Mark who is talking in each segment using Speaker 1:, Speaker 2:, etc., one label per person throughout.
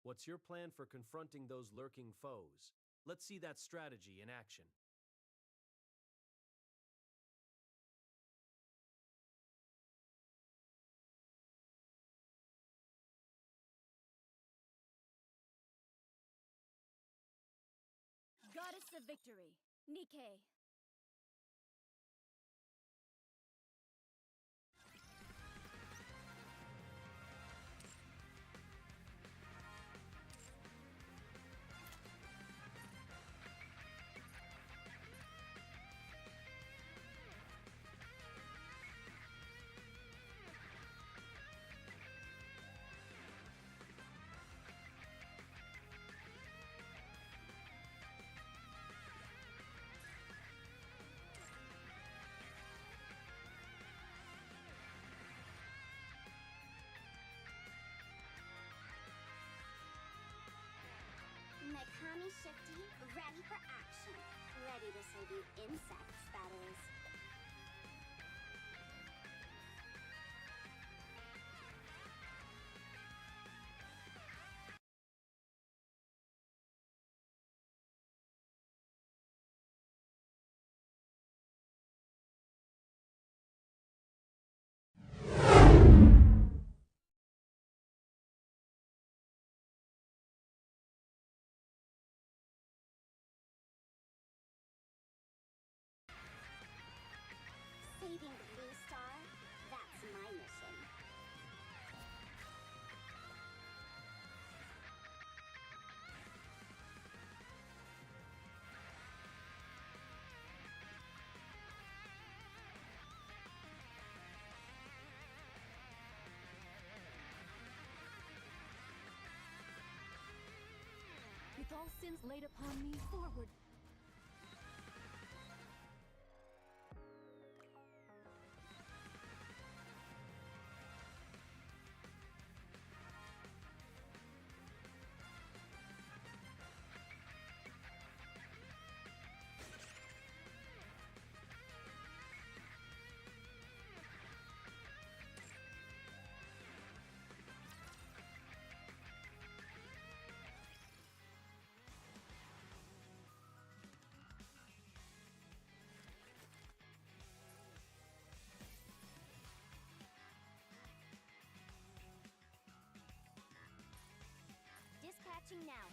Speaker 1: What's your plan for confronting those lurking foes? Let's see that strategy in action.
Speaker 2: Goddess of Victory, Nikke.
Speaker 3: Mikami Shifty, ready for action. Ready to serve you insects, that is. Saving the Blue Star, that's my mission.
Speaker 2: With all sins laid upon me, forward.
Speaker 3: Dispatching now.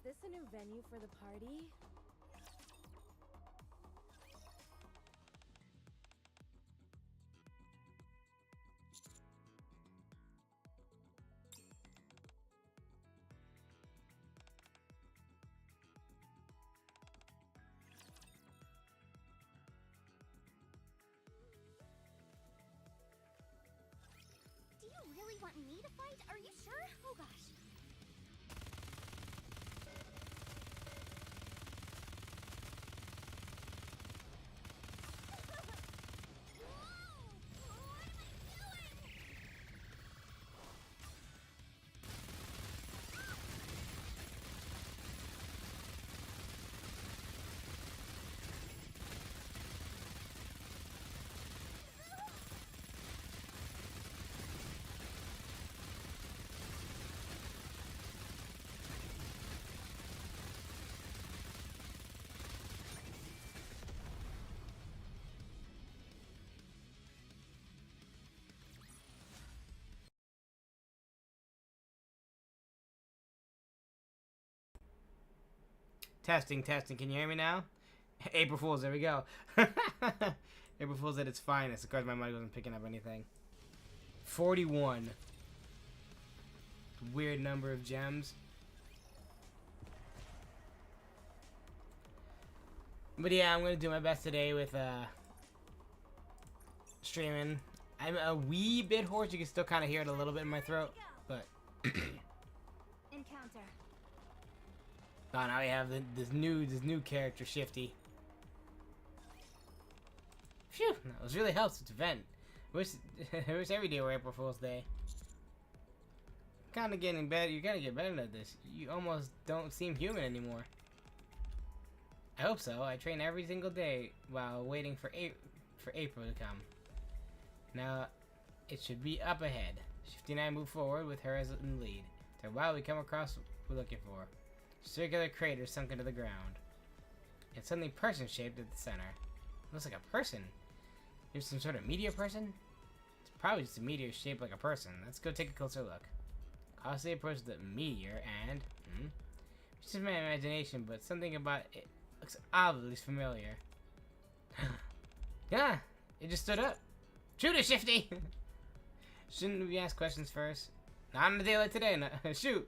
Speaker 4: this a new venue for the party?
Speaker 3: Do you really want me to fight? Are you sure? Oh gosh.
Speaker 5: Testing, testing. Can you hear me now? April Fool's, there we go. April Fool's at its finest. Of course, my mic wasn't picking up anything. 41. Weird number of gems. But yeah, I'm going to do my best today with streaming. I'm a wee bit hoarse. You can still kind of hear it a little bit in my throat. But
Speaker 2: Encounter.
Speaker 5: oh, now we have this new character, Shifty. Phew, that was really helps to vent. Wish every day were April Fool's Day. Kind of getting better. You gotta get better at this. You almost don't seem human anymore. I hope so. I train every single day while waiting for April to come. Now, it should be up ahead. Shifty and I move forward with her as in lead. So while we come across what we're looking for. Circular crater sunk into the ground. It's something person-shaped at the center. Looks like a person. There's some sort of meteor person? It's probably just a meteor shaped like a person. Let's go take a closer look. Cautiously approach the meteor and... It's just my imagination, but something about it looks oddly familiar. Yeah, it just stood up. Shoot it, Shifty! Shouldn't we ask questions first? Not on a day like today. No. Shoot!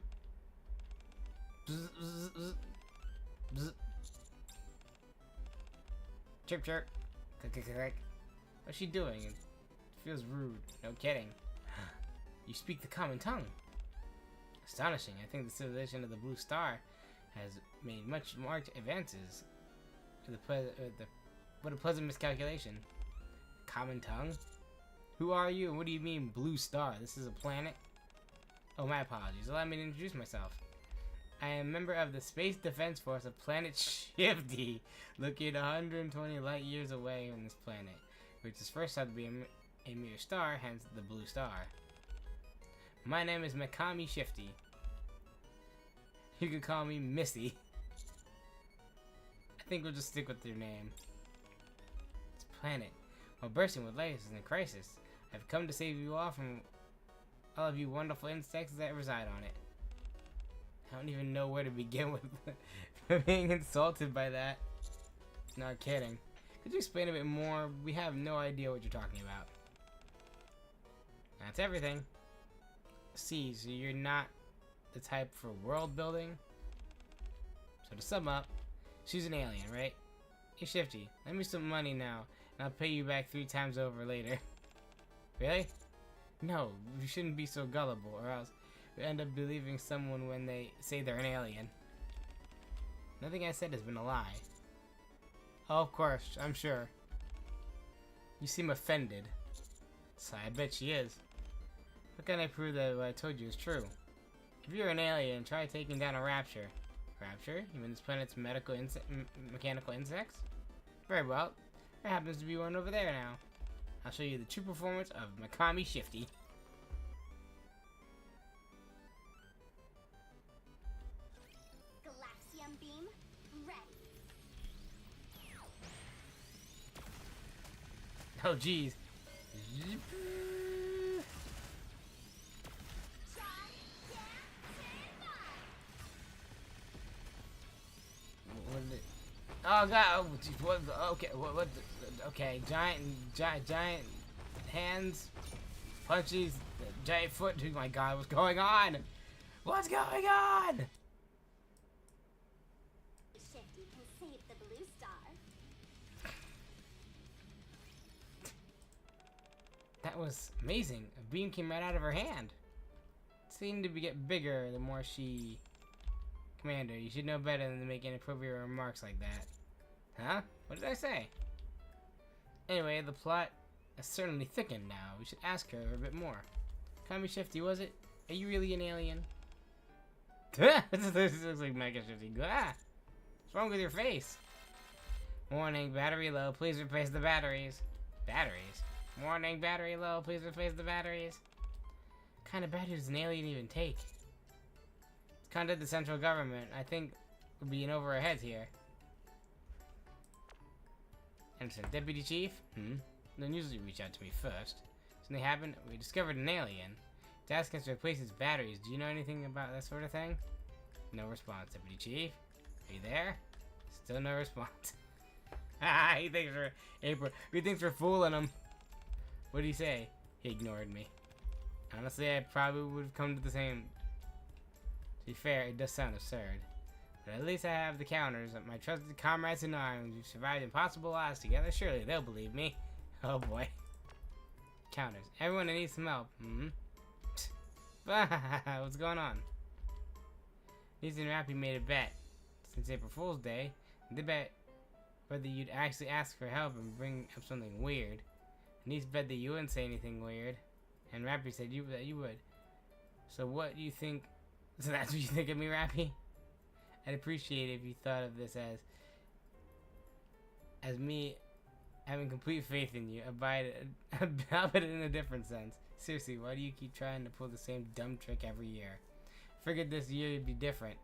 Speaker 5: Bzz. Chirp chirp. Click click click. What's she doing? It feels rude. No kidding. You speak the common tongue. Astonishing. I think the civilization of the Blue Star has made much marked advances. What a pleasant miscalculation. Common tongue? Who are you and what do you mean Blue Star? This is a planet? Oh, my apologies. Allow me to introduce myself. I am a member of the Space Defense Force of Planet Shifty, located 120 light years away from this planet, which is first thought to be a mere star, hence the Blue Star. My name is Mikami Shifty. You could call me Missy. I think we'll just stick with your name. This planet, while bursting with life, is in a crisis. I've come to save you all from all of you wonderful insects that reside on it. I don't even know where to begin with being insulted by that. Not kidding. Could you explain a bit more? We have no idea what you're talking about. That's everything. See, so you're not the type for world building? So to sum up, she's an alien, right? Hey Shifty, lend me some money now, and I'll pay you back 3 times over later. Really? No, you shouldn't be so gullible, or else we end up believing someone when they say they're an alien. Nothing I said has been a lie. Oh, of course, I'm sure. You seem offended. So I bet she is. How can I prove that what I told you is true? If you're an alien, try taking down a Rapture. Rapture? You mean this planet's mechanical insects? Very well. There happens to be one over there now. I'll show you the true performance of Mikami Shifty.
Speaker 3: Galaxium beam ready.
Speaker 5: Oh, jeez. Oh god! Oh, geez, what? Okay, what? Okay, giant hands, punches, giant foot. Oh my god, what's going on? What's going on?
Speaker 3: Shifty can save the blue star.
Speaker 5: That was amazing. A beam came right out of her hand. It seemed to get bigger the more she... Commander, you should know better than to make inappropriate remarks like that. Huh? What did I say? Anyway, the plot has certainly thickened now. We should ask her a bit more. Kami Shifty, was it? Are you really an alien? This looks like Mega Shifty. Ah! What's wrong with your face? Warning, battery low. Please replace the batteries. Batteries? Warning, battery low. Please replace the batteries. What kind of battery does an alien even take? It's contact the central government. I think we'll be in over our heads here. Anderson, Deputy Chief? They'll usually reach out to me first. Something happened. We discovered an alien. It's asking us to replace its batteries. Do you know anything about that sort of thing? No response, Deputy Chief. Are you there? Still no response. He thinks we're April. He thinks we're fooling him. What did he say? He ignored me. Honestly, I probably would have come to the same. To be fair, it does sound absurd. But at least I have the counters of my trusted comrades in arms. We've survived impossible odds together. Surely they'll believe me. Oh boy. Counters. Everyone that needs some help. What's going on? Niece and Rappy made a bet. Since April Fool's Day, they bet whether you'd actually ask for help and bring up something weird. Niece bet that you wouldn't say anything weird. And Rappy said that you would. So what do you think? So that's what you think of me, Rappy? I'd appreciate it if you thought of this as me having complete faith in you, about it in a different sense. Seriously, why do you keep trying to pull the same dumb trick every year? Figured this year would be different.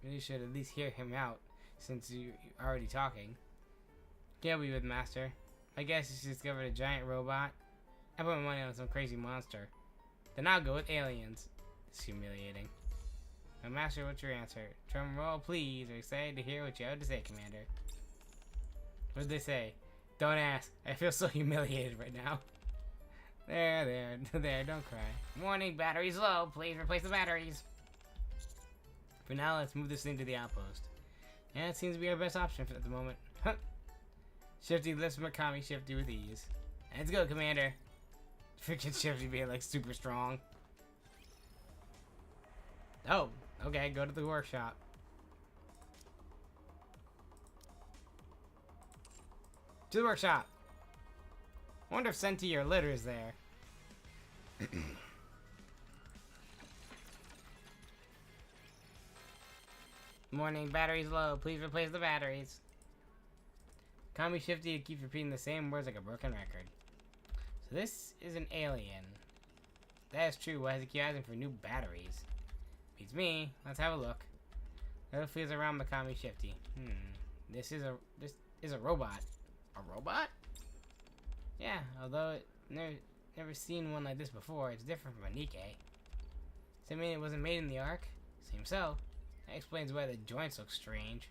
Speaker 5: You should at least hear him out, since you're already talking. Can't be with Master. I guess you discovered a giant robot. I put my money on some crazy monster. Then I'll go with aliens. It's humiliating. Now, Master, what's your answer? Drum roll, please. We're excited to hear what you have to say, Commander. What did they say? Don't ask. I feel so humiliated right now. There, don't cry. Warning, batteries low. Please replace the batteries. For now, let's move this thing to the outpost. Yeah, it seems to be our best option at the moment. Huh. Shifty lifts Makami Shifty with ease. Let's go, Commander. Freaking Shifty being like super strong. Oh, okay, go to the workshop. To the workshop. Wonder if Senti or Litter is there. Morning, batteries low. Please replace the batteries. Kami Shifty keeps repeating the same words like a broken record. So this is an alien. That is true. Why does he keep asking for new batteries? Beats me. Let's have a look. Little feels around Makami Shifty. This is a robot. A robot? Yeah, although never seen one like this before, it's different from a Nikkei. Does that mean it wasn't made in the Ark? Seems so. That explains why the joints look strange.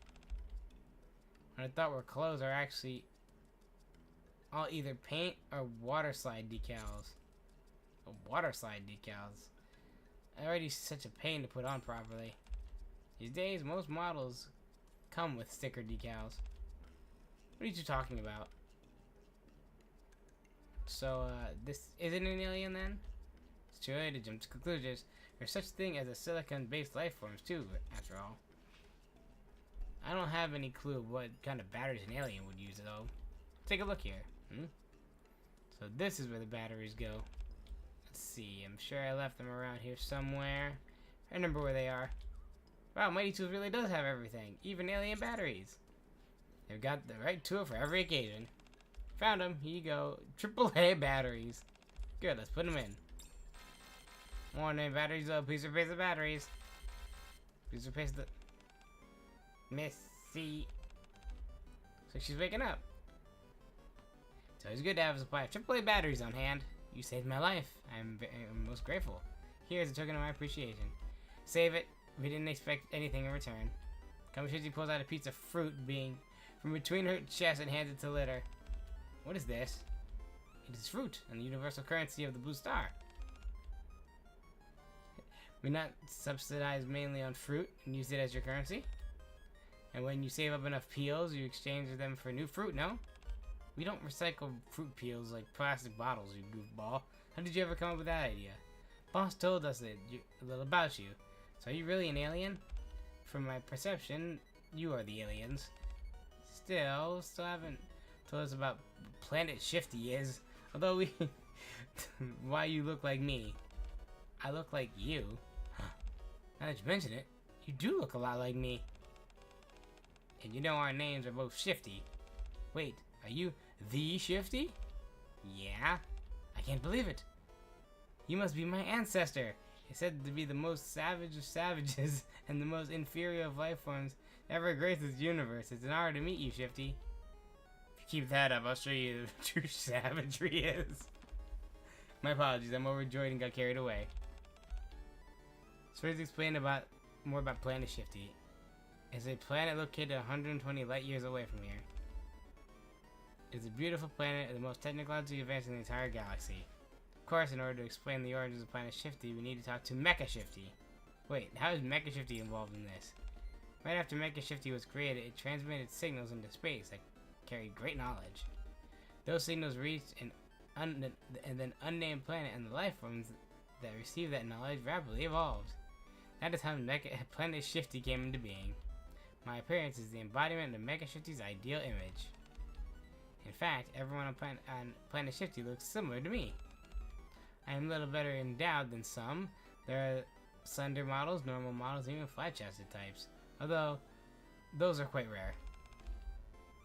Speaker 5: What I thought were clothes are actually all either paint or water slide decals. Oh, water slide decals. Already such a pain to put on properly. These days, most models come with sticker decals. What are you two talking about? So, this isn't an alien then? It's too early to jump to conclusions. There's such thing as a silicon-based life forms too, after all. I don't have any clue what kind of batteries an alien would use, though. Take a look here. So this is where the batteries go. Let's see. I'm sure I left them around here somewhere. I remember where they are. Wow, Mighty Tools really does have everything, even alien batteries. They've got the right tool for every occasion. Found them. Here you go. AAA batteries. Good. Let's put them in. Warning, batteries low. Please replace the batteries. Please replace the... Missy. So she's waking up. It's always good to have a supply of AAA batteries on hand. You saved my life. I'm most grateful. Here's a token of my appreciation. Save it. We didn't expect anything in return. Kami Shifty pulls out a piece of fruit being from between her chest and hands it to Litter. What is this? It is fruit and the universal currency of the Blue Star. We not subsidize mainly on fruit and use it as your currency? And when you save up enough peels, you exchange them for new fruit, no? We don't recycle fruit peels like plastic bottles, you goofball. How did you ever come up with that idea? Boss told us a little about you. So are you really an alien? From my perception, you are the aliens. Still haven't told us about Planet Shifty is. Although we... why you look like me. I look like you. Now that you mention it, you do look a lot like me. And you know our names are both Shifty. Wait, are you the Shifty? Yeah? I can't believe it. You must be my ancestor. He's said to be the most savage of savages and the most inferior of life forms ever graced this universe. It's an honor to meet you, Shifty. If you keep that up, I'll show you the true savagery is. My apologies, I'm overjoyed and got carried away. So let's explain more about Planet Shifty. It's a planet located 120 light years away from here. It's a beautiful planet and the most technologically advanced in the entire galaxy. Of course, in order to explain the origins of Planet Shifty, we need to talk to Mecha Shifty. Wait, how is Mecha Shifty involved in this? Right after Mecha Shifty was created, it transmitted signals into space that carried great knowledge. Those signals reached an then unnamed planet, and the life forms that received that knowledge rapidly evolved. That is how Planet Shifty came into being. My appearance is the embodiment of Mecha Shifty's ideal image. In fact, everyone on Planet Shifty looks similar to me. I am a little better endowed than some. There are slender models, normal models, and even flat-chested types. Although, those are quite rare.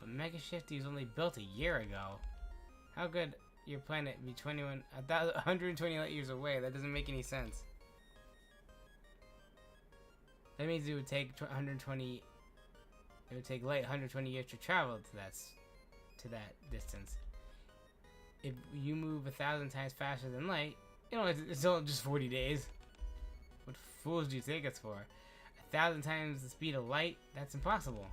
Speaker 5: But Mecha Shifty was only built a year ago. How could your planet be 120 light years away? That doesn't make any sense. That means it would take 120. It would take light 120 years to travel to that distance. If you move 1,000 times faster than light, it's only just 40 days. What fools do you take us for? 1,000 times the speed of light? That's impossible.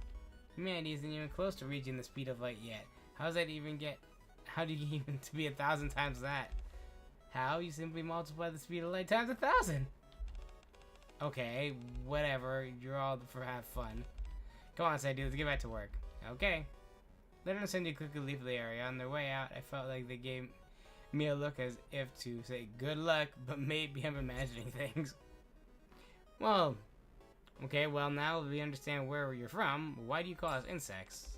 Speaker 5: Humanity isn't even close to reaching the speed of light yet. How do you even to be 1,000 times that? How? You simply multiply the speed of light times 1,000. Okay, whatever. You're all for have fun. Come on, Sadie, let's get back to work. Okay. Litter and Cindy quickly leave the area. On their way out, I felt like they gave me a look as if to say good luck, but maybe I'm imagining things. Well, okay, well now we understand where you're from. Why do you call us insects?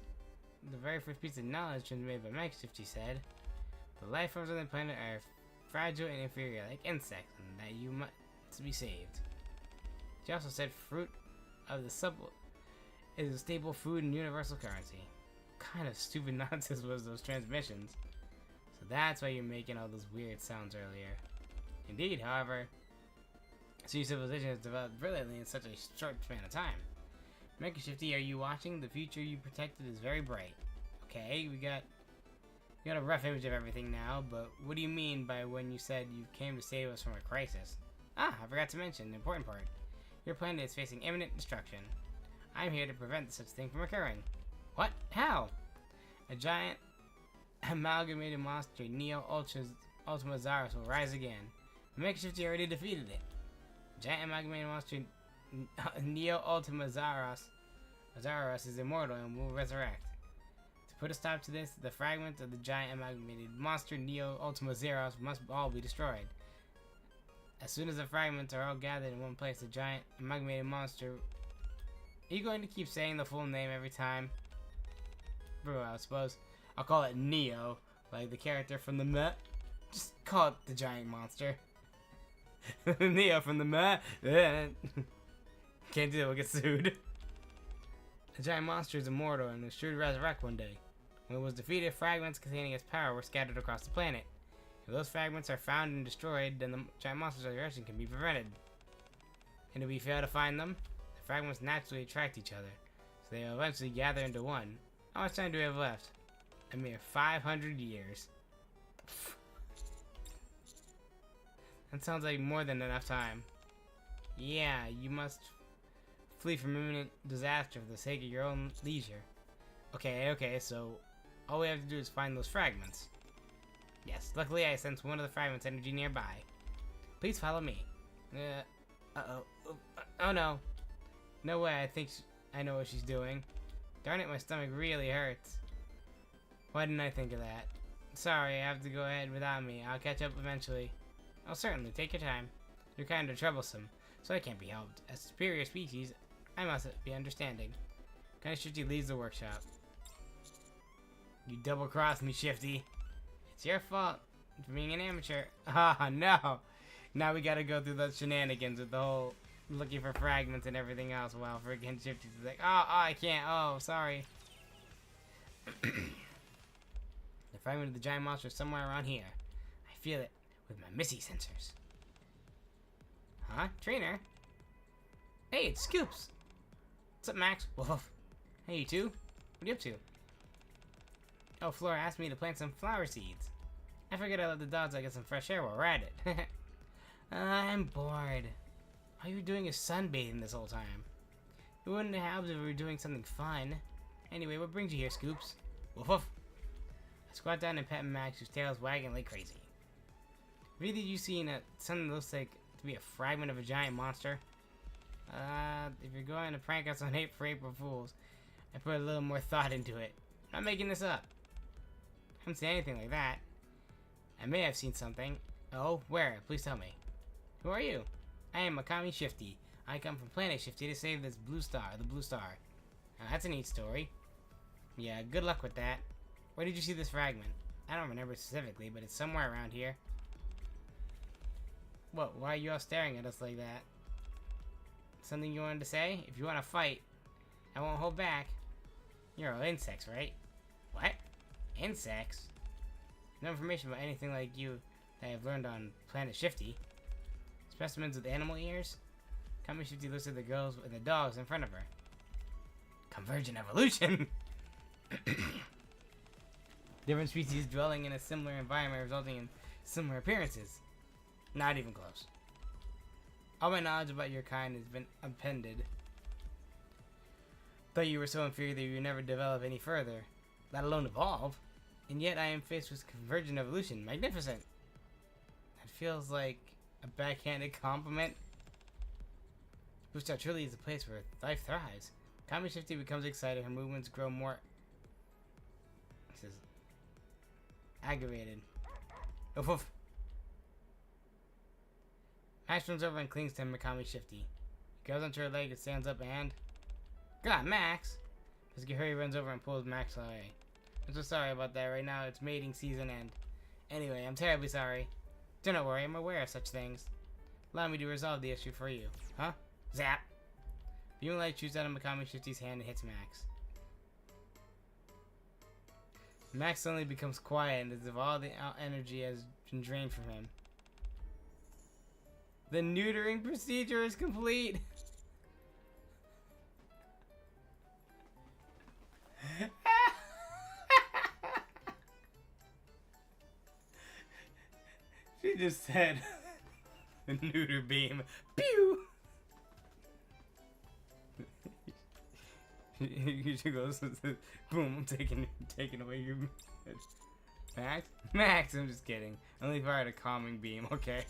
Speaker 5: The very first piece of knowledge transmitted by Mecha Shifty said, the life forms on the planet are fragile and inferior like insects, and that you must be saved. She also said fruit of the subway is a staple food and universal currency. What kind of stupid nonsense was those transmissions? So that's why you're making all those weird sounds earlier. Indeed, however, so your civilization has developed brilliantly in such a short span of time. Mecha Shifty, are you watching? The future you protected is very bright. Okay, we got a rough image of everything now, but what do you mean by when you said you came to save us from a crisis? Ah, I forgot to mention the important part. Your planet is facing imminent destruction. I'm here to prevent such thing from occurring. What? How? A giant amalgamated monster, Neo Ultima Zaros, will rise again. Mecha Shifty already defeated it. Giant amalgamated monster Neo Ultima Zaros is immortal and will resurrect. To put a stop to this, the fragments of the giant amalgamated monster Neo Ultima Zaros must all be destroyed. As soon as the fragments are all gathered in one place, the giant amalgamated monster... Are you going to keep saying the full name every time? Bro, I suppose I'll call it Neo, like the character from the Met. Just call it the giant monster. Neo from the Met. Can't do it, we'll get sued. The giant monster is immortal and is sure to resurrect one day. When it was defeated, fragments containing its power were scattered across the planet. If those fragments are found and destroyed, then the giant monster's resurrection can be prevented. And if we fail to find them, the fragments naturally attract each other, so they will eventually gather into one. How much time do we have left? A mere 500 years. That sounds like more than enough time. Yeah, you must flee from imminent disaster for the sake of your own leisure. Okay, so all we have to do is find those fragments. Yes, luckily I sense one of the fragments' energy nearby. Please follow me. Oh no. No way, I think I know what she's doing. Darn it, my stomach really hurts. Why didn't I think of that? Sorry, I have to go ahead without me. I'll catch up eventually. Oh, certainly, take your time. You're kind of troublesome, so I can't be helped. As a superior species, I must be understanding. Kind of Shifty leaves the workshop. You double-crossed me, Shifty. It's your fault for being an amateur. Ah, no. Now we gotta go through those shenanigans with the whole looking for fragments and everything else while freaking Shifty's like, oh, I can't. Oh, sorry. The fragment of the giant monster is somewhere around here. I feel it with my Missy sensors. Huh? Trainer? Hey, it's Scoops. What's up, Max? Whoa. Hey, you two. What are you up to? Oh, Flora asked me to plant some flower seeds. I figured I'd let the dogs get some fresh air while we're at it. I'm bored. All you were doing is sunbathing this whole time. You wouldn't have if we were doing something fun. Anyway, what brings you here, Scoops? Woof woof. I squat down and pet Max, whose tail is wagging like crazy. Have either of you seen something that looks like to be a fragment of a giant monster? If you're going to prank us on April Fools, I put a little more thought into it. I'm not making this up. I haven't seen anything like that. I may have seen something. Oh, where? Please tell me. Who are you? I am Mikami Shifty. I come from Planet Shifty to save this blue star, the blue star. Now, that's a neat story. Yeah, good luck with that. Where did you see this fragment? I don't remember specifically, but it's somewhere around here. Whoa, why are you all staring at us like that? Something you wanted to say? If you want to fight, I won't hold back. You're all insects, right? What? Insects? No information about anything like you that I've learned on Planet Shifty. Specimens with animal ears? Kami Shifty looks at the girls and the dogs in front of her. Convergent evolution! Different species dwelling in a similar environment resulting in similar appearances. Not even close. All my knowledge about your kind has been appended. Thought you were so inferior that you would never develop any further, let alone evolve. And yet I am faced with convergent evolution. Magnificent! That feels like a backhanded compliment. Blue Star truly is a place where life thrives. Kami Shifty becomes excited, her movements grow more aggravated. Oof oof. Max runs over and clings to Mikami Shifty. He goes onto her leg and stands up and... God, Max! Husky Hurry runs over and pulls Max away. I'm so sorry about that. Right now it's mating season and... Anyway, I'm terribly sorry. Do not worry, I'm aware of such things. Allow me to resolve the issue for you. Huh? Zap! Beam of light shoots out of Mikami Shifty's hand and hits Max. Max suddenly becomes quiet and as if all the energy has been drained from him. The neutering procedure is complete! She just said the neuter beam. Pew! She goes, boom, I'm taking away your Max? Max, I'm just kidding. I only fired a calming beam, okay?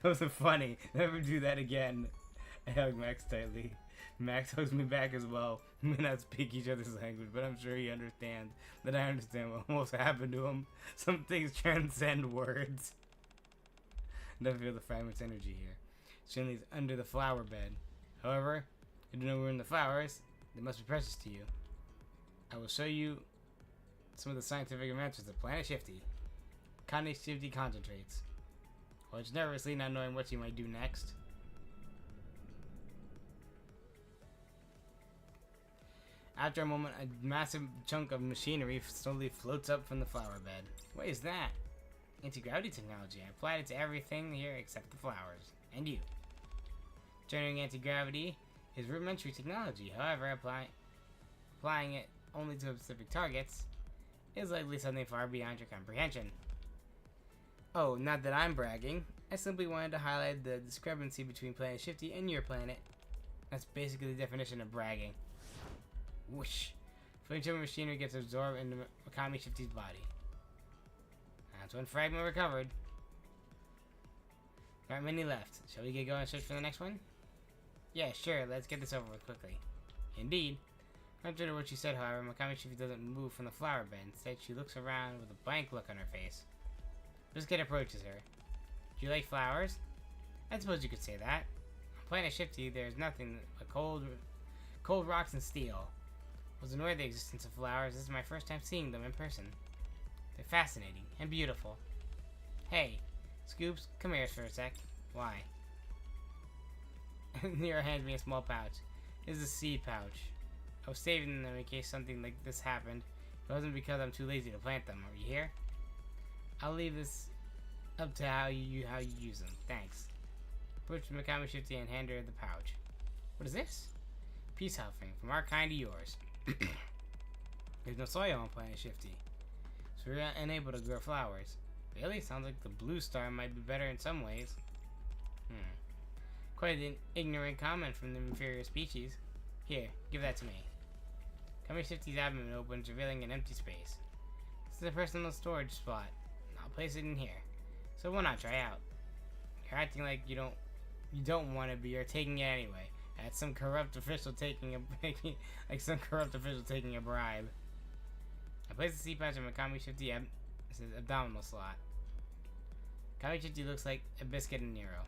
Speaker 5: That wasn't funny. Never do that again. I hug Max tightly. Max hugs me back as well. We may not speak each other's language, but I'm sure he understands that I understand what almost happened to him. Some things transcend words. Never feel the fragment's energy here. Shinley's under the flower bed. However, you don't know we're in the flowers. They must be precious to you. I will show you some of the scientific advances of Planet Shifty. Kami Shifty concentrates. Watch nervously, not knowing what she might do next. After a moment, a massive chunk of machinery slowly floats up from the flower bed. What is that? Anti-gravity technology. I applied it to everything here except the flowers. And you. Generating anti-gravity is rudimentary technology. However, applying it only to specific targets is likely something far beyond your comprehension. Oh, not that I'm bragging. I simply wanted to highlight the discrepancy between Planet Shifty and your planet. That's basically the definition of bragging. Whoosh. Flinching machinery gets absorbed into Makami Shifty's body. That's one fragment recovered. There aren't many left. Shall we get going and search for the next one? Yeah, sure. Let's get this over with quickly. Indeed. Contrary to what she said, however, Makami Shifty doesn't move from the flower bed. Instead, she looks around with a blank look on her face. Biscuit approaches her. Do you like flowers? I suppose you could say that. On Planet Shifty, there's nothing but cold rocks and steel. I was annoyed at the existence of flowers. This is my first time seeing them in person. They're fascinating and beautiful. Hey, Scoops, come here for a sec. Why? Nero hands me a small pouch. This is a seed pouch. I was saving them in case something like this happened. It wasn't because I'm too lazy to plant them. Are you here? I'll leave this up to how you use them. Thanks. Approach Makami Shifty and hand her the pouch. What is this? Peace offering from our kind to yours. There's no soil on Planet Shifty, so we're unable to grow flowers. Really? Sounds like the blue star might be better in some ways. Quite an ignorant comment from the inferior species. Here, give that to me. Makami Shifty's abdomen opens, revealing an empty space. This is a personal storage spot. I'll place it in here. So why not try out? You're acting like you don't want to be. You're taking it anyway. That's some corrupt official taking a bribe. I place the seed pouch in Makami Shifty abdominal slot. Makami Shifty looks like a biscuit in Nero.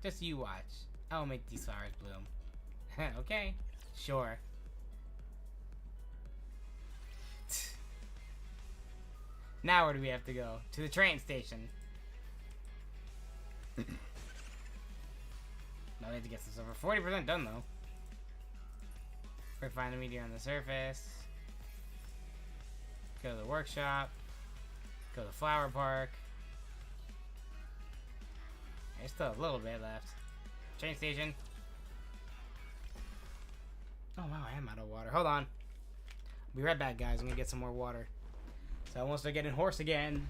Speaker 5: Just you watch. I'll make these flowers bloom. Okay, sure. Now where do we have to go? To the train station. Now we have to get this over 40% done though. We're find the meteor on the surface. Go to the workshop. Go to the flower park. There's still a little bit left. Train station. Oh wow, I am out of water. Hold on. I'll be right back, guys. I'm gonna get some more water. So I won't start getting hoarse again.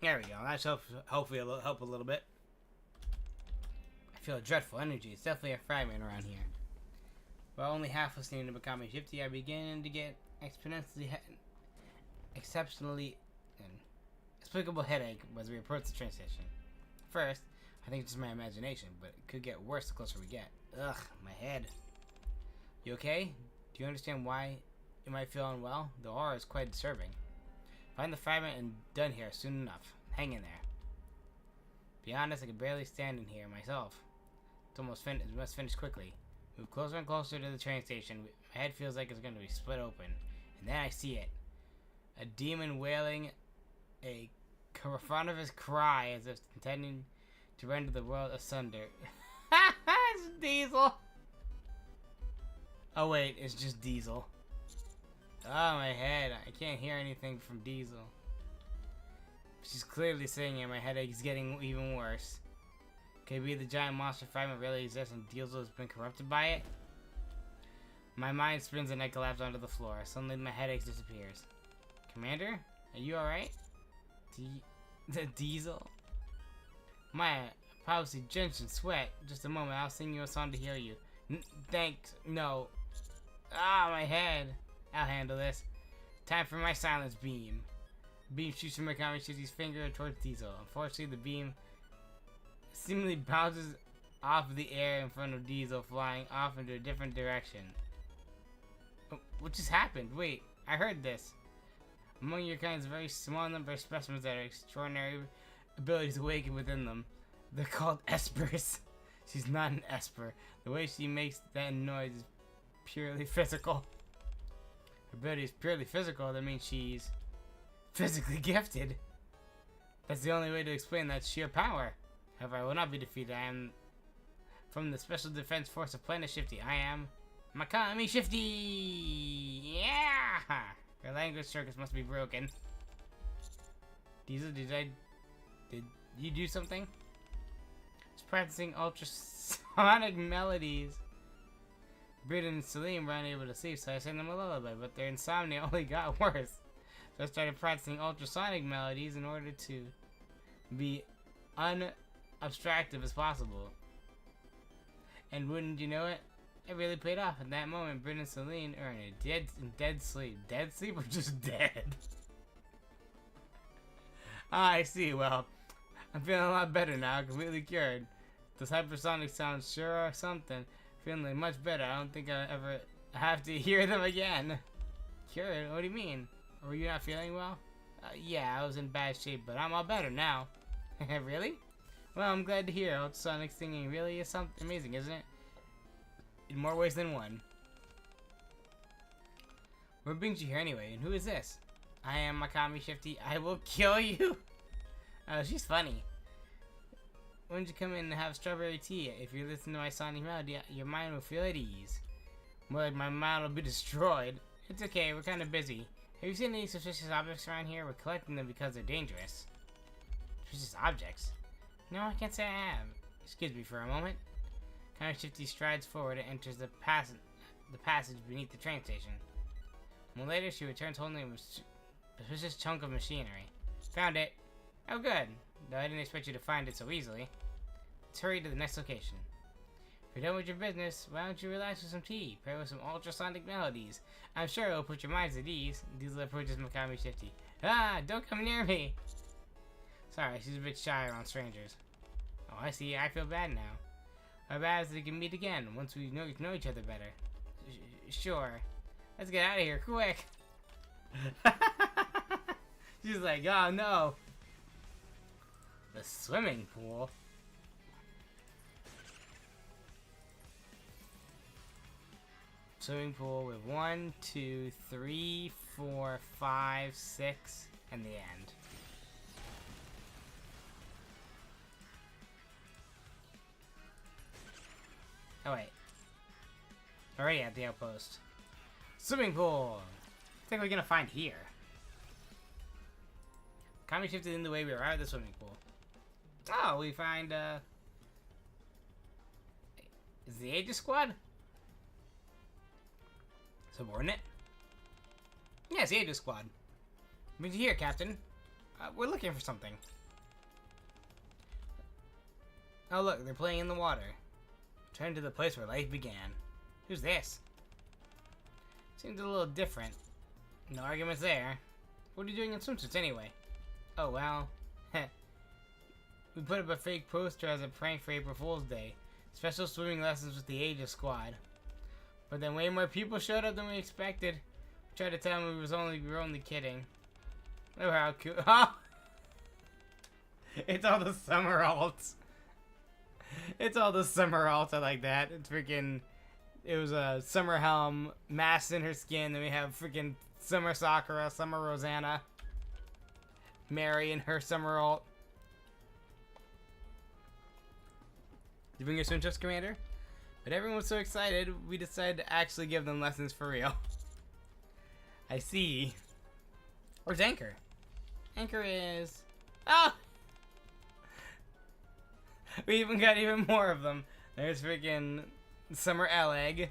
Speaker 5: There we go. That should hopefully help a little bit. I feel a dreadful energy. It's definitely a fragment around here. While only half listening to Makami Shifty, I begin to get exceptionally inexplicable headache as we approach the train station. First, I think it's just my imagination, but it could get worse the closer we get. Ugh, my head. You okay? Do you understand why you might feel unwell? The aura is quite disturbing. Find the fragment and done here soon enough. Hang in there. Be honest, I can barely stand in here myself. It's almost finished. It must finish quickly. Move closer and closer to the train station. My head feels like it's going to be split open. And then I see it. A demon wailing a cavernous cry as if intending to rend the world asunder. It's Diesel! Oh wait, it's just Diesel. Oh, my head. I can't hear anything from Diesel. She's clearly saying it. My headache is getting even worse. Could it be the giant monster fragment really exists and Diesel has been corrupted by it? My mind spins and I collapse onto the floor. Suddenly my headache disappears. Commander? Are you alright? The Diesel? My policy drenched in sweat. Just a moment. I'll sing you a song to heal you. Thanks. No. Ah, my head. I'll handle this. Time for my silence beam. Beam shoots from Mikami Shifty's finger towards Diesel. Unfortunately, the beam seemingly bounces off the air in front of Diesel, flying off into a different direction. Oh, what just happened? Wait, I heard this. Among your kind's very small number of specimens that are extraordinary abilities awaken within them. They're called espers. She's not an esper. The way she makes that noise is purely physical. Her ability is purely physical, that means she's physically gifted. That's the only way to explain that sheer power. However, I will not be defeated. I am from the Special Defense Force of Planet Shifty. I am Mikami Shifty! Yeah! Her language circuits must be broken. Diesel, did you do something? Just practicing ultrasonic melodies. Britain and Celine were unable to sleep, so I sang them a lullaby, but their insomnia only got worse. So I started practicing ultrasonic melodies in order to be unobstructive as possible. And wouldn't you know it, it really paid off. At that moment, Britain and Celine are in a dead sleep. Dead sleep or just dead? Ah, I see. Well, I'm feeling a lot better now, completely cured. Those hypersonic sounds sure are something. Feeling much better. I don't think I'll ever have to hear them again. Cured? What do you mean? Were you not feeling well? Yeah, I was in bad shape, but I'm all better now. Really? Well, I'm glad to hear. Ultrasonic singing really is something amazing, isn't it? In more ways than one. What brings you here anyway, and who is this? I am Mikami Shifty. I will kill you! Oh, she's funny. Why don't you come in and have strawberry tea? If you listen to my sonic melody, your mind will feel at ease. More like my mind will be destroyed. It's okay, we're kind of busy. Have you seen any suspicious objects around here? We're collecting them because they're dangerous. Suspicious objects? No, I can't say I have. Excuse me for a moment. Mikami Shifty strides forward and enters the passage beneath the train station. A moment later, she returns holding a suspicious chunk of machinery. Found it. Oh, good. Though I didn't expect you to find it so easily. Let's hurry to the next location. If you're done with your business, why don't you relax with some tea? Pray with some ultrasonic melodies. I'm sure it'll put your minds at ease. Diesel approaches Mikami Shifty. Ah, don't come near me! Sorry, she's a bit shy around strangers. Oh, I see. I feel bad now. How bad is it we can meet again once we know each other better? Sure. Let's get out of here, quick! She's like, oh no! The swimming pool? Swimming pool with 1, 2, 3, 4, 5, 6, and the end. Oh wait. Already at the outpost. Swimming pool! What think we're gonna find here? Kami shifted in the way we arrived at the swimming pool. Oh, we find, is the Aegis Squad? Subordinate? Yes, the Aegis Squad. Meet you here, Captain. We're looking for something. Oh look, they're playing in the water. Turn to the place where life began. Who's this? Seems a little different. No arguments there. What are you doing in swimsuits anyway? Oh well. We put up a fake poster as a prank for April Fool's Day. Special swimming lessons with the Aegis Squad. But then way more people showed up than we expected. We tried to tell them we were only kidding. Oh how cool. Oh! It's all the summer alts. It's all the summer alts. I like that. It's freaking. It was a Summer Helm, mask in her skin. Then we have freaking Summer Sakura, Summer Rosanna, Mary in her summer alt. Did you bring your swim trunks, Commander? But everyone was so excited, we decided to actually give them lessons for real. I see. Where's Anchor? Anchor is. Oh! We even got even more of them. There's freaking Summer Eleg,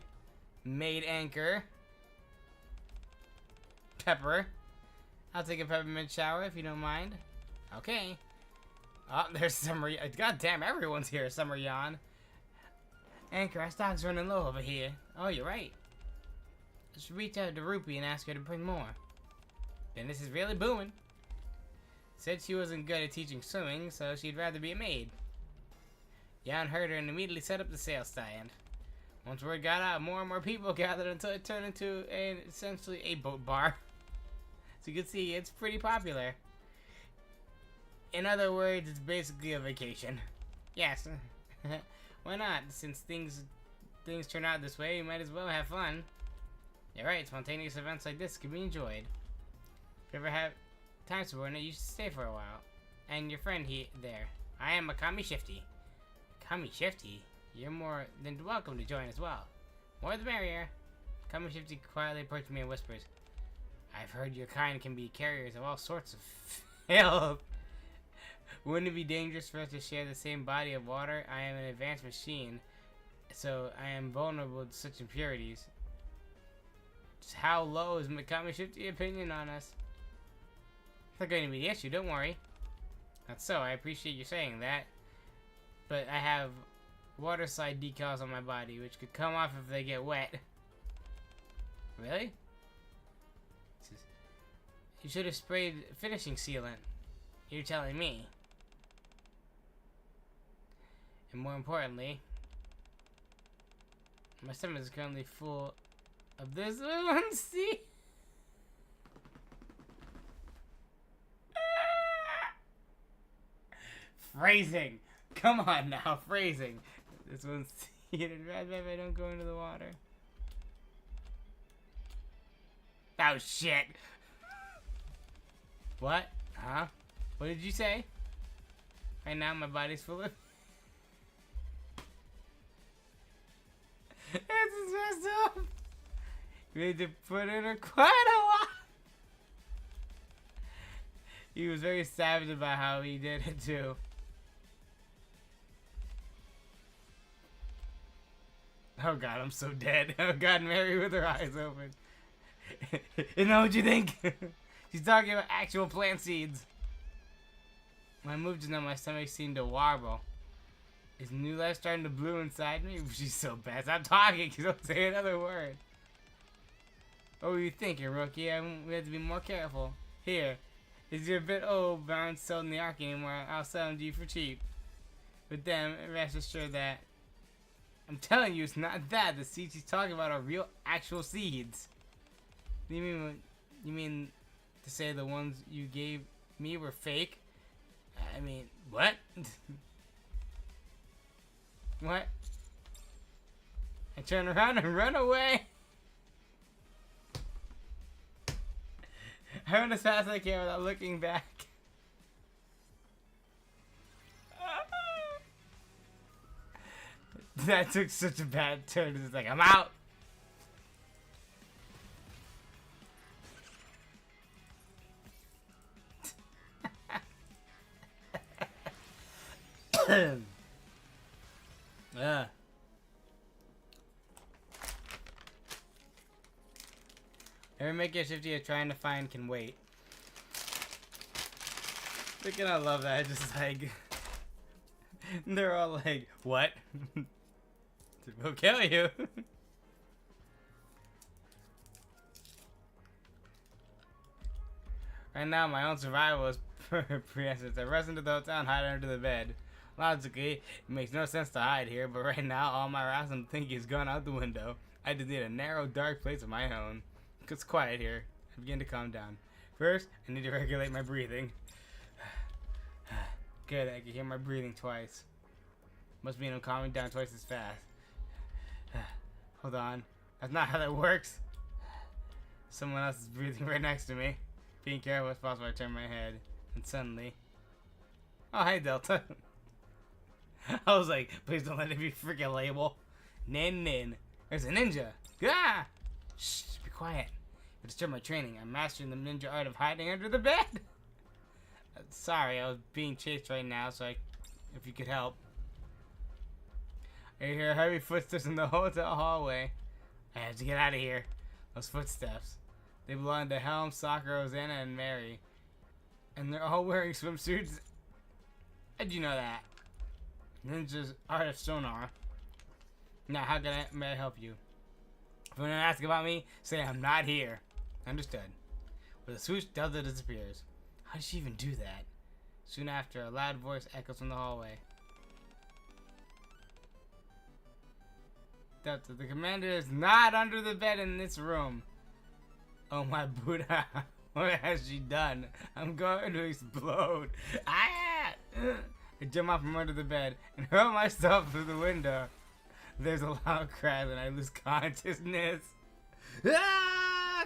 Speaker 5: Maid Anchor, Pepper. I'll take a peppermint shower if you don't mind. Okay. Oh, there's Summer. God damn, everyone's here. Summer Yawn. Anchor, our stock's running low over here. Oh, you're right. Just reach out to Rupee and ask her to bring more. Business is really booming. Said she wasn't good at teaching swimming, so she'd rather be a maid. Jan heard her and immediately set up the sales stand. Once word got out, more and more people gathered until it turned into essentially a boat bar. So you can see it's pretty popular. In other words, it's basically a vacation. Yes. Why not? Since things turn out this way, you might as well have fun. You're right, spontaneous events like this can be enjoyed. If you ever have time subordinate, you should stay for a while. And your friend there. I am Makami Shifty. Makami Shifty? You're more than welcome to join as well. More the merrier. Makami Shifty quietly approached me and whispers, I've heard your kind can be carriers of all sorts of filth. Wouldn't it be dangerous for us to share the same body of water? I am an advanced machine, so I am vulnerable to such impurities. Just how low is Makami Shifty's opinion on us? It's not going to be the issue, don't worry. That's so, I appreciate you saying that. But I have water slide decals on my body, which could come off if they get wet. Really? You should have sprayed finishing sealant. You're telling me. And more importantly, my stomach is currently full of this one. See? Phrasing. Come on now, phrasing. This one's seated red if I don't go into the water. Oh shit. What? Huh? What did you say? Right now my body's full of... This is messed up! We need to put in her quite a while! He was very savage about how he did it too. Oh god, I'm so dead. Oh god, Mary with her eyes open. You know what you think? She's talking about actual plant seeds. When I moved just now, my stomach seemed to warble. Is new life starting to bloom inside me? She's so bad. Stop talking, because don't say another word. What were you thinking, rookie? We have to be more careful. Here. Is you're a bit old, but aren't sold in the Ark anymore. I'll sell them to you for cheap. But then, rest assured that... I'm telling you, it's not that. The seeds she's talking about are real, actual seeds. You mean to say the ones you gave me were fake? I mean, what? What? I turn around and run away. I run as fast as I can without looking back. That took such a bad turn. It's like, I'm out. Every make it shifty of trying to find can wait. Freaking I love that. Just like they're all like, what? We'll kill you. Right now my own survival is preemptive. I rush into the hotel and hide under the bed. Logically, it makes no sense to hide here, but right now all my rational thinking has gone out the window. I just need a narrow, dark place of my own. It's quiet here. I begin to calm down. First, I need to regulate my breathing. Good, I can hear my breathing twice. Must mean I'm calming down twice as fast. Hold on. That's not how that works. Someone else is breathing right next to me. Being careful as possible, I turn my head. And suddenly... Oh, hey, Delta. I was like, please don't let it be a freaking label. Nin. There's a ninja. Ah! Shh, be quiet. You disturb my training. I'm mastering the ninja art of hiding under the bed. Sorry, I was being chased right now, so if you could help. I hear heavy footsteps in the hotel hallway. I have to get out of here. Those footsteps. They belong to Helm, Sakura, Rosanna, and Mary. And they're all wearing swimsuits. How'd you know that? Ninja's art of sonar. Now, how may I help you? If you want to ask about me, say I'm not here. Understood. With a swoosh, Delta disappears. How did she even do that? Soon after, a loud voice echoes from the hallway. Delta, the commander is not under the bed in this room. Oh my Buddha, what has she done? I'm going to explode. Ah! I jump out from under the bed and hurl myself through the window. There's a loud crash and I lose consciousness. Ah!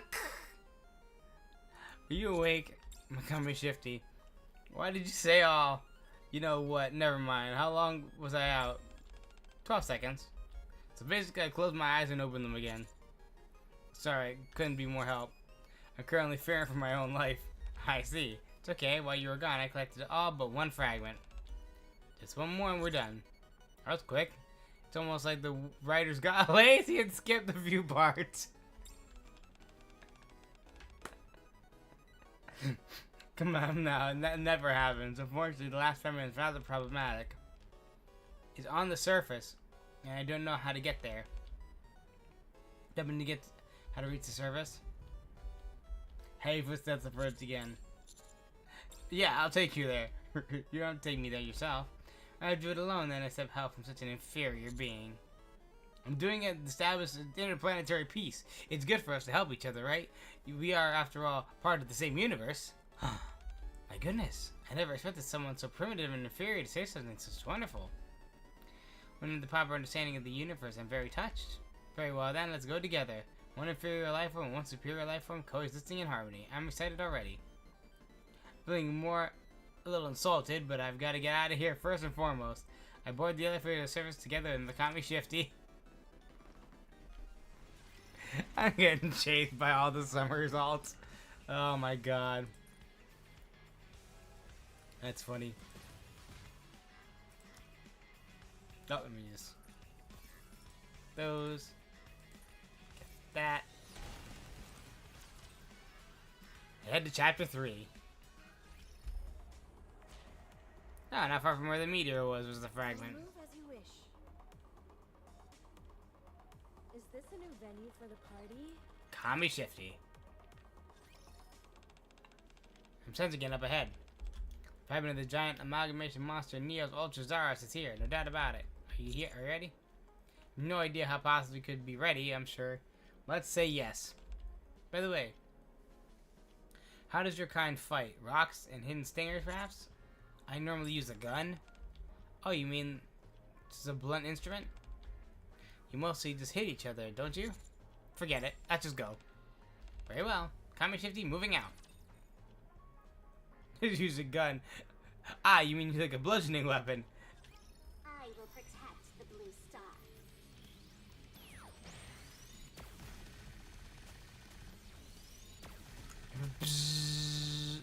Speaker 5: Are you awake? Makami Shifty. Why did you say all? You know what, never mind. How long was I out? 12 seconds. So basically I closed my eyes and opened them again. Sorry, couldn't be more help. I'm currently fearing for my own life. I see. It's okay, while you were gone I collected all but one fragment. Just one more and we're done. That was quick. It's almost like the writers got lazy and skipped a few parts. Come on now, that never happens. Unfortunately, the last fragment is rather problematic. It's on the surface, and I don't know how to get there. Hoping to get how to reach the surface. Heavy footsteps approach again. Yeah, I'll take you there. You don't take me there yourself. I'd do it alone, then accept help from such an inferior being. I'm doing it to establish interplanetary peace. It's good for us to help each other, right? We are, after all, part of the same universe. My goodness, I never expected someone so primitive and inferior to say something such wonderful. When the proper understanding of the universe, I'm very touched. Very well then, let's go together. One inferior life form and one superior life form coexisting in harmony. I'm excited already. Feeling a little insulted, but I've got to get out of here first and foremost. I board the elevator service together in the Makami Shifty. I'm getting chased by all the somersaults. Oh my god. That's funny. Oh, let me just... Those. Get that. Head to chapter 3. Oh, not far from where the meteor was the fragment.
Speaker 4: Move as you wish. Is this a new venue for the party?
Speaker 5: Kami Shifty. I'm sensing it up ahead. Fragment of the giant amalgamation monster Neo's Ultra Zaros is here, no doubt about it. Are you here? Are you ready? No idea how possibly could be ready, I'm sure. Let's say yes. By the way, how does your kind fight? Rocks and hidden stingers, perhaps? I normally use a gun. Oh, you mean it's a blunt instrument? You mostly just hit each other, don't you? Forget it. Let's just go. Very well. Kami Shifty moving out. Use a gun. Ah, you mean like a bludgeoning weapon.
Speaker 3: I will protect the blue star.
Speaker 5: Bzzz.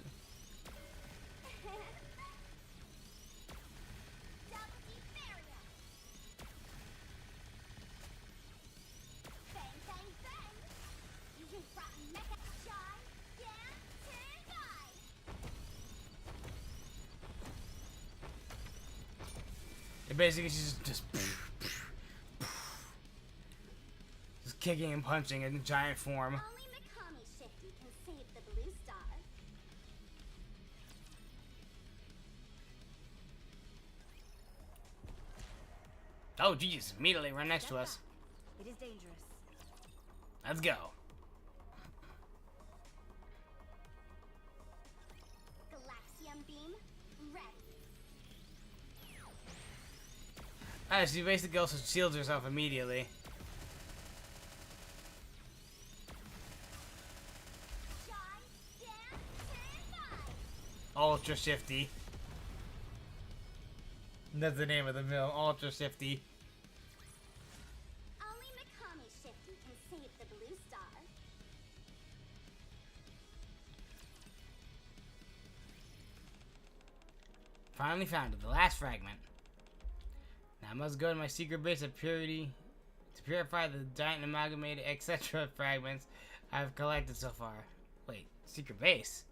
Speaker 3: Double deep barrier. Bang, bang, bang. You brought mecha shine, dance, turn, guy.
Speaker 5: It basically just kicking and punching in giant form.
Speaker 3: Only Makami Shifty can save the blue star.
Speaker 5: Oh jeez, immediately right next to us.
Speaker 4: It is dangerous.
Speaker 5: Let's go.
Speaker 3: Galaxium beam, ready.
Speaker 5: She basically also shields herself immediately.
Speaker 3: Shine, dance, turn, guy.
Speaker 5: Ultra Shifty. That's the name of the mill, Ultra Shifty.
Speaker 3: Only Makami Shifty can save the blue star.
Speaker 5: Finally found it, the last fragment. Now I must go to my secret base of purity to purify the giant amalgamated etc. fragments I've collected so far. Wait, secret base?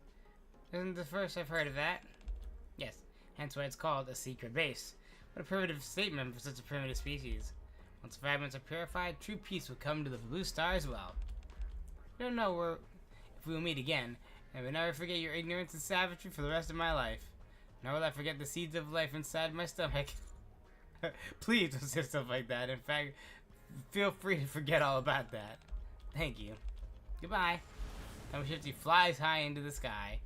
Speaker 5: Isn't the first I've heard of that? Yes, hence why it's called a secret base. What a primitive statement for such a primitive species. Once the fragments are purified, true peace will come to the blue star as well. I don't know if we will meet again, I will never forget your ignorance and savagery for the rest of my life. Nor will I forget the seeds of life inside my stomach. Please don't say stuff like that. In fact, feel free to forget all about that. Thank you. Goodbye. Kami Shifty flies high into the sky.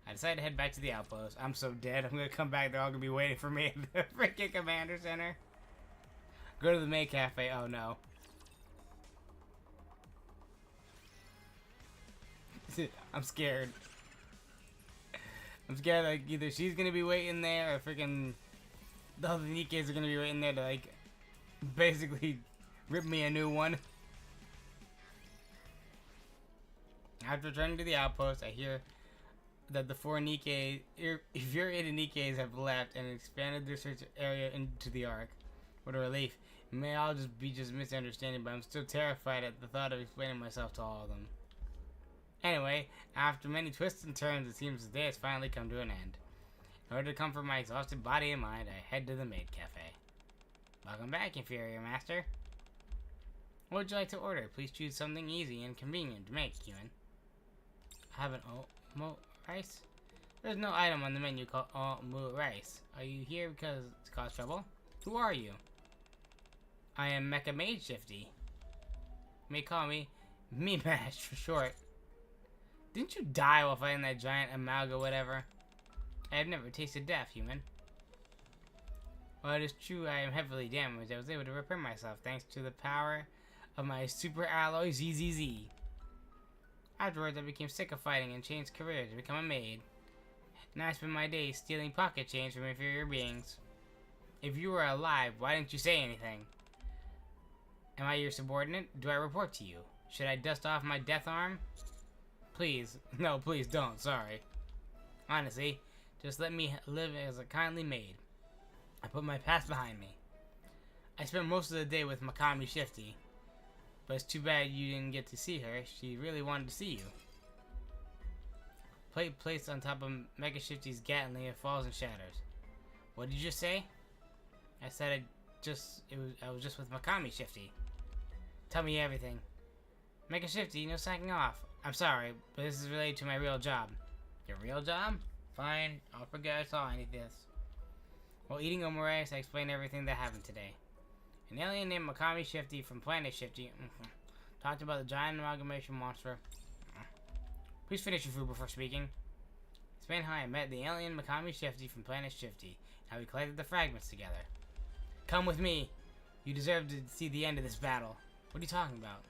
Speaker 5: I decide to head back to the outpost. I'm so dead. I'm gonna come back. They're all gonna be waiting for me at the freaking commander center. Go to the Maid Cafe. Oh no. I'm scared. I'm scared like either she's gonna be waiting there or freaking the other Nikes are gonna be waiting there to like basically rip me a new one. After returning to the outpost, I hear that the 4 Nikke, infuriated Nikkes have left and expanded their search area into the Ark. What a relief. It may all just be misunderstanding, but I'm still terrified at the thought of explaining myself to all of them. Anyway, after many twists and turns, it seems the day has finally come to an end. In order to comfort my exhausted body and mind, I head to the Maid Cafe. Welcome back, Inferior Master. What would you like to order? Please choose something easy and convenient to make, human. I have an oatmeal rice? There's no item on the menu called oatmeal rice. Are you here because to cause trouble? Who are you? I am Mecha Maid Shifty. You may call me Meemash for short. Didn't you die while fighting that giant amalga whatever? I have never tasted death, human. While it is true I am heavily damaged, I was able to repair myself thanks to the power of my super alloy ZZZ. Afterwards, I became sick of fighting and changed careers to become a maid. Now I spend my days stealing pocket change from inferior beings. If you were alive, why didn't you say anything? Am I your subordinate? Do I report to you? Should I dust off my death arm? Please. No, please don't. Sorry. Honestly, just let me live as a kindly maid. I put my past behind me. I spent most of the day with Makami Shifty. But it's too bad you didn't get to see her. She really wanted to see you. Plate placed on top of Mega Shifty's Gatling, it falls and shatters. What did you say? I said I was just with Makami Shifty. Tell me everything. Mega Shifty, no sacking off. I'm sorry, but this is related to my real job. Your real job? Fine, I'll forget I saw any of this. While eating omurice, I explained everything that happened today. An alien named Makami Shifty from Planet Shifty talked about the giant amalgamation monster. Please finish your food before speaking. Explain how I met the alien Makami Shifty from Planet Shifty, how we collected the fragments together. Come with me. You deserve to see the end of this battle. What are you talking about?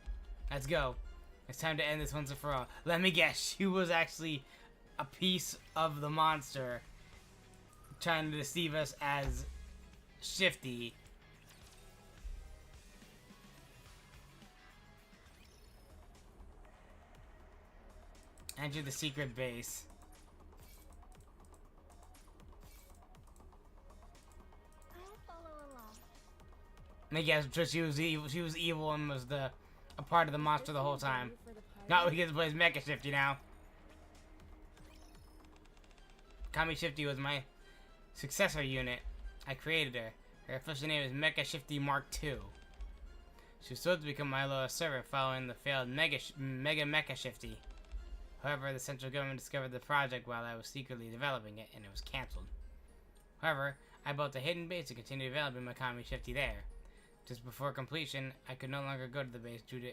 Speaker 5: Let's go. It's time to end this once and for all. Let me guess, she was actually a piece of the monster trying to deceive us as Shifty. Enter the secret base.
Speaker 3: I'll follow along.
Speaker 5: I guess just she was evil. She was evil and was a part of the monster the whole time. Now we get to play as Mecha Shifty now. Kami Shifty was my successor unit. I created her. Her official name is Mecha Shifty Mark II. She was supposed to become my loyal servant following the failed Mega Mecha Shifty. However, the central government discovered the project while I was secretly developing it, and it was cancelled. However, I built a hidden base to continue developing my Kami Shifty there. Just before completion, I could no longer go to the base due to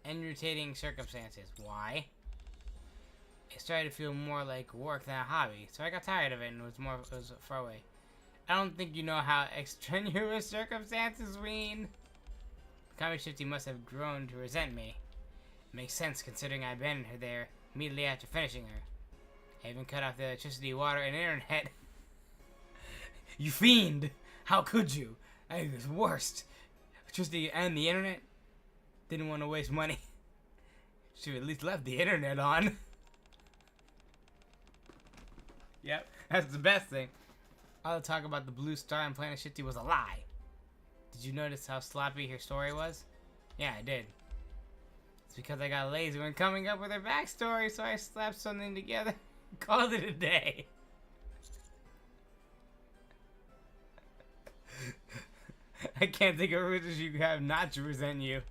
Speaker 5: irritating circumstances. Why? It started to feel more like work than a hobby, so I got tired of it and it was far away. I don't think you know how extraneous circumstances mean. Kami Shifty must have grown to resent me. Makes sense considering I abandoned her there immediately after finishing her. I even cut off the electricity, water, and internet. You fiend! How could you? I think it's worst. Electricity and the internet? Didn't want to waste money. Should at least left the internet on. Yep, that's the best thing. All the talk about the blue star and Planet Shifty was a lie. Did you notice how sloppy her story was? Yeah, I did. Because I got lazy when coming up with her backstory, so I slapped something together and called it a day. I can't think of reasons you have not to resent you.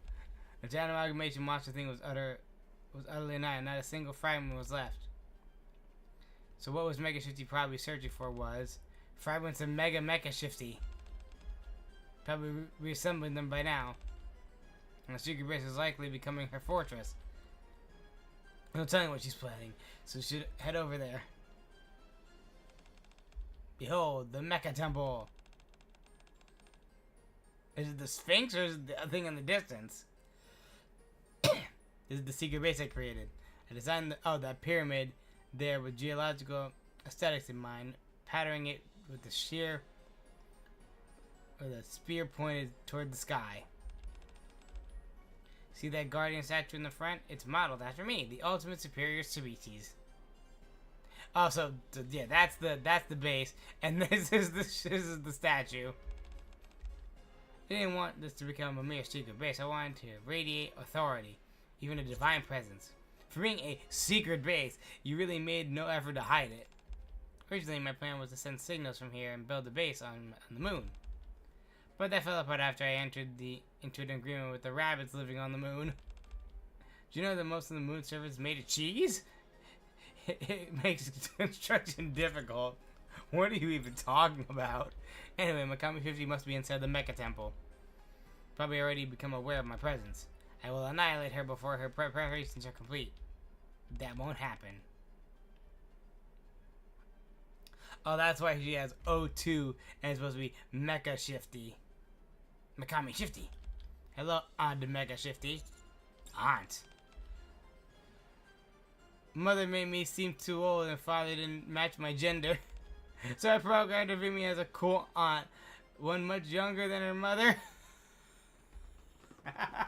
Speaker 5: The giant amalgamation monster thing was was utterly annihilated. Not a single fragment was left. So what was Mega Shifty probably searching for was fragments of Mega Mecha Shifty. Probably reassembling them by now. And the secret base is likely becoming her fortress. No telling what she's planning, so we should head over there. Behold, the Mecha Temple! Is it the Sphinx or is it the thing in the distance? This is the secret base I created. I designed that pyramid there with geological aesthetics in mind, patterning it with the spear pointed toward the sky. See that guardian statue in the front? It's modeled after me, the ultimate superior species. Oh, so yeah, that's the base, and this is the statue. I didn't want this to become a mere secret base. I wanted to radiate authority, even a divine presence. For being a secret base, you really made no effort to hide it. Originally, my plan was to send signals from here and build a base on the moon. But that fell apart after I entered into an agreement with the rabbits living on the moon. Do you know that most of the moon surface is made of cheese? It makes construction difficult. What are you even talking about? Anyway, Mikami 50 must be inside the Mecha Temple. Probably already become aware of my presence. I will annihilate her before her preparations are complete. That won't happen. Oh, that's why she has O2 and it's supposed to be Mecha Shifty. Mikami Shifty. Hello, Aunt Mecha Shifty. Aunt. Mother made me seem too old and father didn't match my gender. So I programmed her to view me as a cool aunt. One much younger than her mother. I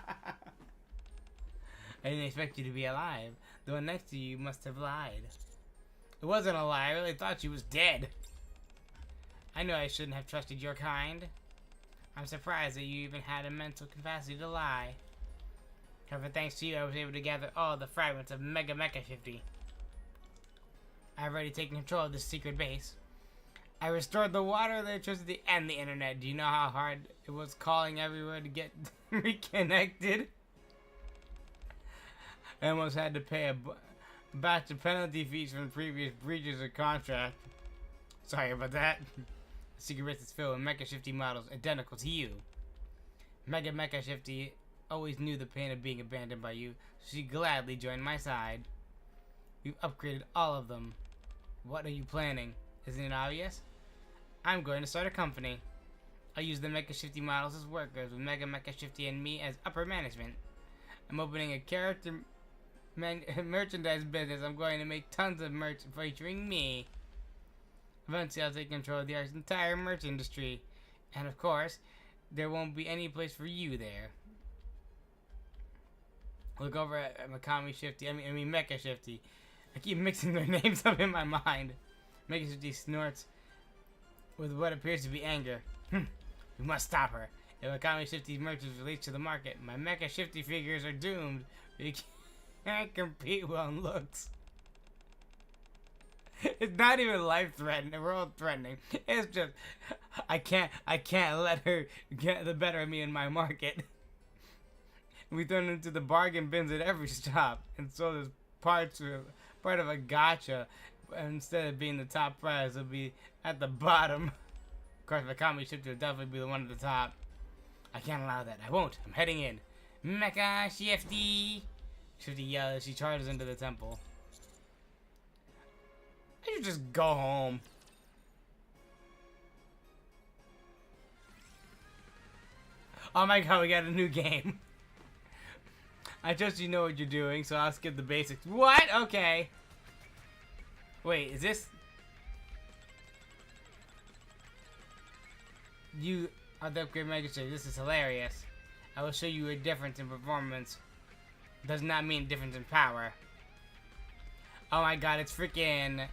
Speaker 5: didn't expect you to be alive. The one next to you must have lied. It wasn't a lie. I really thought she was dead. I know I shouldn't have trusted your kind. I'm surprised that you even had a mental capacity to lie. However, thanks to you, I was able to gather all the fragments of Mega Mecha Shifty. I've already taken control of this secret base. I restored the water, the electricity, and the internet. Do you know how hard it was calling everywhere to get reconnected? I almost had to pay a batch of penalty fees from previous breaches of contract. Sorry about that. The secret base is filled with Mecha Shifty models identical to you. Mega Mecha Shifty always knew the pain of being abandoned by you, so she gladly joined my side. We've upgraded all of them. What are you planning? Isn't it obvious? I'm going to start a company. I'll use the Mecha Shifty models as workers, with Mega Mecha Shifty and me as upper management. I'm opening a character merchandise business. I'm going to make tons of merch featuring me. Eventually, I'll take control of the entire merch industry. And of course, there won't be any place for you there. Look over at Mikami Shifty. I mean Mecha Shifty. I keep mixing their names up in my mind. Mecha Shifty snorts with what appears to be anger. We must stop her. If Mikami Shifty's merch is released to the market, my Mecha Shifty figures are doomed. We can't compete well in looks. It's not even life-threatening, world-threatening. It's just, I can't let her get the better of me in my market. We thrown into the bargain bins at every stop, and sold as part of a gotcha. Instead of being the top prize, it'll be at the bottom. Of course, Mikami Shifty will definitely be the one at the top. I can't allow that. I won't. I'm heading in. Mecha Shifty! Shifty yells as she charges into the temple. I should just go home. Oh my god, we got a new game. I trust you know what you're doing, so I'll skip the basics. What? Okay. Wait, is this... You are the upgrade magistrate. This is hilarious. I will show you a difference in performance. Does not mean a difference in power. Oh my god, it's freaking...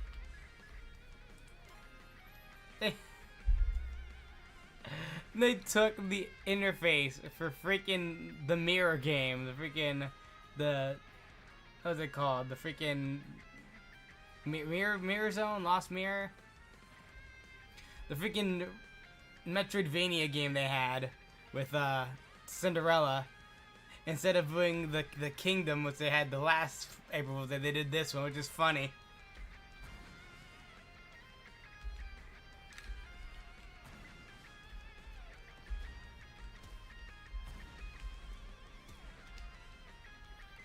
Speaker 5: They took the interface for freaking the mirror game, what's it called? The freaking mirror zone, Lost Mirror, the freaking Metroidvania game they had with Cinderella, Instead of doing the kingdom, which they had the last April Fool's Day, they did this one, which is funny.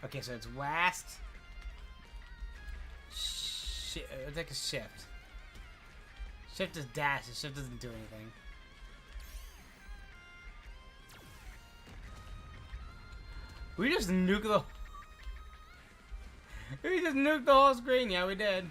Speaker 5: Okay, so it's last. It's like a shift. Shift is dash, and shift doesn't do anything. We just nuked the... We just nuked the whole screen. Yeah, we did.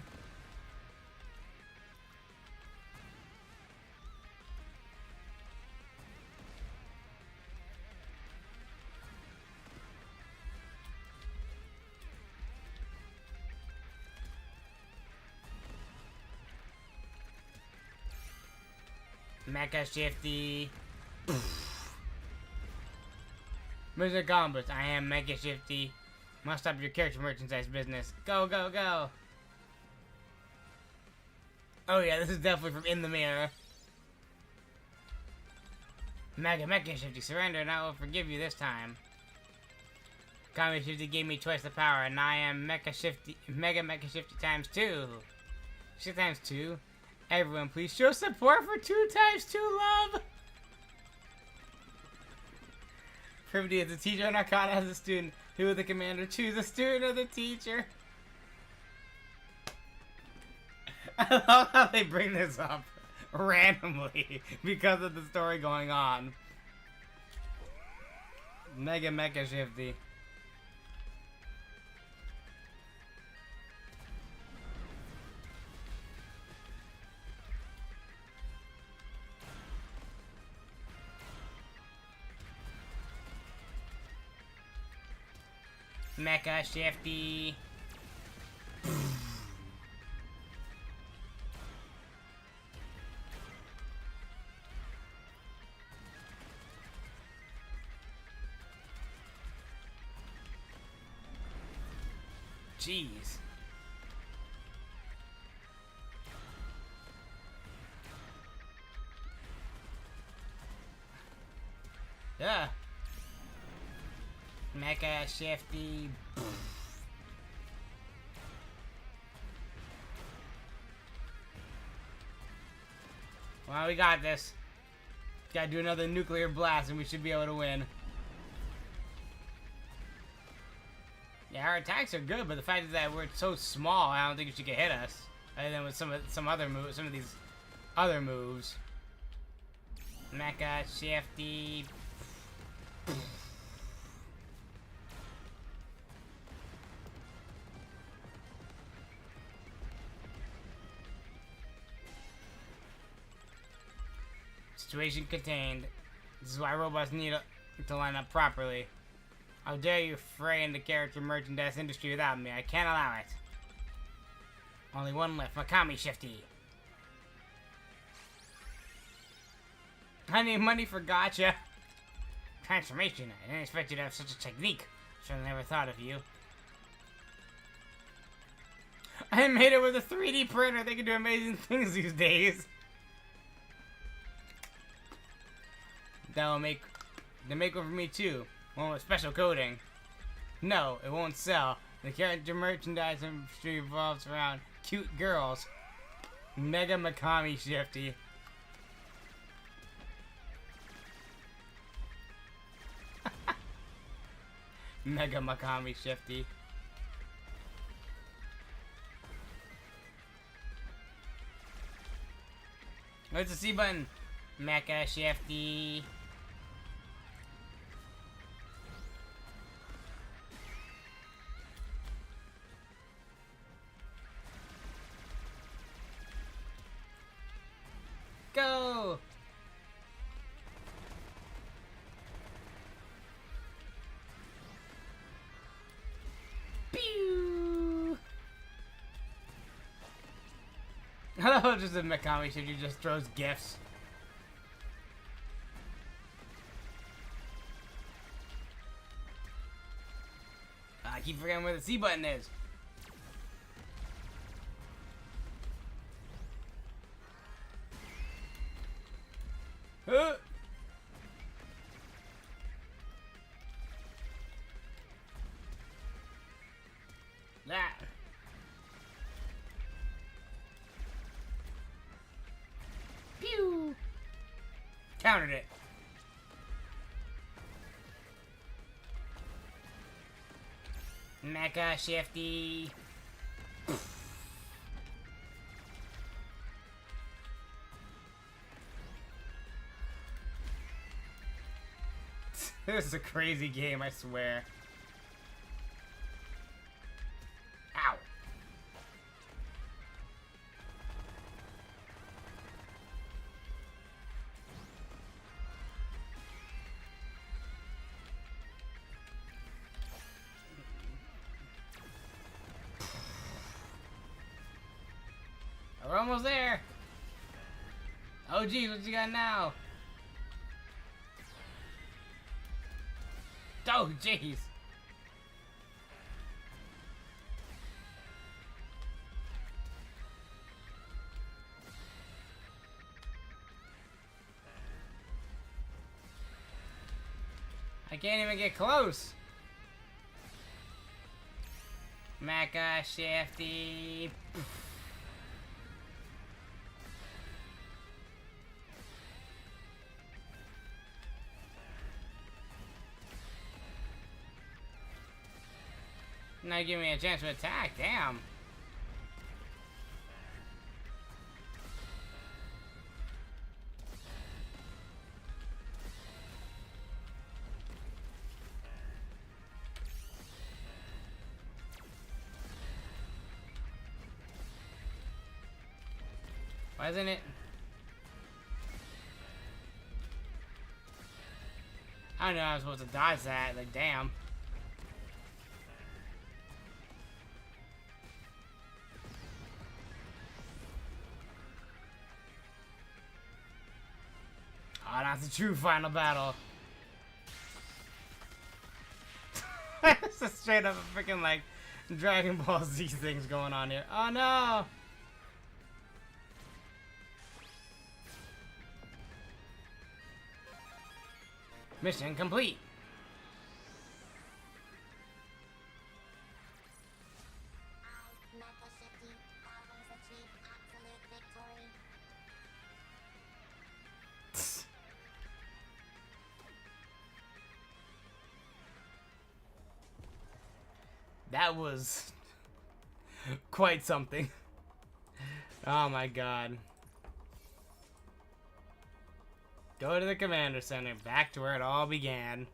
Speaker 5: Mecha Shifty. Mr. Gombus, I am Mecha Shifty. Must stop your character merchandise business. Go, go, go. Oh yeah, this is definitely from In the Mirror. Mecha Shifty, surrender and I will forgive you this time. Kami Shifty gave me twice the power and I am Mega Mecha Shifty times 2. 6 times 2. Everyone, please show support for 2 times 2 love! Privity is a teacher and Arcana as a student. Who will the commander choose, a student or the teacher? I love how they bring this up randomly because of the story going on. Mecha Shifty. Mecha Shifty. Jeez. Yeah. Mecha Shifty. Well, we got this. Gotta do another nuclear blast and we should be able to win. Yeah, our attacks are good, but the fact is that we're so small, I don't think she can hit us. Other than with some other moves, some of these other moves. Mecha Shifty. Situation contained. This is why robots need to line up properly. How dare you fray in the character merchandise industry without me? I can't allow it. Only one left, Makami Shifty. I need money for gotcha. Transformation. I didn't expect you to have such a technique. Should have never thought of you. I made it with a 3D printer. They can do amazing things these days. That will make the makeover for me too. One with special coating. No, it won't sell. The character merchandise industry revolves around cute girls. Mega Makami Shifty. Mega Makami Shifty. Where's the C button? Mecha Shifty. Go! Pew! I love just a Makami Shifty just throws gifts. I keep forgetting where the C button is. countered it. Mecha Shifty. This is a crazy game, I swear. Ow. We're almost there. Oh geez, what you got now? Oh jeez. I can't even get close. Mecha Shifty. Not giving me a chance to attack, damn. Why isn't it? I don't know how I was supposed to dodge that, like damn. Oh, that's the true final battle. It's a straight up freaking like Dragon Ball Z things going on here. Oh no! Mission complete.
Speaker 3: Mecha Shifty always achieve absolute victory.
Speaker 5: That was quite something. Oh my god. Go to the Commander Center, back to where it all began.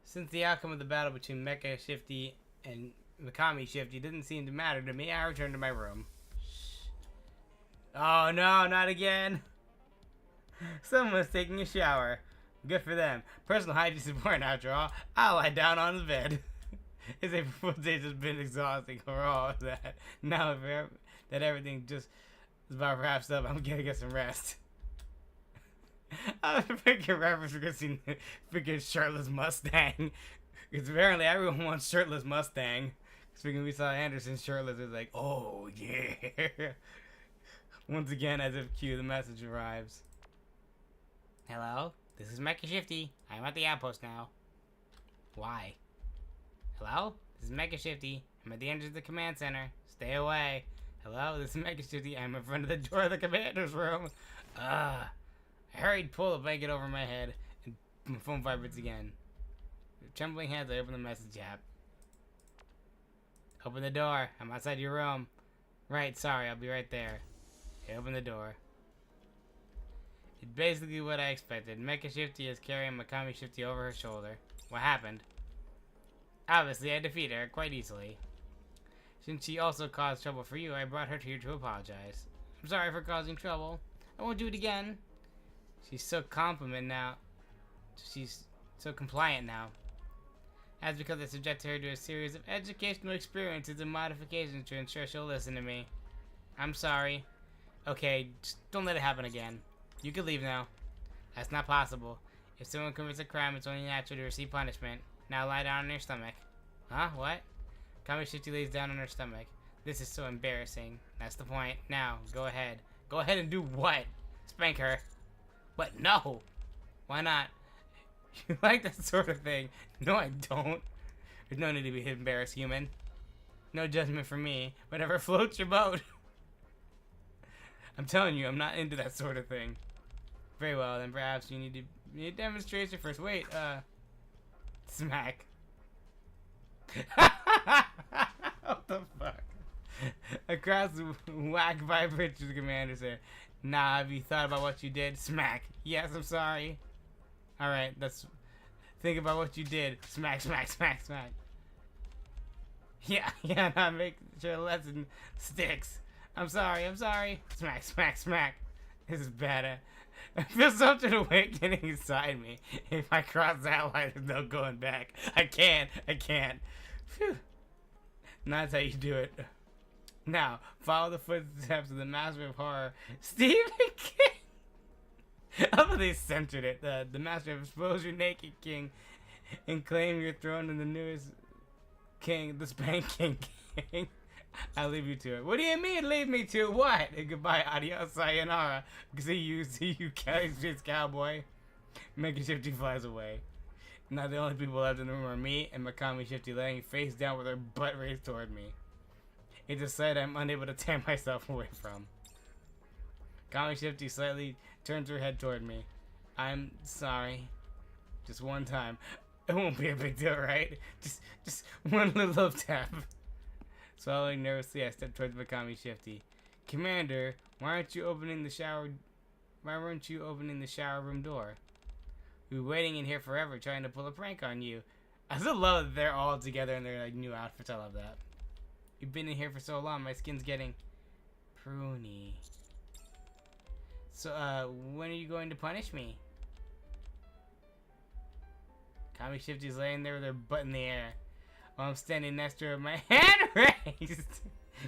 Speaker 5: Since the outcome of the battle between Mecha Shifty and Mikami Shifty didn't seem to matter to me, I returned to my room. Oh no, not again! Someone's taking a shower. Good for them. Personal hygiene is important after all. I'll lie down on the bed. His April days has been exhausting for all of that. Now that everything just is about wraps up, I'm gonna get some rest. I'm freaking reference because he freaking shirtless Mustang. Because apparently everyone wants shirtless Mustang. Speaking, we saw Anderson shirtless. It's like, oh yeah. Once again, as if cue, the message arrives. Hello, this is Mecha Shifty. I'm at the outpost now. Why? Hello, this is Mecha Shifty. I'm at the entrance of the command center. Stay away. Hello, this is Mecha Shifty. I'm in front of the door of the commander's room. I hurried, pull the blanket over my head, and my phone vibrates again. With trembling hands, I open the message app. Open the door. I'm outside your room. Right, sorry, I'll be right there. I open the door. It's basically what I expected. Mecha Shifty is carrying Mikami Shifty over her shoulder. What happened? Obviously, I defeated her quite easily. Since she also caused trouble for you, I brought her here to apologize. I'm sorry for causing trouble. I won't do it again. She's so compliant now. She's so compliant now. That's because I subjected her to a series of educational experiences and modifications to ensure she'll listen to me. I'm sorry. Okay, just don't let it happen again. You can leave now. That's not possible. If someone commits a crime, it's only natural to receive punishment. Now lie down on your stomach. Huh? What? Mikami Shifty lays down on her stomach. This is so embarrassing. That's the point. Now, go ahead. Go ahead and do what? Spank her. What? No! Why not? You like that sort of thing? No, I don't. There's no need to be embarrassed, human. No judgment from me. Whatever floats your boat. I'm telling you, I'm not into that sort of thing. Very well, then perhaps you need a demonstration first. Wait, smack. What the fuck? Across whack vibrations, the commander said. Nah, have you thought about what you did? Smack. Yes, I'm sorry. Alright, think about what you did. Smack, smack, smack, smack. Yeah, now make sure the lesson sticks. I'm sorry. Smack, smack, smack. This is bad. I feel something awakening inside me. If I cross that line, there's no going back. I can't. Phew. That's how you do it. Now, follow the footsteps of the master of horror, Stephen King. I love how they censored it. The master of expose your naked king and claim your throne in the newest king, the Spanking King. I'll leave you to it. What do you mean, leave me to what? And goodbye, adios, sayonara. See you, cowboy. Making Shifty flies away. Now the only people left in the room are me and Makami Shifty laying face down with her butt raised toward me. It's a sight I'm unable to tear myself away from. Makami Shifty slightly turns her head toward me. I'm sorry. Just one time. It won't be a big deal, right? Just one little love tap. Swallowing nervously, I stepped towards Makami Shifty. Commander, why weren't you opening the shower room door? We were waiting in here forever trying to pull a prank on you. I still love that they're all together in their like new outfits. I love that. You've been in here for so long, my skin's getting pruny. So, when are you going to punish me? Kami Shifty's laying there with her butt in the air. While I'm standing next to her, my hand raised.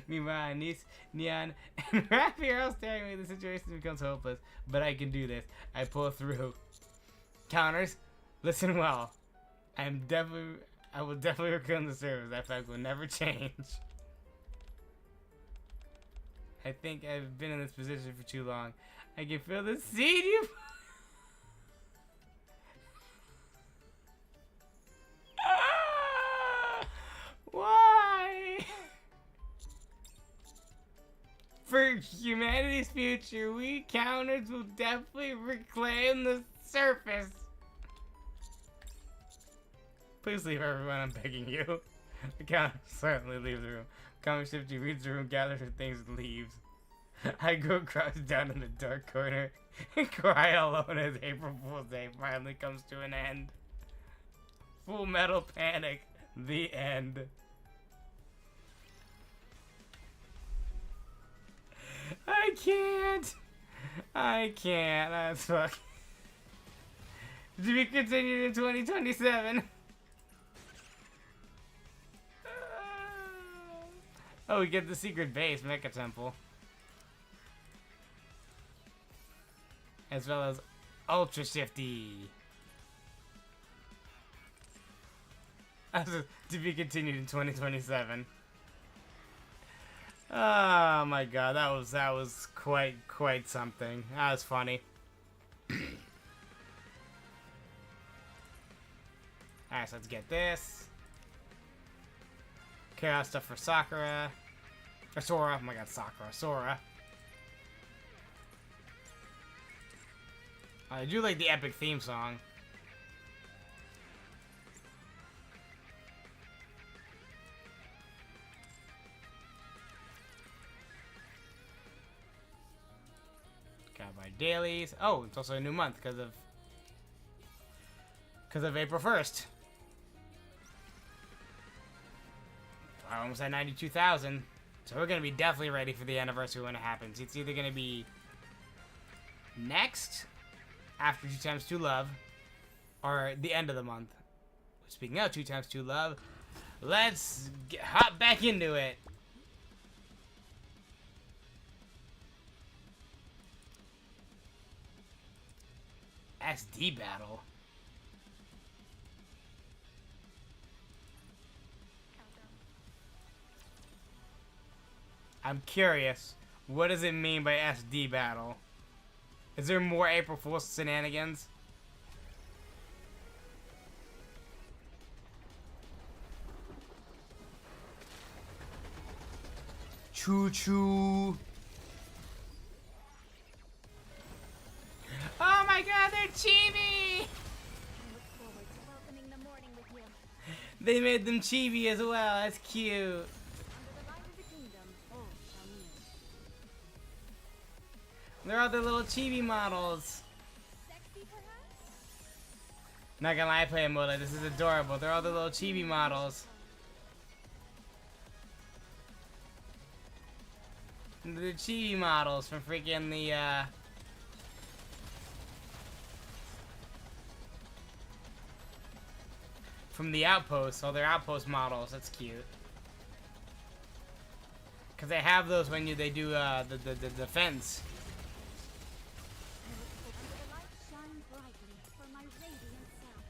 Speaker 5: Meanwhile, niece, Neon, and Rappy are all staring at me. The situation becomes hopeless, but I can do this. I pull through. Counters, listen well. I will definitely return the service. That fact will never change. I think I've been in this position for too long. I can feel the seed you. Why? For humanity's future, we counters will definitely reclaim the surface. Please leave, everyone. I'm begging you. The counter silently leaves the room. Kami Shifty reads the room, gathers her things, and leaves. I go crouched down in the dark corner and cry alone as April Fool's Day finally comes to an end. Full Metal Panic. The end. I can't. That's fucking. To be continued in 2027. Oh, we get the secret base, Mecha Temple. As well as Ultra Shifty. To be continued in 2027. Oh my god, that was quite something. That was funny. Alright, so let's get this. Chaos stuff for Sakura. Or Sora. Oh my god, Sakura. Sora. I do like the epic theme song. Gotta buy dailies. Oh, it's also a new month because of April 1st. I almost had 92,000. So we're gonna be definitely ready for the anniversary when it happens. It's either gonna be next, after 2x2 Love, or the end of the month. Speaking of 2x2 Love, let's hop back into it. SD battle. I'm curious, what does it mean by SD battle? Is there more April Fool's shenanigans? Choo choo. Oh my god, they're chibi!
Speaker 2: I look forward to welcoming the morning with you.
Speaker 5: They made them chibi as well. That's cute.
Speaker 4: Under the light of the kingdom, all shall kneel.
Speaker 5: They're all the little chibi models.
Speaker 2: Sexy, perhaps?
Speaker 5: Not gonna lie, I play Mola. This is adorable. They're all the little chibi models. The chibi models from freaking the, from the Outpost. So they're Outpost models. That's cute. Cause they have those when they do the defense.
Speaker 2: Under the light shine brightly for my radiant self.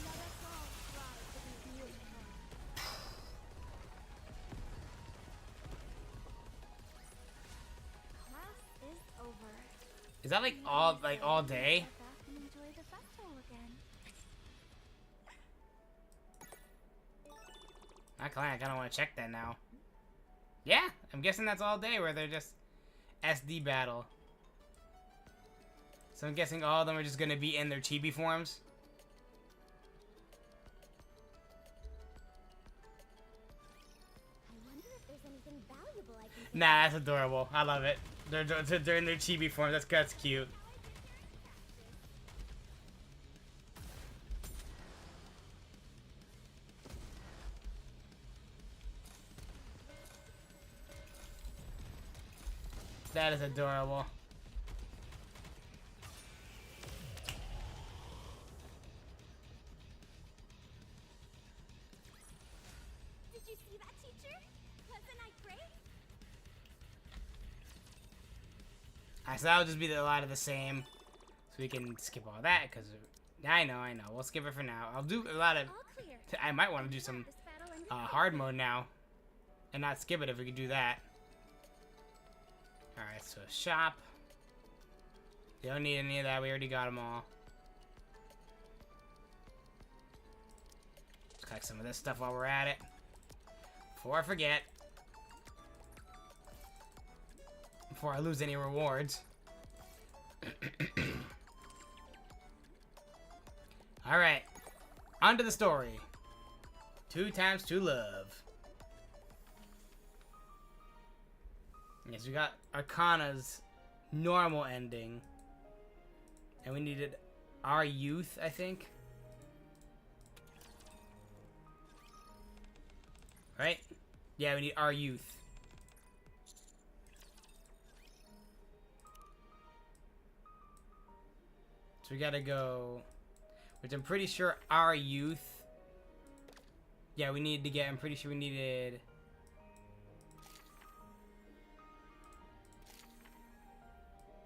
Speaker 2: Let us all strive to be beautiful.
Speaker 4: Class is over.
Speaker 5: Is that like all day?
Speaker 2: Get back and enjoy the festival again.
Speaker 5: Not gonna lie, I kinda wanna check that now. Yeah, I'm guessing that's all day where they're just SD battle. So I'm guessing all of them are just gonna be in their chibi forms.
Speaker 3: I wonder if there's anything valuable I can
Speaker 5: Nah, that's adorable. I love it. They're in their chibi form. That's cute. That is adorable.
Speaker 3: Did you see that, teacher? Wasn't I great?
Speaker 5: Alright, so that'll just be a lot of the same. So we can skip all that, because... I know. We'll skip it for now. I'll do a lot of...
Speaker 3: All clear.
Speaker 5: I might want to do some
Speaker 3: This battle and
Speaker 5: hard mode now. And not skip it if we could do that. Alright, so shop. You don't need any of that. We already got them all. Let's collect some of this stuff while we're at it. Before I forget. Before I lose any rewards. Alright. On to the story. 2 times 2 love. Yes, we got Arcana's normal ending. And we needed our youth, I think. Right? Yeah, we need our youth. So we gotta go... Which I'm pretty sure our youth... Yeah, we needed to get... I'm pretty sure we needed...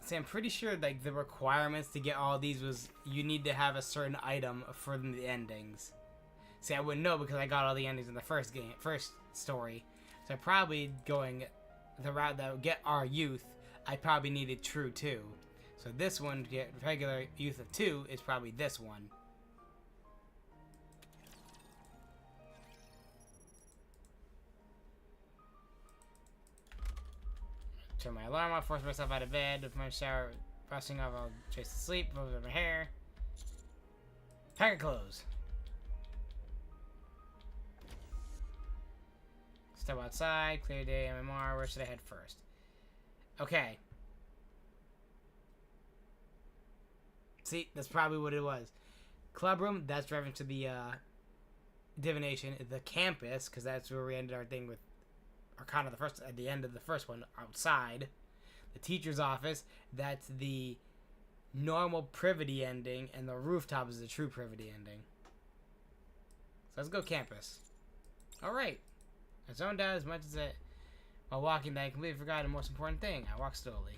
Speaker 5: See, I'm pretty sure like the requirements to get all these was you need to have a certain item for the endings. See, I wouldn't know because I got all the endings in the first story. So probably going the route that would get our youth, I probably needed true 2. So this one to get regular youth of 2 is probably this one. Turn my alarm off, force myself out of bed, with my shower, brushing off, I'll chase to sleep, over my hair. Pack of clothes. Step outside, clear day, MMR, where should I head first? Okay. See, that's probably what it was. Clubroom, that's reference to the, divination. The campus, because that's where we ended our thing with Arcana at the end of the first one, outside. The teacher's office, that's the normal privity ending, and the rooftop is the true privity ending. So let's go campus. Alright. I zoned out as much as it while walking that I completely forgot the most important thing. I walk slowly,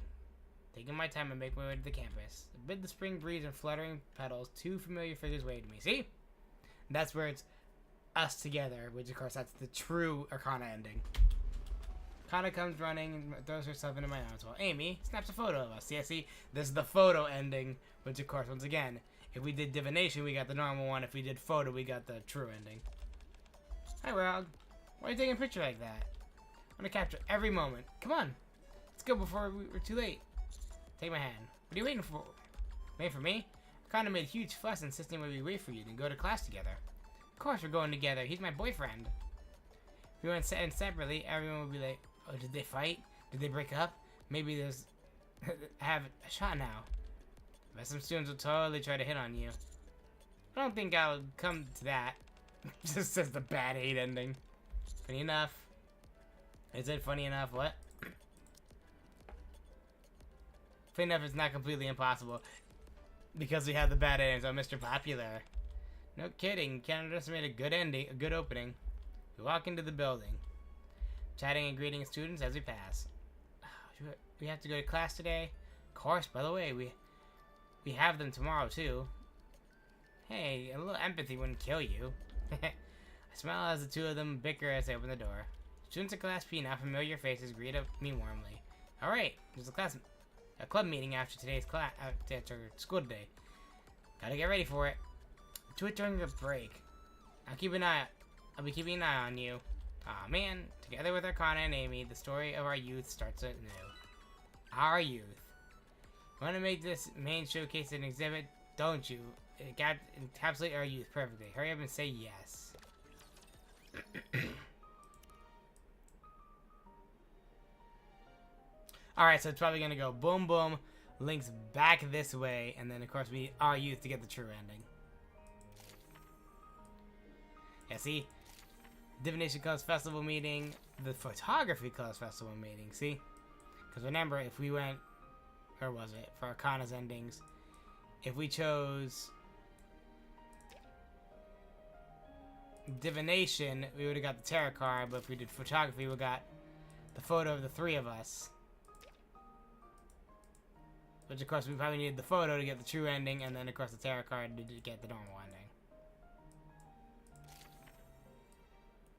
Speaker 5: taking my time and make my way to the campus. Amid the spring breeze and fluttering petals, 2 familiar figures waved me. See? That's where it's us together, which of course that's the true Arcana ending. Kana comes running and throws herself into my arms while Amy snaps a photo of us. Yeah, see, this is the photo ending, which of course, once again, if we did divination, we got the normal one. If we did photo, we got the true ending. Hi, Rog. Why are you taking a picture like that? I want to capture every moment. Come on. Let's go before we're too late. Take my hand. What are you waiting for? Waiting for me? Akana made a huge fuss insisting we wait for you and go to class together. Of course we're going together. He's my boyfriend. If we went in separately, everyone would be like, oh, did they fight? Did they break up? Maybe there's... I have a shot now. But some students will totally try to hit on you. I don't think I'll come to that. Just says the bad hate ending. Funny enough. Is it funny enough? What? Funny enough, it's not completely impossible. Because we have the bad endings on Mr. Popular. No kidding. You can't underestimate a good ending, a good opening. We walk into the building. Chatting and greeting students as we pass. We have to go to class today? Of course, by the way, we have them tomorrow too. Hey, a little empathy wouldn't kill you. I smile as the two of them bicker as they open the door. Students of Class P, now familiar faces, greet me warmly. Alright, there's a club meeting after today's class, after school today. Gotta get ready for it. Do it during the break. I'll be keeping an eye on you. Aw man, together with Akana and Amy, the story of our youth starts anew. Our youth. You want to make this main showcase an exhibit, don't you? It encapsulate our youth perfectly. Hurry up and say yes. Alright, so it's probably gonna go boom boom, links back this way, and then of course we our youth to get the true ending. Yeah, see? Divination Class Festival meeting, the Photography Class Festival meeting, see? Because remember, if we went, where was it, for Akana's endings, if we chose Divination, we would have got the tarot card, but if we did Photography, we got the photo of the three of us. Which, of course, we probably needed the photo to get the true ending, and then, of course, the tarot card to get the normal ending.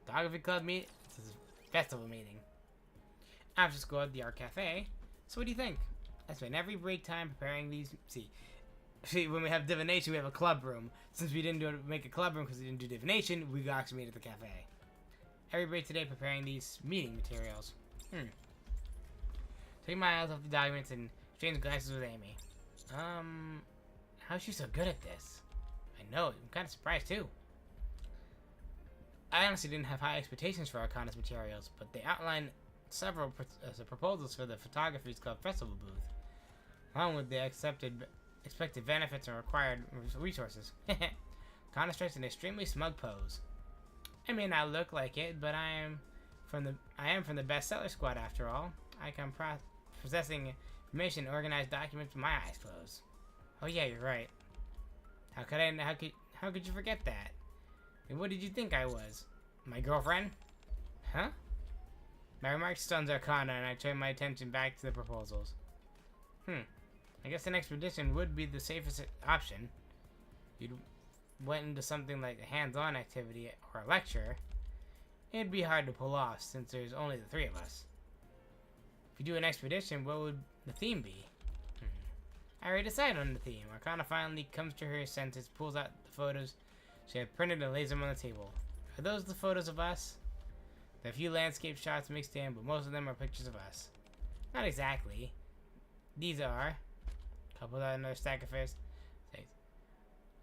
Speaker 5: Photography Club meet. This is a festival meeting. After school at the Art Cafe. So what do you think? I spend every break time preparing these. See, when we have divination, we have a club room. Since we didn't make a club room because we didn't do divination, we actually meet at the cafe. Every break today preparing these meeting materials. Take my eyes off the documents and exchange glasses with Amy. How's she so good at this? I know, I'm kind of surprised too. I honestly didn't have high expectations for Akana's materials, but they outline several proposals for the Photography Club Festival booth, along with the expected benefits and required resources. Akana strikes an extremely smug pose. I may not look like it, but I am from the bestseller squad after all. I come possessing information and organized documents with my eyes closed. Oh yeah, you're right. How could you forget that? And what did you think I was? My girlfriend? Huh? My remark stuns Akana, and I turn my attention back to the proposals. I guess an expedition would be the safest option. You'd went into something like a hands-on activity or a lecture. It'd be hard to pull off since there's only the three of us. If you do an expedition, what would the theme be? I already decided on the theme. Akana finally comes to her senses, pulls out the photos she had printed and lays them on the table. Are those the photos of us? There are a few landscape shots mixed in, but most of them are pictures of us. Not exactly. These are... Couple out another stack of face.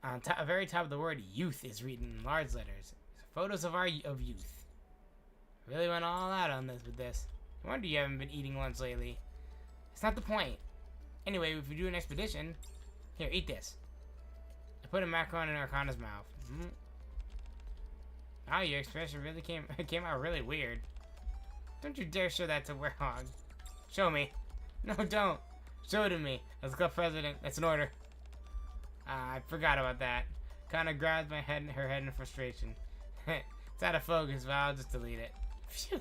Speaker 5: On the very top of the word youth is written in large letters. Photos of youth. Really went all out on this with this. No wonder you haven't been eating lunch lately. It's not the point. Anyway, if we do an expedition... Here, eat this. I put a macaron in Akana's mouth. Wow, your expression really came out really weird. Don't you dare show that to Werehog. Show me. No, don't. Show it to me. As club president, that's an order. I forgot about that. Kinda grabs her head in frustration. It's out of focus, but I'll just delete it. Phew.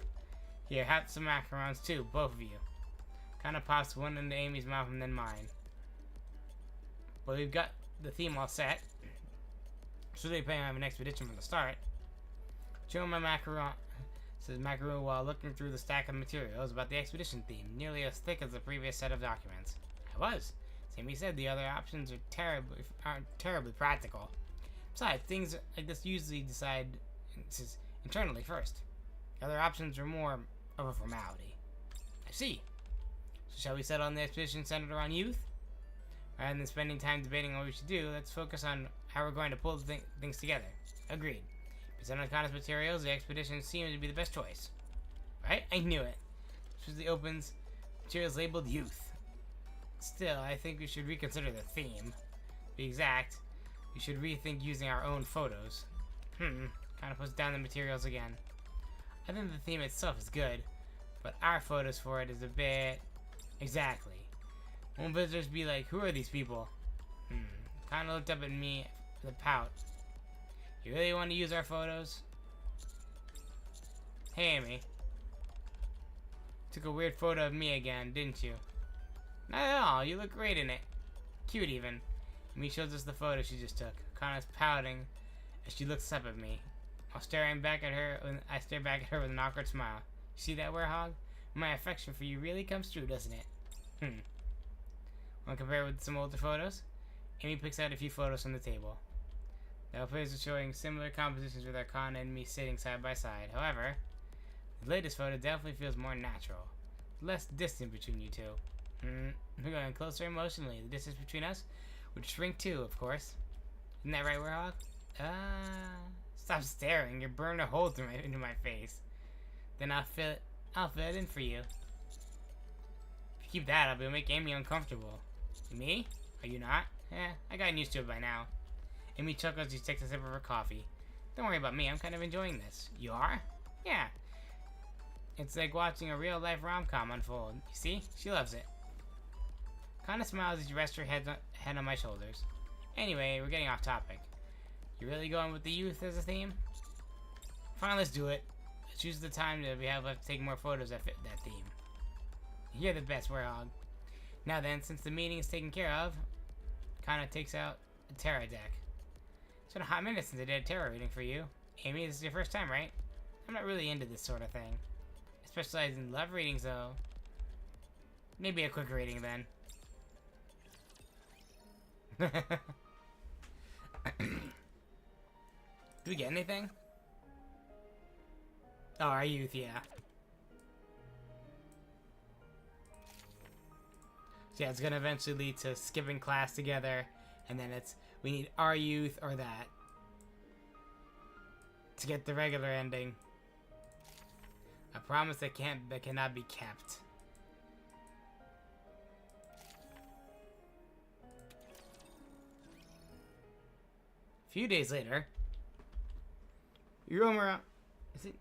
Speaker 5: Here, have some macarons too, both of you. Kinda pops one into Amy's mouth and then mine. But we've got the theme all set. So they plan on an expedition from the start. Showing my macaron, says macaron while looking through the stack of materials about the expedition theme, nearly as thick as the previous set of documents. I was. Sammy said the other options aren't terribly practical. Besides, things like this usually decide internally first. The other options are more of a formality. I see. So shall we settle on the expedition centered around youth? Rather than spending time debating what we should do, let's focus on how we're going to pull things together. Agreed. Based on Arcana's materials, the expedition seems to be the best choice. Right? I knew it. Especially opens materials labeled youth. Still, I think we should reconsider the theme. To be exact, we should rethink using our own photos. Kind of puts down the materials again. I think the theme itself is good, but our photos for it is a bit... Exactly. Won't visitors be like, who are these people? Kind of looked up at me with a pout. You really want to use our photos? Hey, Amy. Took a weird photo of me again, didn't you? Not at all. You look great in it. Cute, even. Amy shows us the photo she just took. Kana's pouting as she looks up at me. While staring back at her, I stare back at her with an awkward smile. You see that, werehog? My affection for you really comes through, doesn't it? Want to compare it with some older photos? Amy picks out a few photos from the table. The photos are showing similar compositions with Arcana and me sitting side by side. However, the latest photo definitely feels more natural. Less distant between you two. We're going closer emotionally. The distance between us would shrink too, of course. Isn't that right, werehog? Stop staring. You're burning a hole into my face. Then I'll fill it in for you. If you keep that up, it'll make Amy uncomfortable. Me? Are you not? I gotten used to it by now. Amy chuckles as she takes a sip of her coffee. Don't worry about me, I'm kind of enjoying this. You are? Yeah. It's like watching a real-life rom-com unfold. You see? She loves it. Kinda smiles as you rest her head on my shoulders. Anyway, we're getting off topic. You really going with the youth as a theme? Fine, let's do it. Let's use the time that we have left to take more photos that fit that theme. You're the best, werehog. Now then, since the meeting is taken care of, Kana takes out a tarot deck. It's been a hot minute since I did a tarot reading for you. Amy, this is your first time, right? I'm not really into this sort of thing. I specialize in love readings, though. Maybe a quick reading, then. Do we get anything? Oh, our youth, yeah. So yeah, it's gonna eventually lead to skipping class together, and then we need our youth or that to get the regular ending. A promise that cannot be kept. A few days later, you roam around. Is it?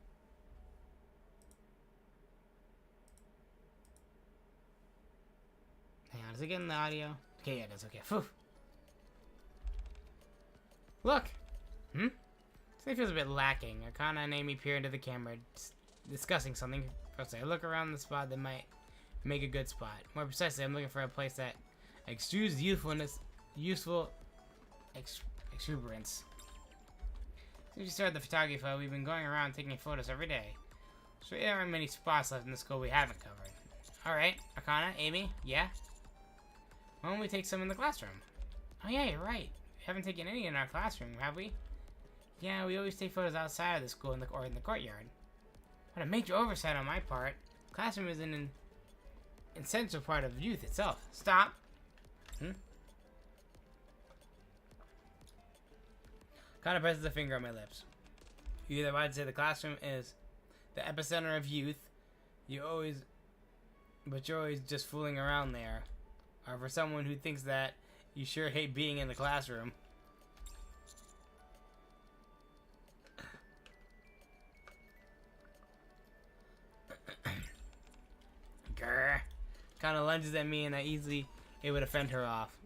Speaker 5: Hang on, is it getting the audio? Okay, yeah, it is. Okay. Phew. Look! Something feels a bit lacking. Arcana and Amy peer into the camera, discussing something. First, I look around the spot that might make a good spot. More precisely, I'm looking for a place that exudes useful exuberance. Since we started the photography club, we've been going around taking photos every day. So there aren't many spots left in the school we haven't covered. Alright, Arcana, Amy, yeah? Why don't we take some in the classroom? Oh yeah, you're right. We haven't taken any in our classroom, have we? Yeah, we always take photos outside of the school or in the courtyard. What a major oversight on my part. The classroom is an essential part of youth itself. Stop! Kind of presses a finger on my lips. You either might say the classroom is the epicenter of youth, but you're always just fooling around there. Or for someone who thinks that, you sure hate being in the classroom. Grr. Kind of lunges at me and it would offend her off.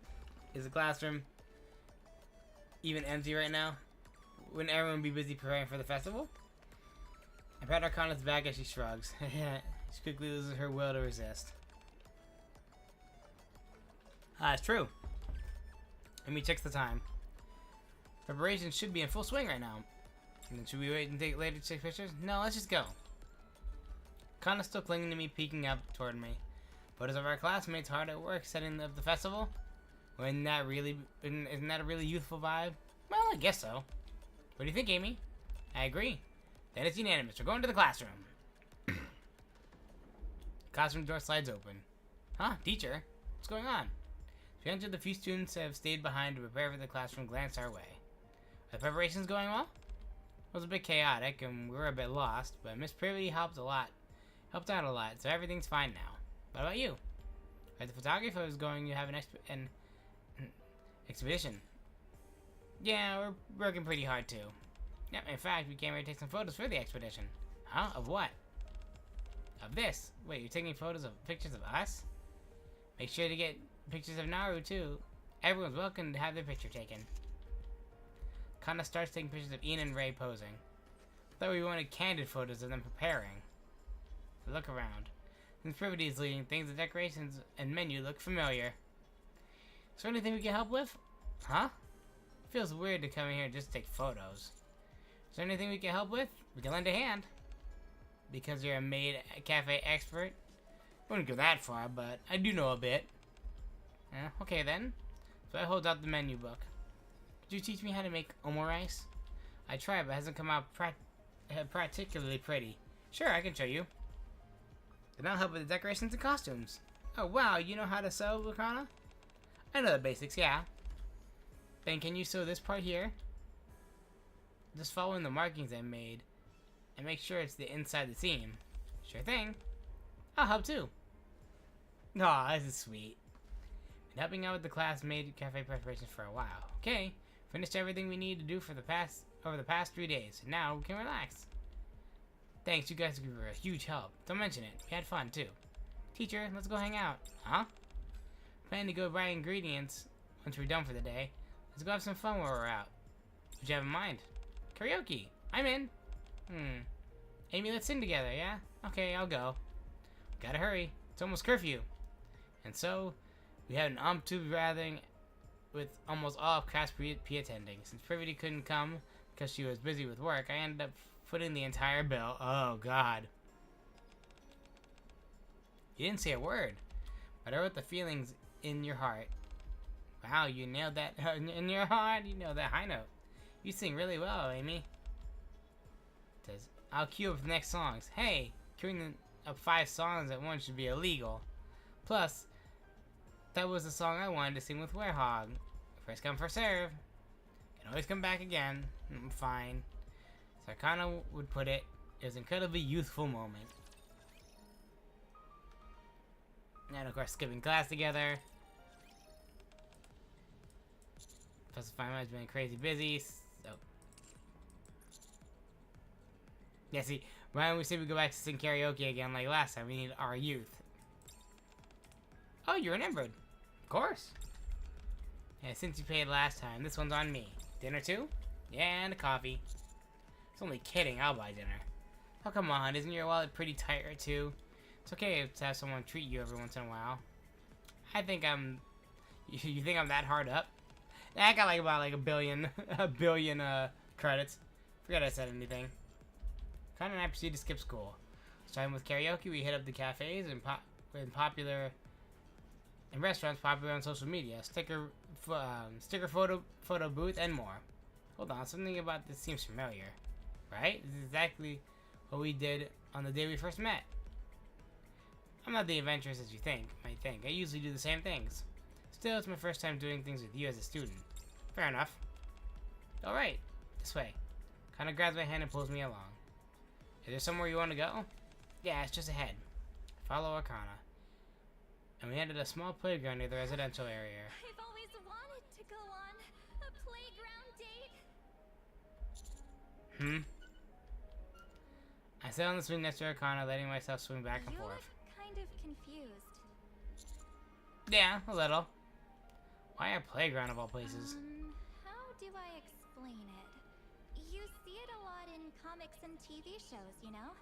Speaker 5: Is the classroom even empty right now? Wouldn't everyone be busy preparing for the festival? I pat Arcana's back as she shrugs. She quickly loses her will to resist. It's true. Amy checks the time. Preparations should be in full swing right now. And then should we wait and take later to take pictures? No, let's just go. Kana's still clinging to me, peeking up toward me. Photos of our classmates hard at work setting up the festival? Well, isn't that a really youthful vibe? Well, I guess so. What do you think, Amy? I agree. Then it's unanimous. We're going to the classroom. Classroom door slides open. Huh? Teacher? What's going on? As we enter, the few students have stayed behind to prepare for the classroom glance our way. Are the preparations going well? It was a bit chaotic, and we were a bit lost, but Miss Privity helped out a lot, so everything's fine now. What about you? As the photographer was going to have an expedition. Yeah, we're working pretty hard too. Yep, in fact, we came here to take some photos for the expedition. Huh? Of what? Of this. Wait, you're taking pictures of us? Make sure to get pictures of Naru too. Everyone's welcome to have their picture taken. Kana starts taking pictures of Ian and Ray posing. Thought we wanted candid photos of them preparing. So look around. Since Privity is leading things, the decorations and menu look familiar. Is there anything we can help with? Huh? Feels weird to come in here and just take photos. Is there anything we can help with? We can lend a hand. Because you're a maid cafe expert? Wouldn't go that far, but I do know a bit. Okay then. So I hold out the menu book. Could you teach me how to make omurice? I tried, but it hasn't come out particularly pretty. Sure, I can show you. Then I'll help with the decorations and costumes. Oh wow, you know how to sew, Lucana? I know the basics, yeah. Then can you sew this part here? Just following the markings I made. And make sure it's the inside the seam. Sure thing. I'll help too. Aw, this is sweet. Been helping out with the class maid cafe preparations for a while. Okay, finished everything we need to do for over the past 3 days. And now we can relax. Thanks, you guys were a huge help. Don't mention it. We had fun too. Teacher, let's go hang out. Huh? Plan to go buy ingredients once we're done for the day. Let's go have some fun while we're out. What you have in mind? Karaoke. I'm in. Amy, let's sing together, yeah? Okay, I'll go. Gotta hurry. It's almost curfew. And so, we had an impromptu gathering with almost all of class P attending. Since Privity couldn't come because she was busy with work, I ended up footing the entire bill. Oh, God. You didn't say a word, but I wrote the feelings in your heart. Wow, you nailed that. In your heart, you nailed that high note. You sing really well, Amy. It says, I'll queue up the next songs. Hey, queuing up 5 songs at once should be illegal. Plus, that was the song I wanted to sing with Werehog. First come, first serve. Can always come back again. Fine. Sarkana would put it, it was an incredibly youthful moment. And of course, skipping class together. Professor Feynman's been crazy busy, so... Yeah, see, why don't we say we go back to sing karaoke again like last time? We need our youth. Oh, you remembered. Of course. Yeah, since you paid last time, this one's on me. Dinner too? Yeah, and a coffee. It's only kidding, I'll buy dinner. Oh, come on, isn't your wallet pretty tight or two? It's okay to have someone treat you every once in a while. I think I'm... You think I'm that hard up? I got like about like a billion credits. Forget I said anything. Con and I proceed to skip school. Starting with karaoke, we hit up the cafes and restaurants popular on social media, sticker photo booth, and more. Hold on, something about this seems familiar, right? This is exactly what we did on the day we first met. I'm not the adventurous as you might think. I usually do the same things. Still, it's my first time doing things with you as a student. Fair enough. Alright, this way. Kinda grabs my hand and pulls me along. Is there somewhere you want to go? Yeah, it's just ahead. Follow Arcana. And we entered a small playground near the residential area.
Speaker 3: I've always wanted to go on a playground date.
Speaker 5: I sat on the swing next to Arcana, letting myself swing back and
Speaker 3: You
Speaker 5: forth.
Speaker 3: look kind of confused.
Speaker 5: Yeah, a little. Why a playground of all places?
Speaker 3: How do I explain it? You see it a lot in comics and TV shows, you know?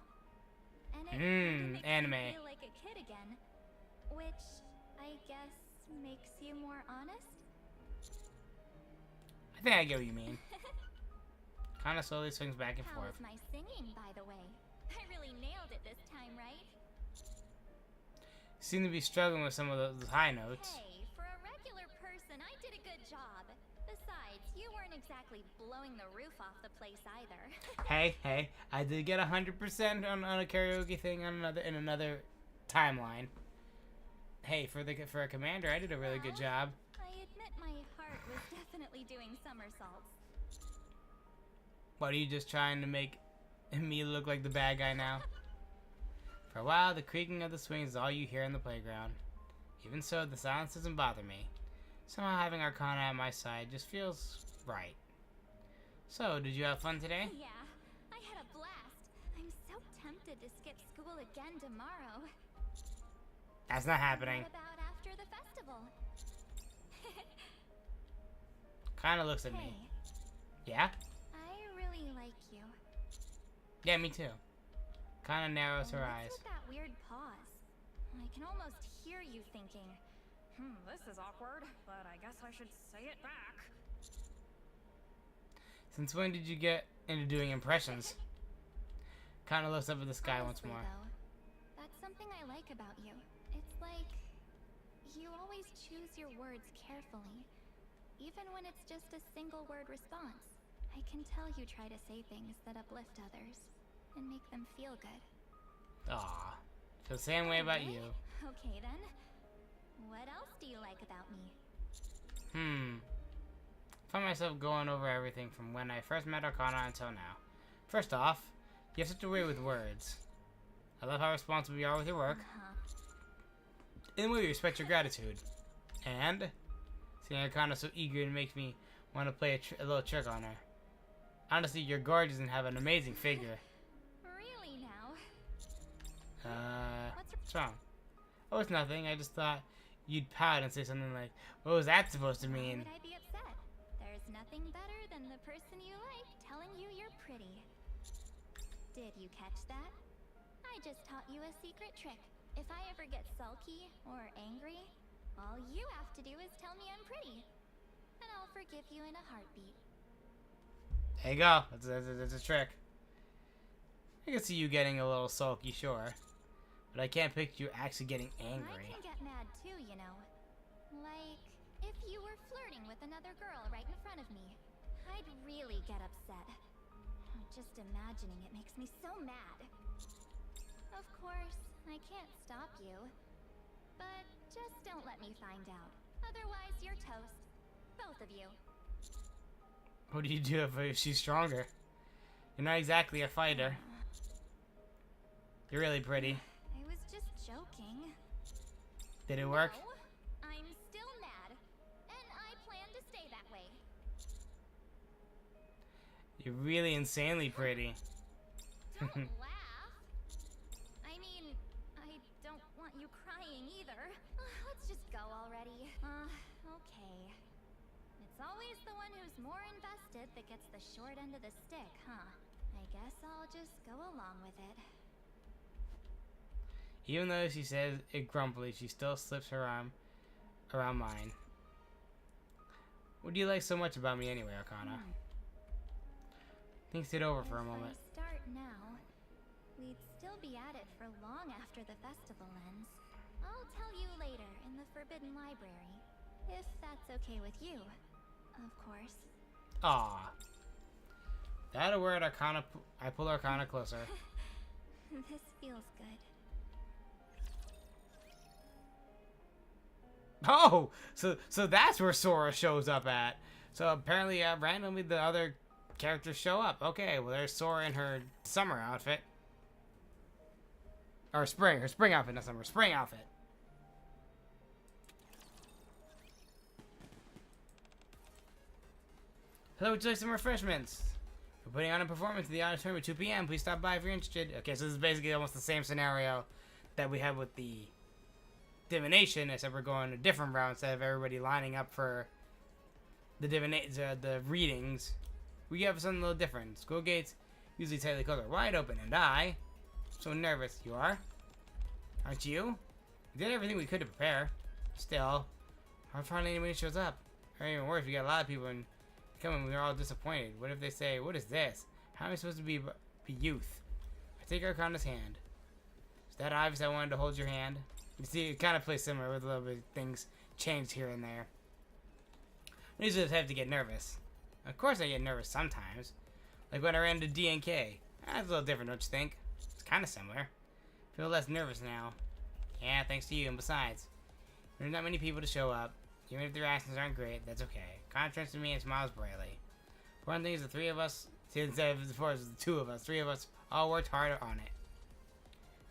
Speaker 3: And it kinda makes
Speaker 5: anime.
Speaker 3: you feel like a kid again. Which, I guess, makes you more honest?
Speaker 5: I think I get what you mean. Kana slowly swings back and
Speaker 3: How
Speaker 5: forth.
Speaker 3: was my singing, by the way? I really nailed it this time, right?
Speaker 5: Seem to be struggling with some of those high notes.
Speaker 3: Hey, for a regular person, I did a good job. Besides, you weren't exactly blowing the roof off the place either.
Speaker 5: Hey, I did get 100% on a karaoke thing in another timeline. Hey, for a commander, I did a really good job.
Speaker 3: I admit my heart was definitely doing somersaults.
Speaker 5: What, are you just trying to make me look like the bad guy now? For a while, the creaking of the swings is all you hear in the playground. Even so, the silence doesn't bother me. Somehow having Arcana at my side just feels right. So, did you have fun today?
Speaker 3: Yeah, I had a blast. I'm so tempted to skip school again tomorrow.
Speaker 5: That's not happening.
Speaker 3: What about after the festival?
Speaker 5: Kinda looks at
Speaker 3: Hey,
Speaker 5: me. Yeah?
Speaker 3: I really like you.
Speaker 5: Yeah, me too. Kinda narrows her
Speaker 3: What's
Speaker 5: eyes.
Speaker 3: with that weird pause? I can almost hear you thinking,
Speaker 4: This is awkward, but I guess I should say it back.
Speaker 5: Since when did you get into doing impressions? Kinda looks up at the sky once
Speaker 3: honestly,
Speaker 5: more.
Speaker 3: though, that's something I like about you. It's like you always choose your words carefully, even when it's just a single word response. I can tell you try to say things that uplift others and make them feel good.
Speaker 5: Aw. Feel the same way about you.
Speaker 3: Okay then. What else do you like about me?
Speaker 5: Find myself going over everything from when I first met Arcana until now. First off, you have such a way with words. I love how responsible you are with your work. In the way you respect your gratitude. And seeing Arcana so eager to make me want to play a little trick on her. Honestly, you're gorgeous and have an amazing figure.
Speaker 3: Really now?
Speaker 5: What's wrong? Oh, it's nothing. I just thought you'd pout and say something like, what was that supposed to
Speaker 3: Why
Speaker 5: mean?
Speaker 3: would I be upset? There's nothing better than the person you like telling you you're pretty. Did you catch that? I just taught you a secret trick. If I ever get sulky or angry, all you have to do is tell me I'm pretty. And I'll forgive you in a heartbeat.
Speaker 5: There you go. That's a trick. I can see you getting a little sulky, sure. But I can't picture you actually getting angry.
Speaker 3: I can get mad too, you know. Like, if you were flirting with another girl right in front of me, I'd really get upset. Just imagining it makes me so mad. Of course, I can't stop you. But just don't let me find out. Otherwise, you're toast. Both of you.
Speaker 5: What do you do if she's stronger? You're not exactly a fighter. You're really pretty.
Speaker 3: I was just joking.
Speaker 5: Did it work?
Speaker 3: No, I'm still mad. And I plan to stay that way.
Speaker 5: You're really insanely pretty.
Speaker 3: Don't laugh. I mean, I don't want you crying either. Let's just go already. Okay. It's always the one who's more invested that gets the short end of the stick, huh? I guess I'll just go along with it.
Speaker 5: Even though she says it grumpily, she still slips her arm around mine. What do you like so much about me anyway, Arcana? Think it over for a moment.
Speaker 3: If I start now, we'd still be at it for long after the festival ends. I'll tell you later in the Forbidden Library, if that's okay with you, of course.
Speaker 5: Aw. That a word, Arcana. I pull Arcana closer.
Speaker 3: This feels good.
Speaker 5: Oh, so that's where Sora shows up at. So apparently, randomly the other characters show up. Okay, well there's Sora in her summer outfit, or spring, her spring outfit, not summer, spring outfit. Hello, would you like some refreshments? We're putting on a performance at the auditorium at 2 p.m. Please stop by if you're interested. Okay, so this is basically almost the same scenario that we had with the divination, except we're going a different route. Instead of everybody lining up for the the readings, we have something a little different. School gates usually tightly closed are wide open, and I'm so nervous. You are? Aren't you? We did everything we could to prepare. Still, hard to find anybody shows up. Or even worse, we got a lot of people and coming. We're all disappointed. What if they say, "What is this? How am I supposed to be youth?" I take Arcana's hand. Is that obvious? I wanted to hold your hand. You see, it kind of plays similar with a little bit of things changed here and there. I usually just have to get nervous. Of course I get nervous sometimes. Like when I ran into DNK. That's a little different, don't you think? It's kind of similar. Feel less nervous now. Yeah, thanks to you, and besides, there's not many people to show up. Even if the reactions aren't great, that's okay. Kana turns to me and smiles brightly. For one thing is the three of us, instead of the two of us, three of us all worked hard on it.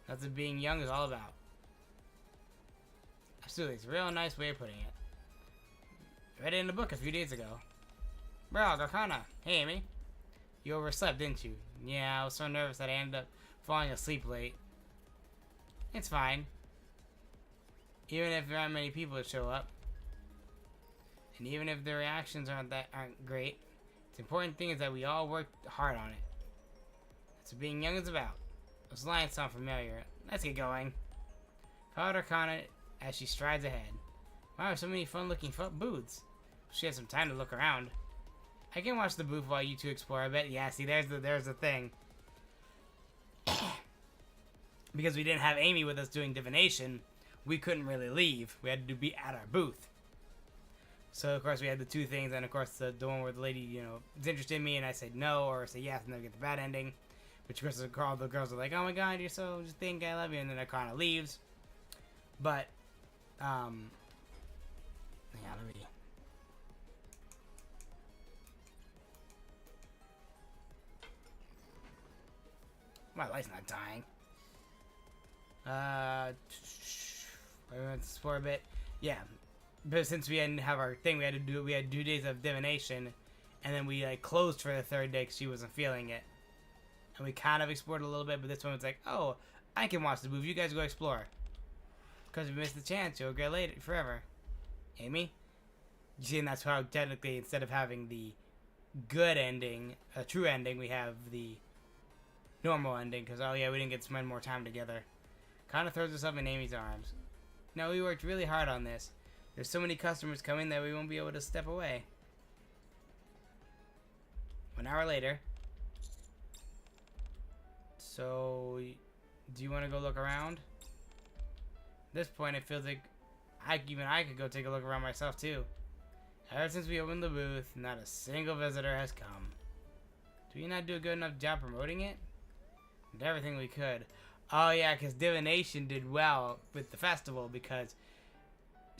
Speaker 5: That's what being young is all about. Absolutely, it's a real nice way of putting it. Read it in the book a few days ago. Bro, Darkana. Hey, Amy. You overslept, didn't you? Yeah, I was so nervous that I ended up falling asleep late. It's fine. Even if there aren't many people to show up. And even if the reactions aren't great, the important thing is that we all worked hard on it. That's what being young is about. Those lines sound familiar. Let's get going. Call Darkana as she strides ahead. Wow, so many fun-looking booths. She has some time to look around. I can watch the booth while you two explore. I bet. Yeah, see, there's the thing. Because we didn't have Amy with us doing divination, we couldn't really leave. We had to be at our booth. So of course we had the two things, and of course the one where the lady, you know, is interested in me, and I said no, or say yes, and then we get the bad ending. Which of course all the girls are like, "Oh my God, you're so just think I love you," and then it kind of leaves. But yeah, let me. My light's not dying. For a bit, yeah. But since we didn't have our thing, we had 2 days of divination, and then we like closed for the third day because she wasn't feeling it. And we kind of explored a little bit, but this one was like, oh, I can watch the movie. You guys go explore. Because if you missed the chance, you'll regret later forever. Amy? You see, and that's how technically, instead of having the good ending, a true ending, we have the normal ending. Because, oh yeah, we didn't get to spend more time together. Kind of throws us up in Amy's arms. No, we worked really hard on this. There's so many customers coming that we won't be able to step away. 1 hour later. So, do you want to go look around? At this point, it feels like I could go take a look around myself too. Ever since we opened the booth, not a single visitor has come. Do we not do a good enough job promoting it? We did everything we could. Oh yeah, because Divination did well with the festival because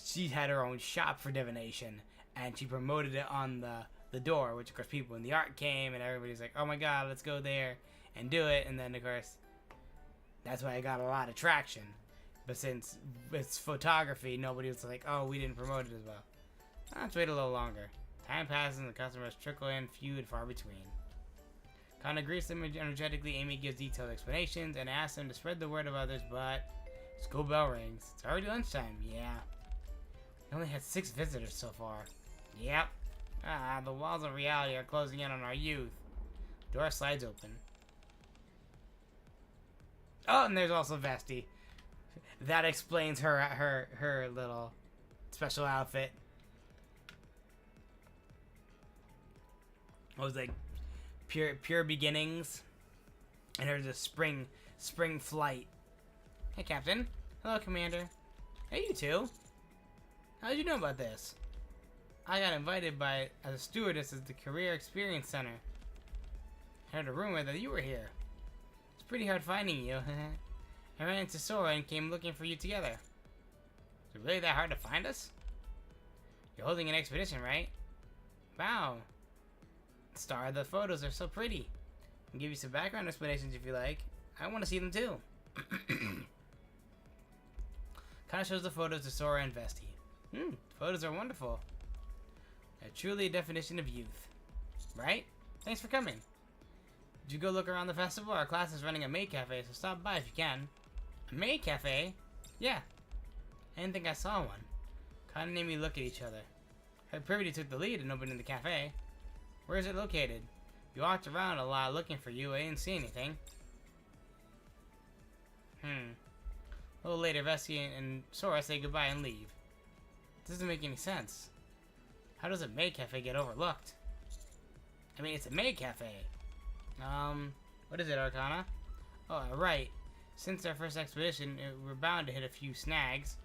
Speaker 5: she had her own shop for divination, and she promoted it on the door, which of course people in the art came, and everybody's like, oh my God, let's go there and do it. And then of course that's why I got a lot of traction. But since it's photography, nobody was like, oh, we didn't promote it as well. Let's wait a little longer. Time passes and the customers trickle in, few and far between. Kana greets them energetically. Amy gives detailed explanations and asks them to spread the word of others, but school bell rings. It's already lunchtime. Yeah. We only had 6 visitors so far. Yep. The walls of reality are closing in on our youth. Door slides open. Oh, and there's also Vesti. That explains her little special outfit. It was like pure beginnings, and there's a spring flight. Hey, Captain. Hello, Commander. Hey, you two. How did you know about this? I got invited as a stewardess at the Career Experience Center. I heard a rumor that you were here. It's pretty hard finding you. I ran into Sora and came looking for you together. Is it really that hard to find us? You're holding an expedition, right? Wow. Star, the photos are so pretty. I can give you some background explanations if you like. I want to see them too. Kind of shows the photos to Sora and Vesti. The photos are wonderful. They're truly a definition of youth. Right? Thanks for coming. Did you go look around the festival? Our class is running a maid cafe, so stop by if you can. A maid cafe? Yeah. I didn't think I saw one. Kind of made me look at each other. Her Privity took the lead in opening the cafe. Where is it located? You walked around a lot looking for you. I didn't see anything. A little later, Vesti and Sora say goodbye and leave. It doesn't make any sense. How does a maid cafe get overlooked? I mean, it's a maid cafe. What is it, Arcana? Oh, right. Since our first expedition, we're bound to hit a few snags.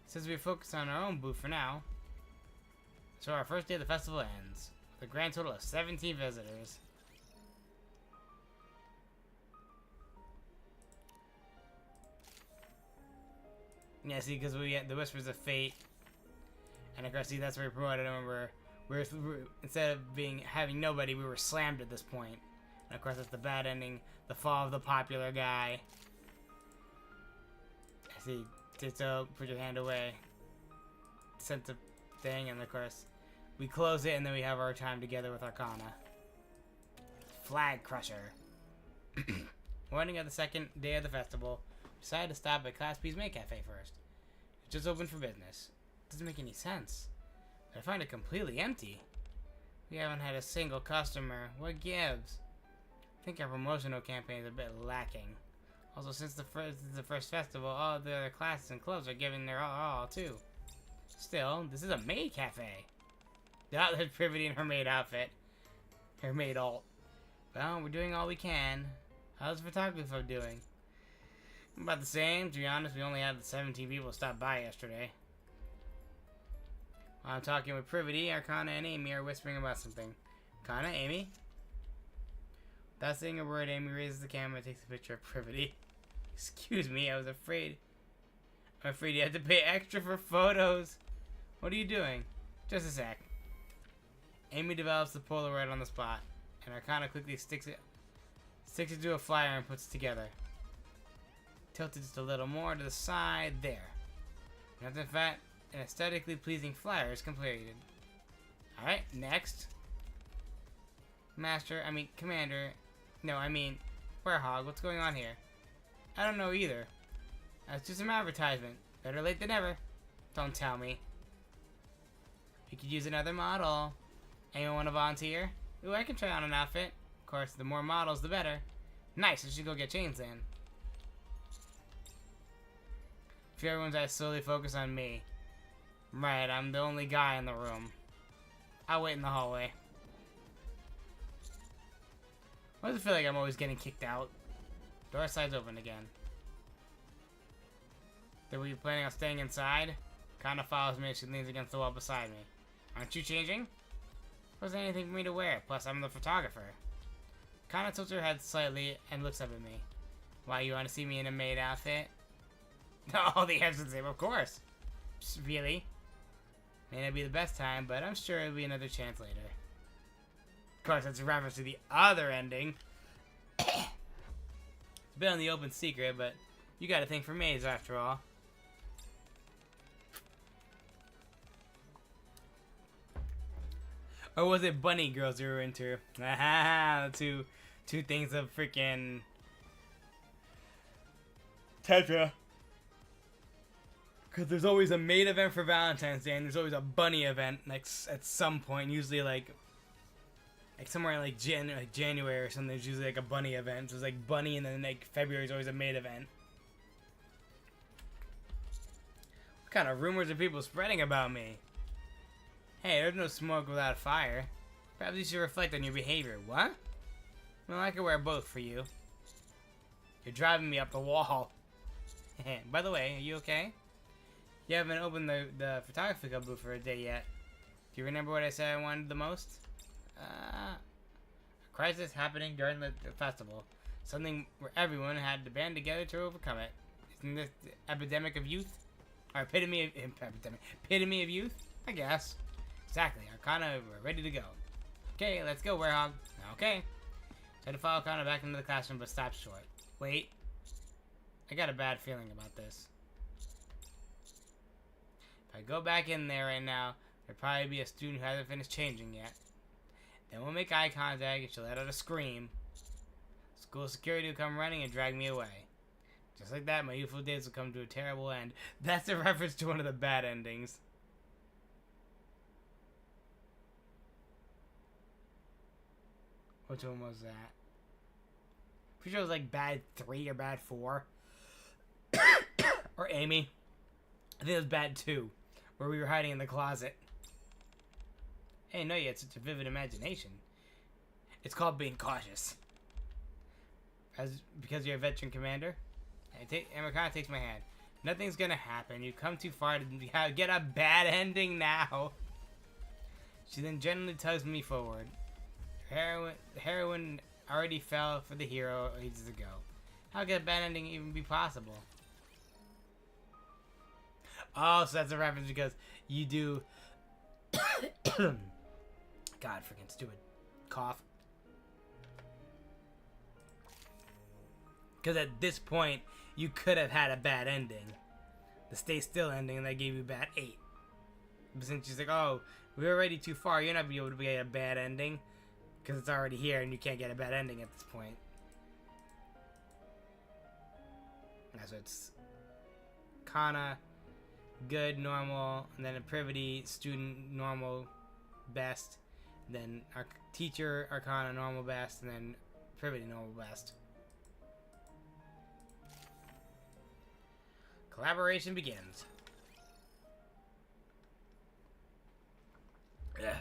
Speaker 5: Since we focus on our own booth for now. So our first day of the festival ends. The grand total of 17 visitors. Yeah, see, because we had the Whispers of Fate, and of course, see, that's where we promoted. I remember instead of having nobody, we were slammed at this point. And of course, that's the bad ending, the fall of the popular guy. I see, Ditto, put your hand away. Sent the thing, and of course, we close it, and then we have our time together with Arcana. Flag Crusher. Morning of the second day of the festival, we decided to stop at Class B's Maid Cafe first. It's just open for business. Doesn't make any sense. I find it completely empty. We haven't had a single customer. What gives? I think our promotional campaign is a bit lacking. Also, since this is the first festival, all the other classes and clubs are giving their all too. Still, this is a maid cafe. There's Privity in her maid outfit. Her maid alt. Well, we're doing all we can. How's the photography club doing? About the same. To be honest, we only had 17 people stop by yesterday. While I'm talking with Privity, Arcana and Amy are whispering about something. Arcana, Amy? Without saying a word, Amy raises the camera and takes a picture of Privity. Excuse me, I was afraid. I'm afraid you had to pay extra for photos. What are you doing? Just a sec. Amy develops the Polaroid on the spot, and Arcana quickly sticks it to a flyer and puts it together. Tilted just a little more to the side, there. Nothing fat, an aesthetically pleasing flyer is completed. Alright, next. Commander. No, Warehog, what's going on here? I don't know either. That's just some advertisement. Better late than never. Don't tell me. We could use another model. Anyone want to volunteer? Ooh, I can try on an outfit. Of course, the more models, the better. Nice, I should go get chains then. If everyone's eyes slowly focus on me. Right, I'm the only guy in the room. I'll wait in the hallway. Why does it feel like I'm always getting kicked out? Door side's open again. Were you planning on staying inside? Kana follows me and she leans against the wall beside me. Aren't you changing? Wasn't anything for me to wear, plus I'm the photographer. Kana tilts her head slightly and looks up at me. Why, you want to see me in a maid outfit? Oh, the answer's the same, of course. Really? May not be the best time, but I'm sure it'll be another chance later. Of course, that's a reference to the other ending. It's a bit on the open secret, but you got a thing for maids after all. Or was it bunny girls you were into? Aha, two things of freaking Tetra. Because there's always a maid event for Valentine's Day, and there's always a bunny event, like at some point. Usually, like somewhere in like January or something. There's usually like a bunny event. So it's like bunny, and then like February is always a maid event. What kind of rumors are people spreading about me? Hey, there's no smoke without fire. Perhaps you should reflect on your behavior. What? Well, I could wear both for you. You're driving me up the wall. By the way, are you okay? You haven't opened the photography club booth for a day yet. Do you remember what I said I wanted the most? A crisis happening during the festival. Something where everyone had to band together to overcome it. Isn't this the epidemic of youth? Or epitome of youth? I guess. Exactly. Arcana, we're ready to go. Okay, let's go, Warehog. Okay. Try to follow Arcana back into the classroom, but stop short. Wait. I got a bad feeling about this. If I go back in there right now, there'll probably be a student who hasn't finished changing yet. Then we'll make eye contact and she'll let out a scream. School security will come running and drag me away. Just like that, my youthful days will come to a terrible end. That's a reference to one of the bad endings. Which one was that? Pretty sure it was like Bad 3 or Bad 4. Or Amy. I think it was Bad 2. Where we were hiding in the closet. Hey, no, you had such a vivid imagination. It's called being cautious. Because you're a veteran commander? Arcana takes my hand. Nothing's gonna happen. You come too far to get a bad ending now. She then gently tugs me forward. The heroine already fell for the hero ages ago. How could a bad ending even be possible? Oh, so that's a reference because you do... God, freaking stupid. Cough. Because at this point, you could have had a bad ending. The stay still ending that gave you bad 8. But since she's like, oh, we're already too far, you're not going to be able to get a bad ending. Because it's already here and you can't get a bad ending at this point. So it's Kana, good, normal, and then a Privity, student, normal, best. Then our teacher, Arcana, normal, best, and then Privity, normal, best. Collaboration begins. Ugh.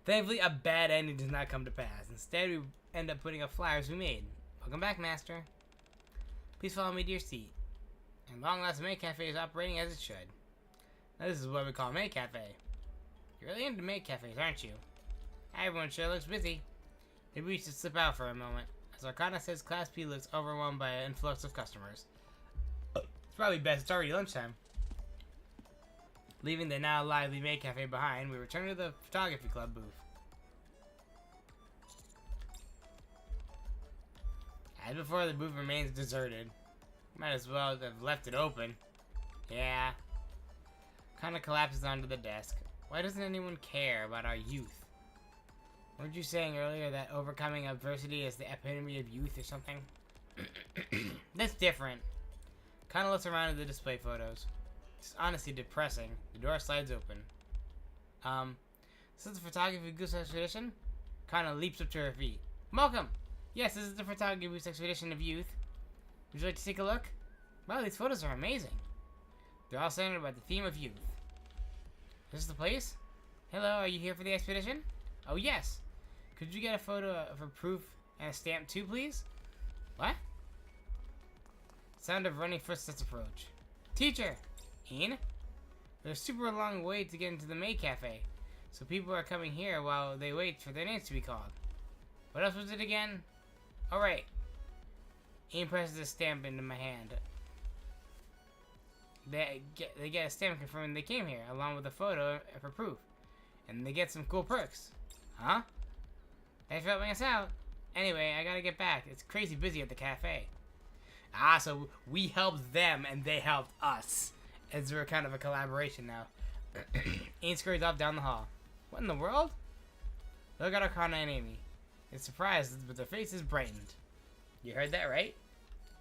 Speaker 5: Thankfully, a bad ending does not come to pass. Instead, we end up putting up flyers we made. Welcome back, Master. Please follow me to your seat. And long last, the Maid Cafe is operating as it should. Now, this is what we call Maid Cafe. You're really into Maid Cafes, aren't you? Everyone sure looks busy. Maybe we should slip out for a moment. As Arcana says, Class P looks overwhelmed by an influx of customers. It's probably best, it's already lunchtime. Leaving the now lively Maid Cafe behind, we return to the photography club booth. As before, the booth remains deserted. Might as well have left it open. Yeah. Kinda collapses onto the desk. Why doesn't anyone care about our youth? Weren't you saying earlier that overcoming adversity is the epitome of youth or something? That's different. Kinda looks around at the display photos. It's honestly depressing. The door slides open. This is the Photography Goose Expedition? Kinda leaps up to her feet. Welcome! Yes, this is the Photography Goose Expedition of Youth. Would you like to take a look? Wow, these photos are amazing. They're all centered about the theme of youth. Is this the place? Hello, are you here for the expedition? Oh, yes. Could you get a photo for proof and a stamp too, please? What? Sound of running footsteps approach. Teacher! Ian? There's a super long wait to get into the Maid Cafe, so people are coming here while they wait for their names to be called. What else was it again? Alright. Ian presses a stamp into my hand. They get a stamp confirming they came here, along with a photo for proof. And they get some cool perks. Huh? Thanks for helping us out. Anyway, I gotta get back. It's crazy busy at the cafe. Ah, so we helped them and they helped us. As we're kind of a collaboration now. Ian scurries off down the hall. What in the world? Look at Arcana and Amy. They're surprised, but their faces brightened. You heard that, right?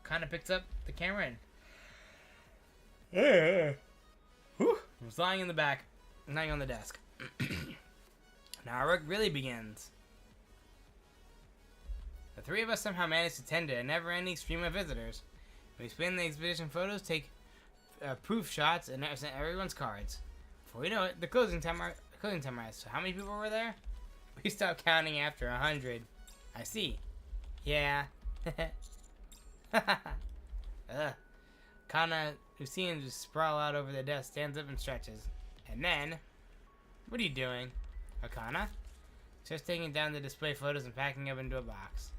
Speaker 5: Kinda picks up the camera and... Whew. I was lying in the back, lying on the desk. Now our work really begins. The three of us somehow managed to tend to a never-ending stream of visitors. We explain the expedition photos, take proof shots, and send everyone's cards. Before we know it, the closing time arrives. So how many people were there? We stopped counting after 100. I see. Yeah. Kana, who seeing him just sprawl out over the desk, stands up and stretches. And then... What are you doing? Arcana? Just taking down the display photos and packing them into a box.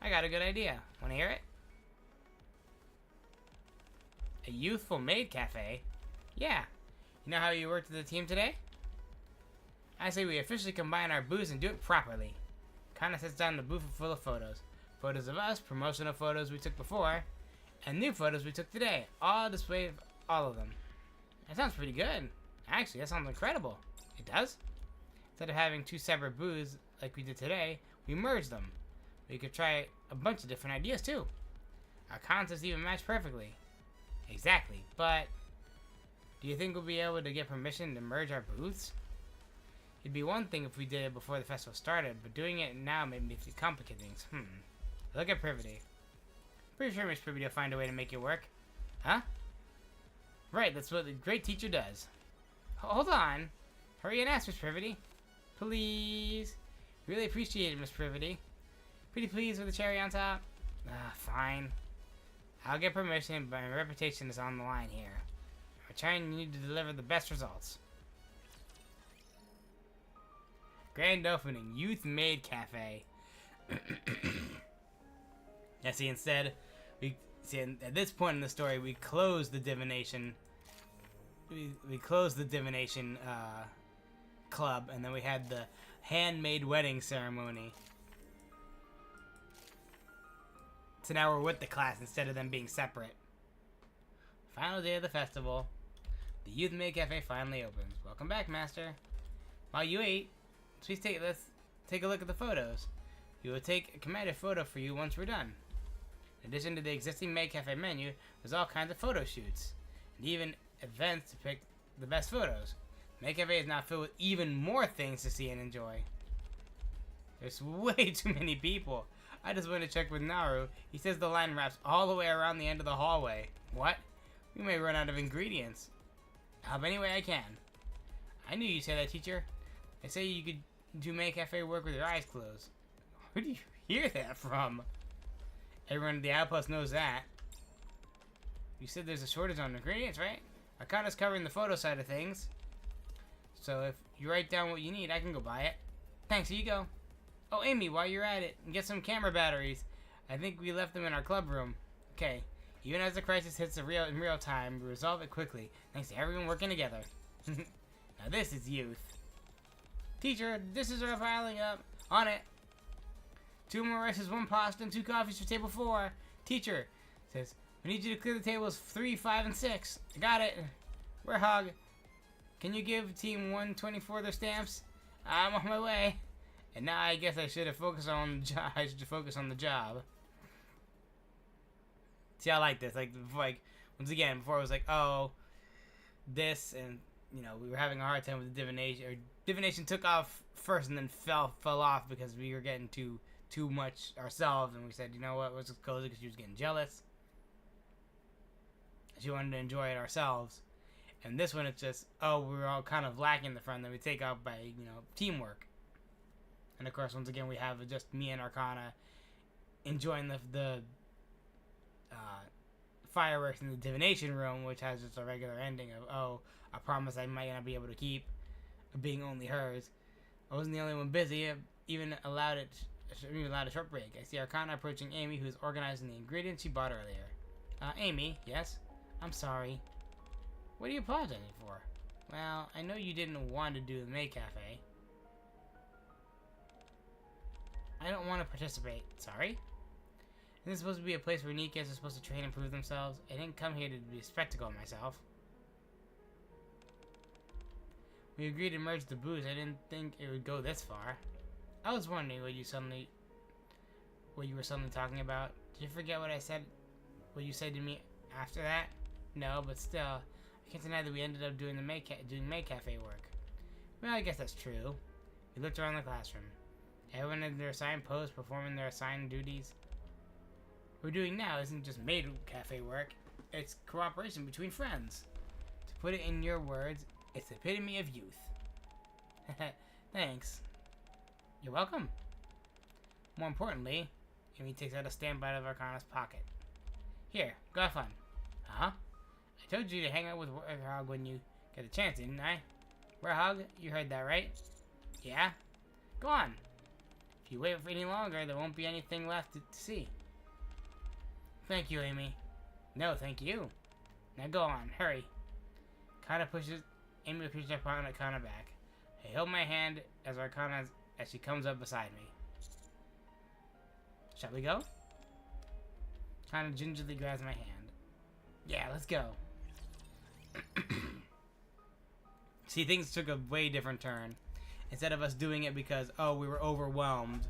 Speaker 5: I got a good idea. Wanna hear it? A youthful maid cafe? Yeah. You know how you worked with the team today? I say we officially combine our booths and do it properly. Kana sets down the booth full of photos. Photos of us, promotional photos we took before, and new photos we took today. All displayed, all of them. That sounds pretty good. Actually, that sounds incredible. It does? Instead of having two separate booths like we did today, we merged them. We could try a bunch of different ideas too. Our concepts even match perfectly. Exactly, but do you think we'll be able to get permission to merge our booths? It'd be one thing if we did it before the festival started, but doing it now made me complicate things. Look at Privity. Pretty sure Miss Privity will find a way to make it work. Huh? Right, that's what the great teacher does. Hold on. Hurry and ask, Miss Privity. Please. Really appreciate it, Miss Privity. Pretty pleased with the cherry on top? Fine. I'll get permission, but my reputation is on the line here. I'm trying to need to deliver the best results. Grand opening, Youth Maid Cafe. Yeah, see, instead, at this point in the story, we close the divination we closed the divination club, and then we had the handmade wedding ceremony. So now we're with the class instead of them being separate. Final day of the festival. The Youth Maid Cafe finally opens. Welcome back, Master. While you eat, let's take a look at the photos. We will take a committed photo for you once we're done. In addition to the existing Maid Cafe menu, there's all kinds of photo shoots, and even events to pick the best photos. Maid Cafe is now filled with even more things to see and enjoy. There's way too many people. I just went to check with Naru. He says the line wraps all the way around the end of the hallway. What? We may run out of ingredients. I'll help any way I can. I knew you'd say that, teacher. They say you could do Maid Cafe work with your eyes closed. Who do you hear that from? Everyone at the outpost knows that. You said there's a shortage on ingredients, right? Arcana's covering the photo side of things. So if you write down what you need, I can go buy it. Thanks, here you go. Oh, Amy, while you're at it, get some camera batteries. I think we left them in our club room. Okay. Even as the crisis hits in real time, we resolve it quickly, thanks to everyone working together. Now this is youth. Teacher, dishes are piling up. On it. 2 more rices, 1 pasta, and 2 coffees for table 4. Teacher says, we need you to clear the tables 3, 5, and 6. I got it. Warehog, can you give team 124 their stamps? I'm on my way. And now I guess I should have focused on the job. I should focus on the job. See, I like this. Like once again, before it was like, oh, this, and you know, we were having a hard time with the divination. Or divination took off first and then fell off because we were getting too much ourselves, and we said, you know what, let's just close it because she was getting jealous. She wanted to enjoy it ourselves. And this one, it's just, oh, we were all kind of lacking the front, then we take out by, you know, teamwork. And of course, once again, we have just me and Arcana enjoying the fireworks in the divination room, which has just a regular ending of, oh, I promise I might not be able to keep being only hers. I wasn't the only one busy. I even allowed a short break. I see Arcana approaching Amy, who's organizing the ingredients she bought earlier. Amy, yes? I'm sorry. What are you apologizing for? Well, I know you didn't want to do the Maid Cafe. I don't want to participate. Sorry? Isn't this supposed to be a place where new kids are supposed to train and prove themselves? I didn't come here to be a spectacle myself. We agreed to merge the booths. I didn't think it would go this far. I was wondering what you were suddenly talking about. Did you forget what I said? What you said to me after that? No, but still, I can't deny that we ended up doing Maid Cafe work. Well, I guess that's true. We looked around the classroom. Everyone in their assigned post performing their assigned duties. What we're doing now isn't just Maid Cafe work. It's cooperation between friends. To put it in your words, it's the epitome of youth. Thanks. You're welcome. More importantly, Amy takes out a stamp out of Arcana's pocket. Here, go have fun. Huh? I told you to hang out with Warhog when you get a chance, didn't I? Warhog, you heard that, right? Yeah? Go on. If you wait for any longer, there won't be anything left to see. Thank you, Amy. No, thank you. Now go on, hurry. Amy pushes Arcana back. I hold my hand as she comes up beside me. Shall we go? Kind of gingerly grabs my hand. Yeah, let's go. See, things took a way different turn. Instead of us doing it because, oh, we were overwhelmed,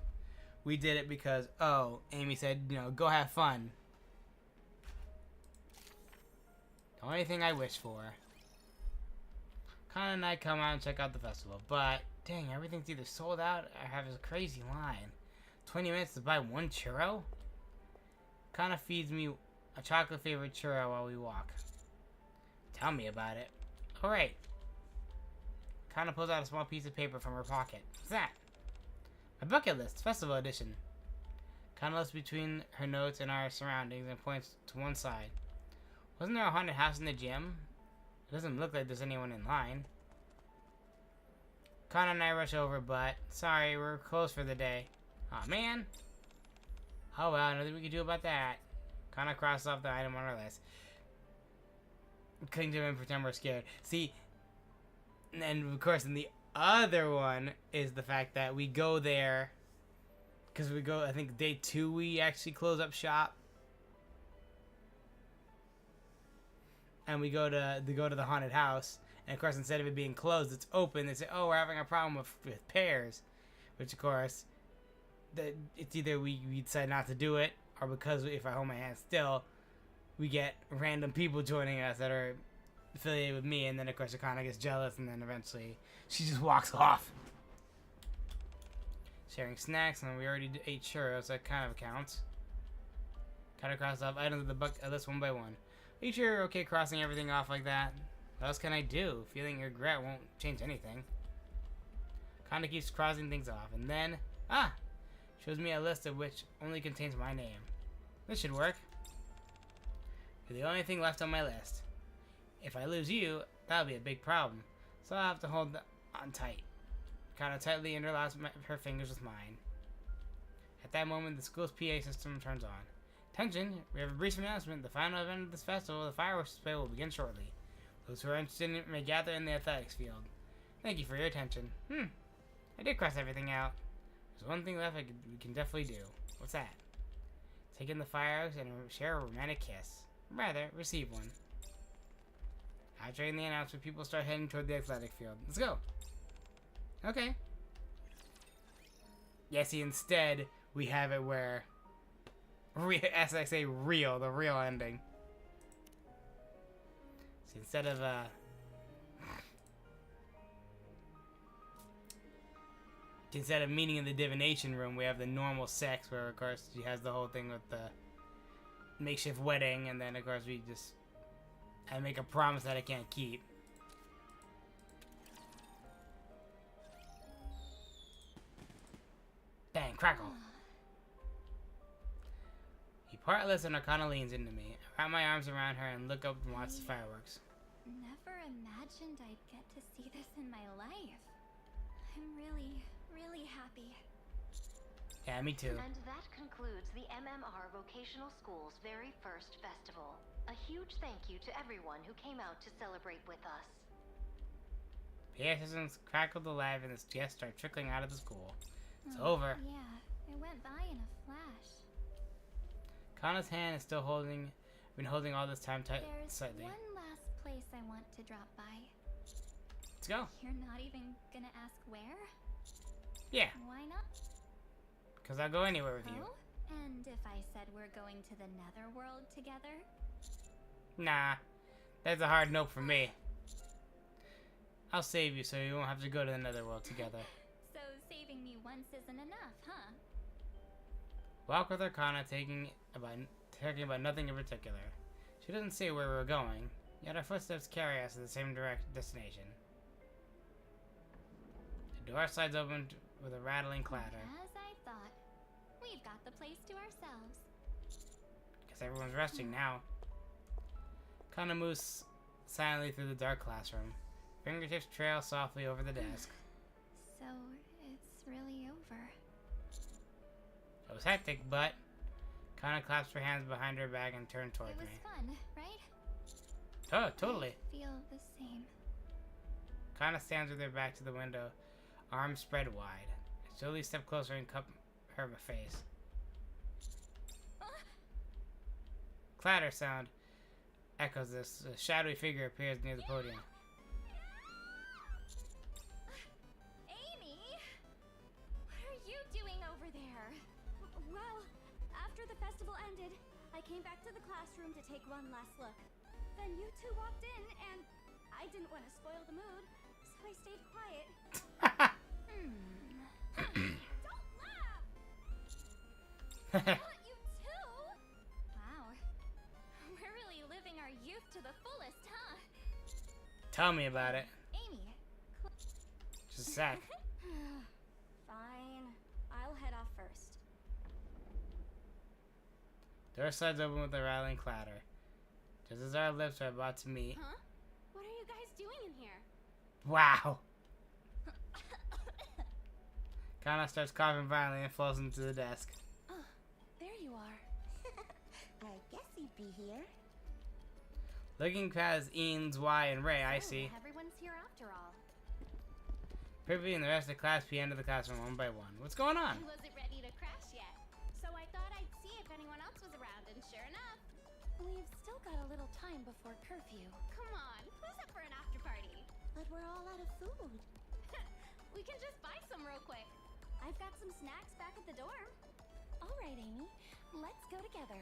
Speaker 5: we did it because, oh, Amy said, you know, go have fun. The only thing I wish for. Kana and I come out and check out the festival, but, dang, everything's either sold out or have a crazy line. 20 minutes to buy 1 churro? Kana feeds me a chocolate-flavored churro while we walk. Tell me about it. Alright. Kana pulls out a small piece of paper from her pocket. What's that? My bucket list, festival edition. Kana looks between her notes and our surroundings and points to one side. Wasn't there a haunted house in the gym? It doesn't look like there's anyone in line. Kana and I rush over, but sorry, we're closed for the day. Aw, man. Oh well, nothing we can do about that. Kana crosses off the item on our list. cling to him and pretend we're scared. See, and then of course, in the other one is the fact that we go there because we go. I think day 2 we actually close up shop, and we go to the haunted house. And of course, instead of it being closed, it's open. They say, "Oh, we're having a problem with pears," which of course, it's either we decide not to do it, or because if I hold my hand still, we get random people joining us that are affiliated with me, and then of course Akana gets jealous, and then eventually she just walks off. Sharing snacks, and we already ate churros, that kind of counts. Cut across off items of the bucket list one by one. Are you sure you're okay crossing everything off like that? What else can I do? Feeling regret won't change anything. Kinda keeps crossing things off, and then, shows me a list of which only contains my name. This should work. You're the only thing left on my list. If I lose you, that'll be a big problem, so I'll have to hold on tight. Kinda tightly interlocks her fingers with mine. At that moment, the school's PA system turns on. Attention, we have a brief announcement. The final event of this festival, the fireworks display, will begin shortly. Those who are interested in it may gather in the athletics field. Thank you for your attention. I did cross everything out. There's one thing left we can definitely do. What's that? Take in the fireworks and share a romantic kiss. Rather, receive one. After hearing the announcement, people start heading toward the athletic field. Let's go. Okay. Yeah, see, instead, we have it where... as I say, the real ending. See, instead of, meeting in the divination room, we have the normal sex, where, of course, she has the whole thing with the makeshift wedding, and then, of course, I make a promise that I can't keep. Bang, crackle. He partless and Arcana leans into me. I wrap my arms around her and look up and watch the fireworks.
Speaker 3: Never imagined I'd get to see this in my life. I'm really, really happy.
Speaker 5: Yeah, me too.
Speaker 6: And that concludes the MMR Vocational School's very first festival. A huge thank you to everyone who came out to celebrate with us.
Speaker 5: PA systems crackled alive and the guests start trickling out of the school. It's over.
Speaker 3: Yeah, it went by in a flash.
Speaker 5: Kana's hand is still been holding all this time
Speaker 3: There's
Speaker 5: tightly.
Speaker 3: one last place I want to drop by.
Speaker 5: Let's go.
Speaker 3: You're not even gonna ask where?
Speaker 5: Yeah,
Speaker 3: Why not?
Speaker 5: because I'll go anywhere with you.
Speaker 3: Oh? And if I said we're going to the Netherworld together?
Speaker 5: Nah, that's a hard nope for me. I'll save you so you won't have to go to the Netherworld together.
Speaker 3: So saving me once isn't enough, huh?
Speaker 5: Walk with Arcana, talking about nothing in particular. She doesn't say where we're going, yet our footsteps carry us to the same destination. The door slides open with a rattling clatter.
Speaker 3: As I thought. We've got the place to ourselves.
Speaker 5: Guess everyone's resting now. Kana moves silently through the dark classroom. Fingertips trail softly over the desk.
Speaker 3: So, it's really over.
Speaker 5: It was hectic, but Kana claps her hands behind her back and turns towards
Speaker 3: It was
Speaker 5: me.
Speaker 3: fun, right?
Speaker 5: Oh, totally.
Speaker 3: I feel the same.
Speaker 5: Kana stands with her back to the window, arms spread wide. I slowly step closer and cup her face. Clatter sound echoes this. A shadowy figure appears near the podium.
Speaker 3: Amy! What are you doing over there?
Speaker 2: Well, after the festival ended, I came back to the classroom to take one last look. Then you two walked in, and I didn't want to spoil the mood, so I stayed quiet. Don't laugh!
Speaker 3: Not you too! Wow. We're really living our youth to the fullest, huh?
Speaker 5: Tell me about it.
Speaker 3: Amy,
Speaker 5: Just a sec.
Speaker 2: Fine. I'll head off first.
Speaker 5: Door slides open with a rattling clatter. Just as our lips are about to meet.
Speaker 3: huh?
Speaker 2: What are you guys doing in here?
Speaker 5: Wow! Kana starts coughing violently and falls into the desk.
Speaker 2: There you are.
Speaker 7: I guess you'd be here.
Speaker 5: Looking past Eanes, Y, and Ray, I see.
Speaker 3: Everyone's here after all.
Speaker 5: Privy and the rest of the class P enter the classroom one by one. What's going on?
Speaker 7: I wasn't ready to crash yet, so I thought I'd see if anyone else was around, and sure enough.
Speaker 2: We've still got a little time before curfew.
Speaker 7: Come on, who's up for an after party?
Speaker 2: But we're all out of food.
Speaker 7: We can just buy some real quick.
Speaker 2: I've got some snacks back at the dorm. All right, Amy. Let's go together.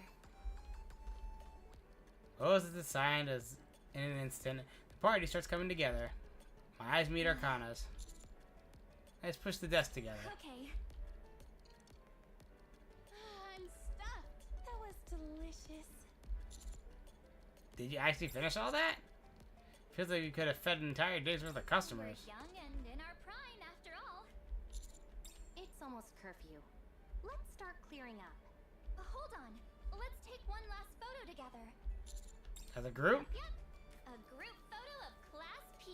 Speaker 5: Rose is assigned as in an instant. The party starts coming together. My eyes meet Arcana's. Let's push the desk together.
Speaker 2: Okay.
Speaker 7: I'm stuffed.
Speaker 2: That was delicious.
Speaker 5: Did you actually finish all that? Feels like you could have fed an entire day's worth of customers.
Speaker 3: We're young and in our prime, after all.
Speaker 6: It's almost curfew. Let's start clearing up.
Speaker 3: Hold on. Let's take one last photo together.
Speaker 5: As a group?
Speaker 3: Yep. A group photo of Class P.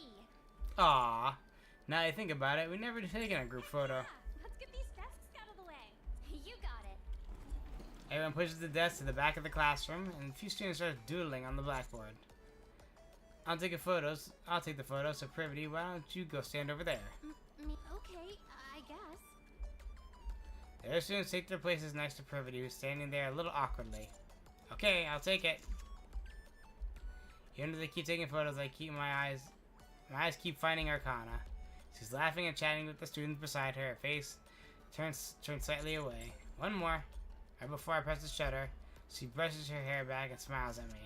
Speaker 5: Aww. Now I think about it, we never taken a group photo.
Speaker 7: Let's get these desks out of the way.
Speaker 3: You got it.
Speaker 5: Everyone pushes the desk to the back of the classroom, and a few students start doodling on the blackboard. I'll take the photos, so Privity, why don't you go stand over there?
Speaker 2: Okay, I guess.
Speaker 5: The other students take their places next to Privity, who's standing there a little awkwardly. Okay, I'll take it. Even though they keep taking photos, my eyes keep finding Arcana. She's laughing and chatting with the students beside her. Her face turns slightly away. One more. Right before I press the shutter, she brushes her hair back and smiles at me.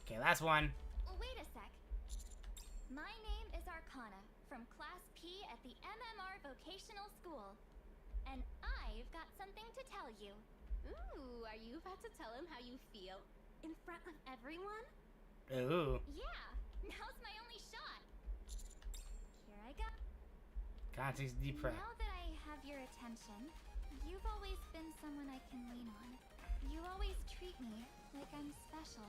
Speaker 5: Okay, last one.
Speaker 3: Wait a sec. My name is Arcana, from Class P at the MMR Vocational School. And I've got something to tell you.
Speaker 7: Ooh, are you about to tell him how you feel?
Speaker 2: In front of everyone?
Speaker 5: Ooh.
Speaker 3: Yeah, now's my only shot. Here I go.
Speaker 5: God takes a deep breath.
Speaker 3: Now that I have your attention, you've always been someone I can lean on. You always treat me like I'm special,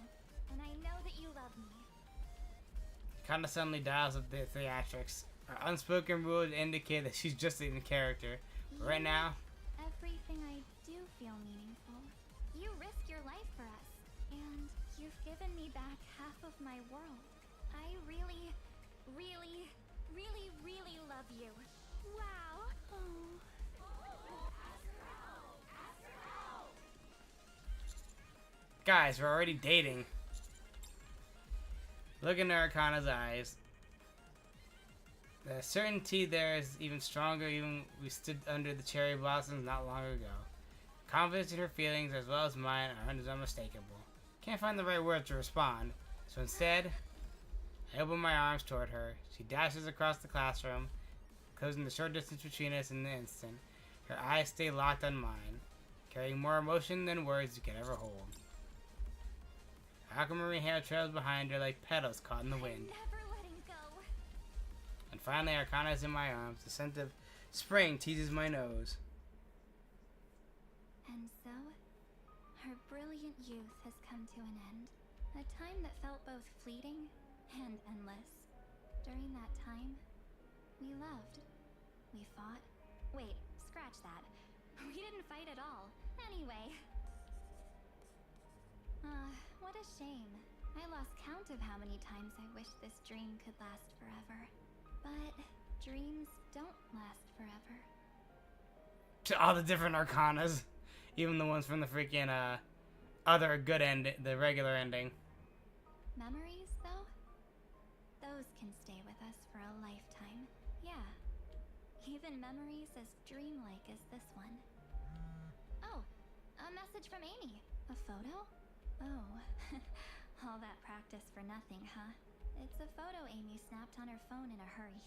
Speaker 3: and I know that you love me.
Speaker 5: Kinda suddenly dials up the theatrics. Her unspoken rule would indicate that she's just in character. But right now,
Speaker 3: Everything I do feel meaningful. You risk your life for us, and you've given me back half of my world. I really, really, really, really love you.
Speaker 2: Wow. Oh.
Speaker 5: guys, we're already dating. Look into Arcana's eyes. The certainty there is even stronger. Even we stood under the cherry blossoms not long ago. Confidence in her feelings as well as mine are unmistakable. Can't find the right words to respond, so instead, I open my arms toward her. She dashes across the classroom, closing the short distance between us in an instant. Her eyes stay locked on mine, carrying more emotion than words could ever hold. Her aquamarine hair trails behind her like petals caught in the wind.
Speaker 3: Never letting go.
Speaker 5: And finally, Arcana is in my arms. The scent of spring teases my nose.
Speaker 3: And so, her brilliant youth has come to an end. A time that felt both fleeting and endless. During that time, we loved. We fought. Wait, scratch that. We didn't fight at all. Anyway. What a shame. I lost count of how many times I wished this dream could last forever. But dreams don't last forever.
Speaker 5: To all the different Arcanas. Even the ones from the freaking, other good end, the regular ending.
Speaker 3: Memories, though? Those can stay with us for a lifetime. Yeah. Even memories as dreamlike as this one. Oh, a message from Amy. A photo? Oh, all that practice for nothing, huh? It's a photo Amy snapped on her phone in a hurry.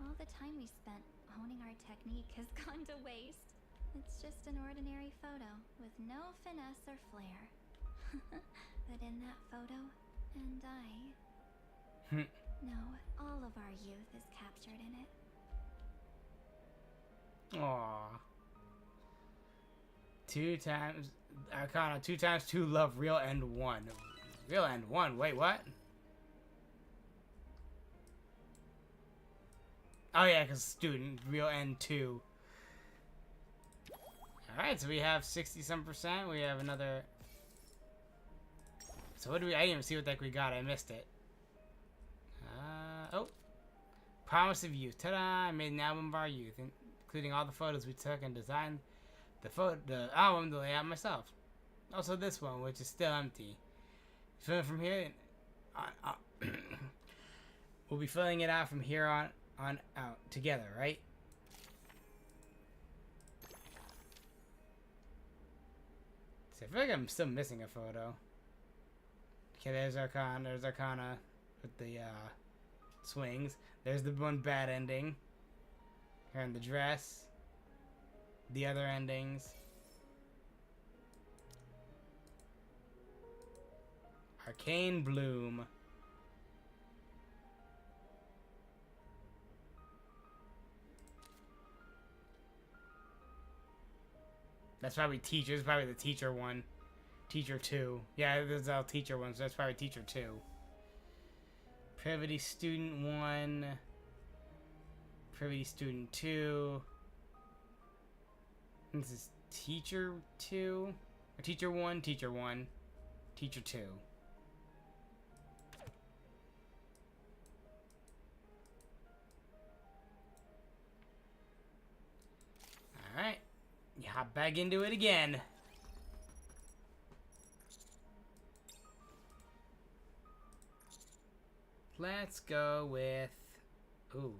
Speaker 3: All the time we spent honing our technique has gone to waste. It's just an ordinary photo with no finesse or flair. But in that photo, and no, all of our youth is captured in it.
Speaker 5: Aww. 2 times Arcana, 2 times 2 love, real end 1. Real end 1, wait, what? Oh yeah, because student, real end 2. Alright, so we have 60-some%. We have another So what do we... I didn't even see what the heck we got. I missed it. Oh. Promise of Youth. Ta-da! I made an album of our youth, including all the photos we took and designed the album to lay out myself. Also this one, which is still empty. Filling from here we'll be filling it out from here on out together, right? So I feel like I'm still missing a photo. Okay, there's Arcana with the swings. There's the one bad ending. Her in the dress. The other endings. Arcane Bloom. That's probably teacher. It's probably the teacher one. Teacher 2. Yeah, there's all teacher ones. So that's probably teacher 2. Privity Student 1. Privity Student 2. This is Teacher 2. Or Teacher 1, Teacher 1. Teacher 2. Alright. You hop back into it again. Let's go with... Ooh.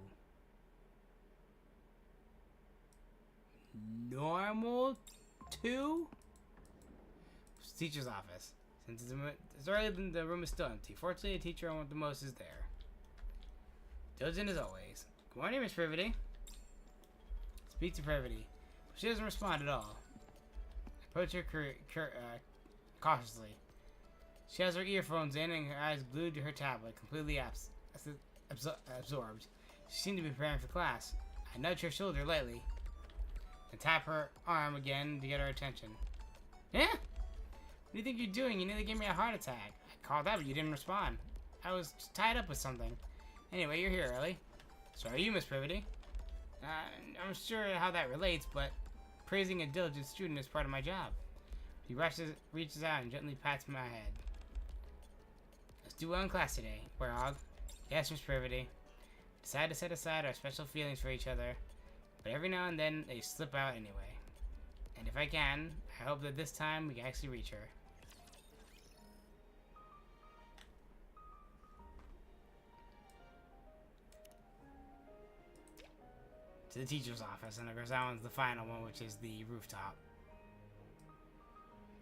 Speaker 5: Normal 2? It's teacher's office. Since it's early, the room is still empty. Fortunately, the teacher I want the most is there. Diligent as always. Good morning, Miss Privity. Speak to Privity. She doesn't respond at all. Approach her cautiously. She has her earphones in and her eyes glued to her tablet, completely absorbed. She seemed to be preparing for class. I nudge her shoulder lightly and tap her arm again to get her attention. Yeah? What do you think you're doing? You nearly gave me a heart attack. I called out, but you didn't respond. I was tied up with something. Anyway, you're here early. So are you, Miss Privity? I'm sure how that relates, but praising a diligent student is part of my job. He reaches out and gently pats my head. Let's do well in class today, Warhog. Yes, Miss Privity. Decide to set aside our special feelings for each other, but every now and then they slip out anyway. And if I can, I hope that this time we can actually reach her. To the teacher's office, and of course that one's the final one, which is the rooftop.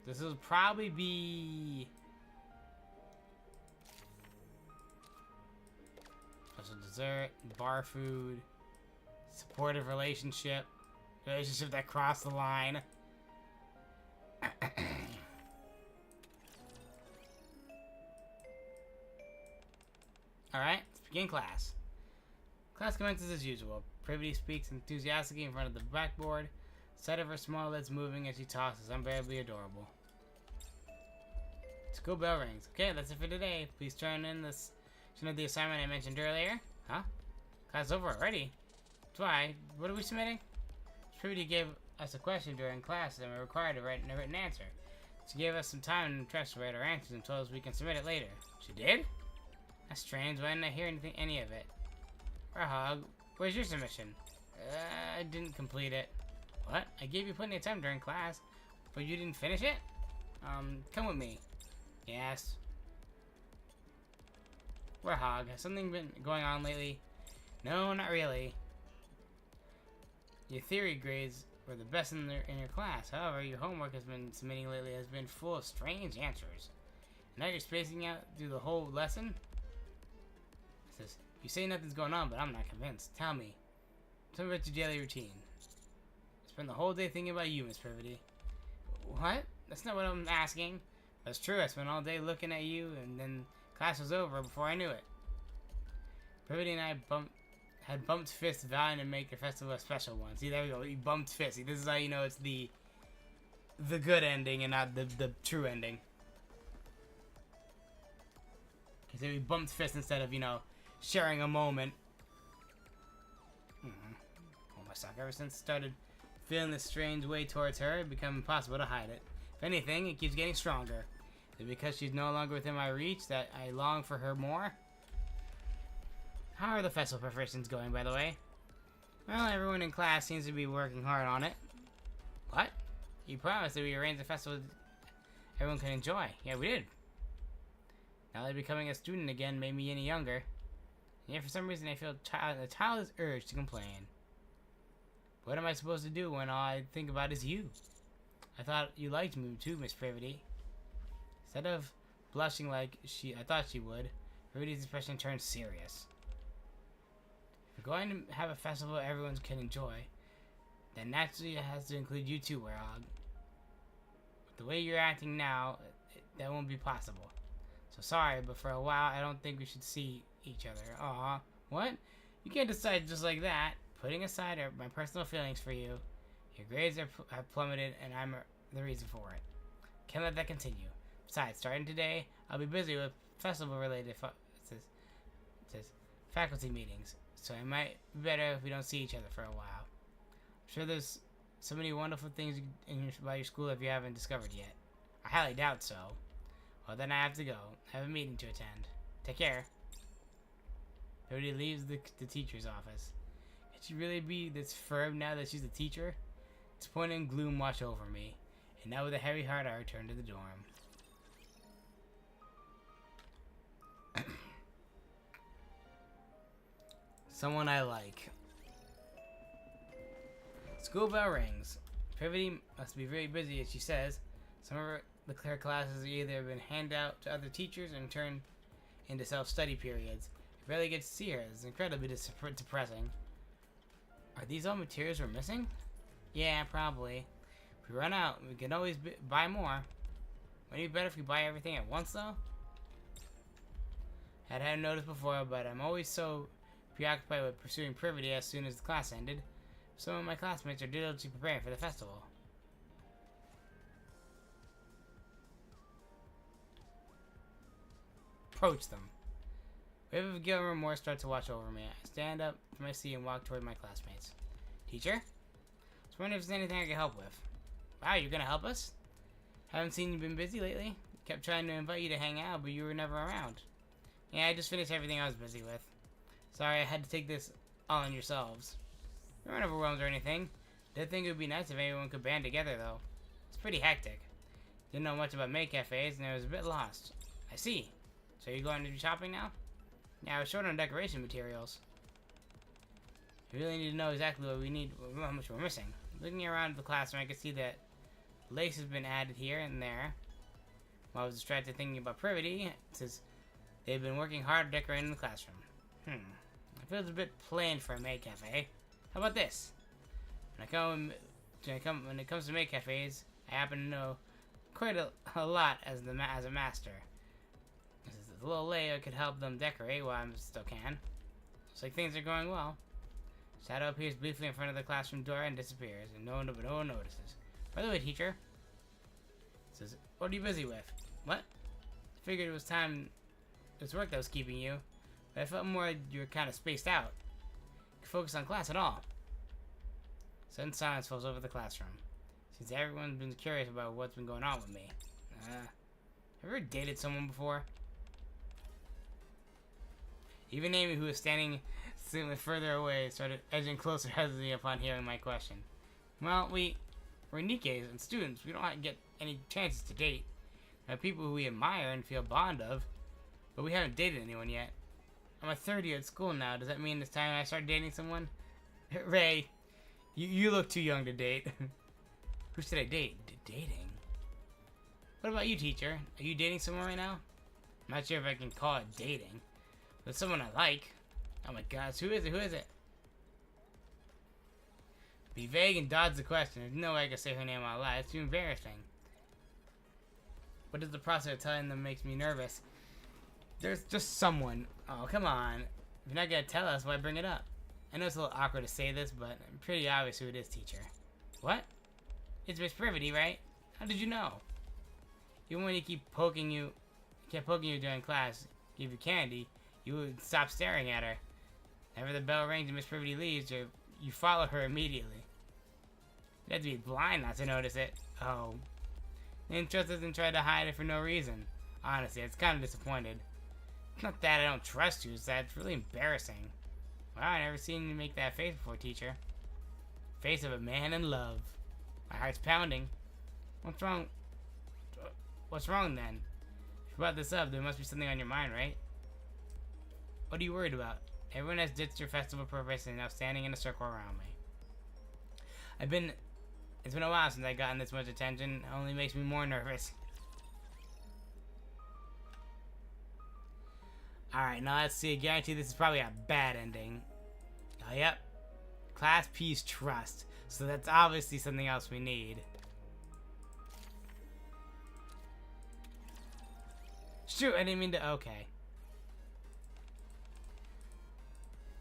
Speaker 5: This will probably be special dessert, bar food, supportive relationship that crossed the line. Alright, let's begin class. Class commences as usual. Privity speaks enthusiastically in front of the blackboard. The sight of her small lips moving as she talks is unbearably adorable. School bell rings. Okay, that's it for today. Please turn in the assignment I mentioned earlier. Huh? Class over already? Why? What are we submitting? Privity gave us a question during class and we're required to write a written answer. She gave us some time and trust to write our answers and told us we can submit it later. She did? That's strange. Why didn't I hear any of it? Warhog, where's your submission? I didn't complete it. What? I gave you plenty of time during class, but you didn't finish it? Come with me. Yes. Warhog, has something been going on lately? No, not really. Your theory grades were the best in your class. However, your homework has been submitting lately has been full of strange answers. Now you're spacing out through the whole lesson? It says, you say nothing's going on, but I'm not convinced. Tell me. Tell me about your daily routine. I spend the whole day thinking about you, Miss Privity. What? That's not what I'm asking. That's true. I spent all day looking at you, and then class was over before I knew it. Privity and I had bumped fists vowing to make the festival a special one. See, there we go. We bumped fists. See, this is how you know it's the good ending and not the true ending. So we bumped fists instead of, sharing a moment. Oh my sock. Ever since I started feeling this strange way towards her, it became impossible to hide it. If anything, it keeps getting stronger. Is it because she's no longer within my reach that I long for her more? How are the festival preparations going, by the way? Well, everyone in class seems to be working hard on it. What? You promised that we arranged a festival everyone can enjoy. Yeah, we did. Now that becoming a student again made me any younger. And yet for some reason I feel a child's urge to complain. What am I supposed to do when all I think about is you? I thought you liked me too, Miss Privity. Instead of blushing like I thought she would, Privity's expression turned serious. If we're going to have a festival everyone can enjoy, then naturally it has to include you too, Werehog. With the way you're acting now, that won't be possible. So sorry, but for a while I don't think we should see each other. Aw, what? You can't decide just like that. Putting aside my personal feelings for you, your grades have plummeted and I'm the reason for it. Can't let that continue. Besides, starting today, I'll be busy with festival-related faculty meetings, so it might be better if we don't see each other for a while. I'm sure there's so many wonderful things about your school if you haven't discovered yet. I highly doubt so. Well, then I have to go. I have a meeting to attend. Take care. Everybody leaves the teacher's office. Can she really be this firm now that she's a teacher? Disappointment and gloom wash over me, and now with a heavy heart I return to the dorm. Someone I like. School bell rings. Privity must be very busy, as she says. Some of her classes have either been handed out to other teachers and turned into self-study periods. I rarely get to see her. It's incredibly depressing. Are these all materials we're missing? Yeah, probably. If we run out, we can always buy more. Wouldn't it be better if we buy everything at once, though? I hadn't noticed before, but I'm always so preoccupied with pursuing Privity as soon as the class ended. Some of my classmates are diligently preparing for the festival. Approach them. A wave of guilt and remorse starts to wash over me. I stand up from my seat and walk toward my classmates. Teacher? I was wondering if there's anything I can help with. Wow, you're gonna help us? Haven't seen you been busy lately. Kept trying to invite you to hang out, but you were never around. Yeah, I just finished everything I was busy with. Sorry, I had to take this all on yourselves. You weren't overwhelmed or anything. Did think it would be nice if everyone could band together, though. It's pretty hectic. Didn't know much about maid cafes, and I was a bit lost. I see. So you're going to be shopping now? Yeah, I was short on decoration materials. We really need to know exactly what we need, how much we're missing. Looking around the classroom, I can see that lace has been added here and there. While I was distracted thinking about Privity, it says they've been working hard decorating the classroom. It feels a bit plain for a maid cafe. How about this? When it comes to maid cafes, I happen to know quite a lot as a master. The little layer could help them decorate while I still can. Looks like things are going well. Shadow appears briefly in front of the classroom door and disappears, and no one notices. By the way, teacher, says, what are you busy with? What? I figured it was time. It was work that was keeping you, but I felt more you were kind of spaced out. You could focus on class at all. Sudden silence falls over the classroom. Since everyone's been curious about what's been going on with me. Have you ever dated someone before? Even Amy, who was standing slightly further away, started edging closer hesitantly upon hearing my question. Well, we're Nikkes and students. We don't get any chances to date. We have people who we admire and feel bond of, but we haven't dated anyone yet. I'm a third year at school now. Does that mean it's time I start dating someone? Ray, you look too young to date. Who should I date? Dating? What about you, teacher? Are you dating someone right now? I'm not sure if I can call it dating. But someone I like. Oh my gosh, who is it? Who is it? Be vague and dodge the question. There's no way I can say her name out loud. It's too embarrassing. What is the process of telling them makes me nervous? There's just someone. Oh, come on. If you're not gonna tell us, why bring it up? I know it's a little awkward to say this, but I'm pretty obvious who it is, teacher. What? It's Miss Privity, right? How did you know? Even when he kept poking you during class, give you candy, you would stop staring at her. Whenever the bell rings and Miss Privity leaves, you follow her immediately. You have to be blind not to notice it. Oh. They didn't trust us and tried to hide it for no reason. Honestly, it's kind of disappointed. It's not that I don't trust you, it's that it's really embarrassing. Wow, I never seen you make that face before, teacher. Face of a man in love. My heart's pounding. What's wrong? What's wrong then? If you brought this up, there must be something on your mind, right? What are you worried about? Everyone has ditched their festival purpose and is now standing in a circle around me. It's been a while since I've gotten this much attention. It only makes me more nervous. Alright, now let's see. I guarantee this is probably a bad ending. Oh, yep. Class Peace Trust. So that's obviously something else we need. Shoot, I didn't mean to. Okay.